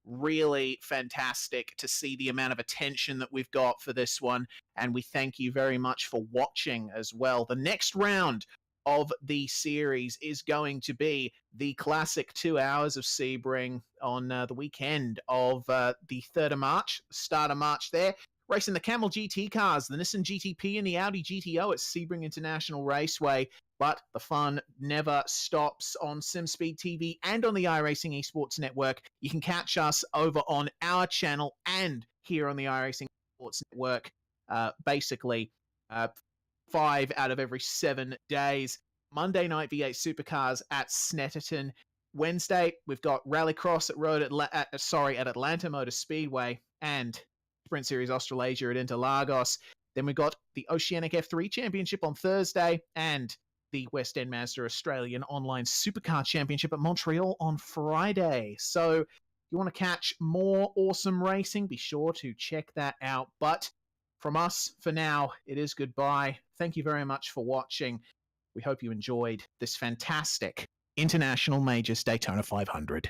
really fantastic to see the amount of attention that we've got for this one, and we thank you very much for watching as well. The next round of the series is going to be the classic 2 hours of Sebring on the weekend of the 3rd of March, start of March there. Racing the Camel GT cars, the Nissan GTP and the Audi GTO at Sebring International Raceway. But the fun never stops on SimSpeed TV and on the iRacing Esports Network. You can catch us over on our channel and here on the iRacing Esports Network. Basically, 5 out of every 7 days. Monday night V8 Supercars at Snetterton. Wednesday, we've got Rallycross at Atlanta Motor Speedway and Sprint Series Australasia at Interlagos. Then we've got the Oceanic F3 Championship on Thursday and the West End Mazda Australian Online Supercar Championship at Montreal on Friday. So if you want to catch more awesome racing, be sure to check that out. But from us, for now, it is goodbye. Thank you very much for watching. We hope you enjoyed this fantastic International Majors Daytona 500.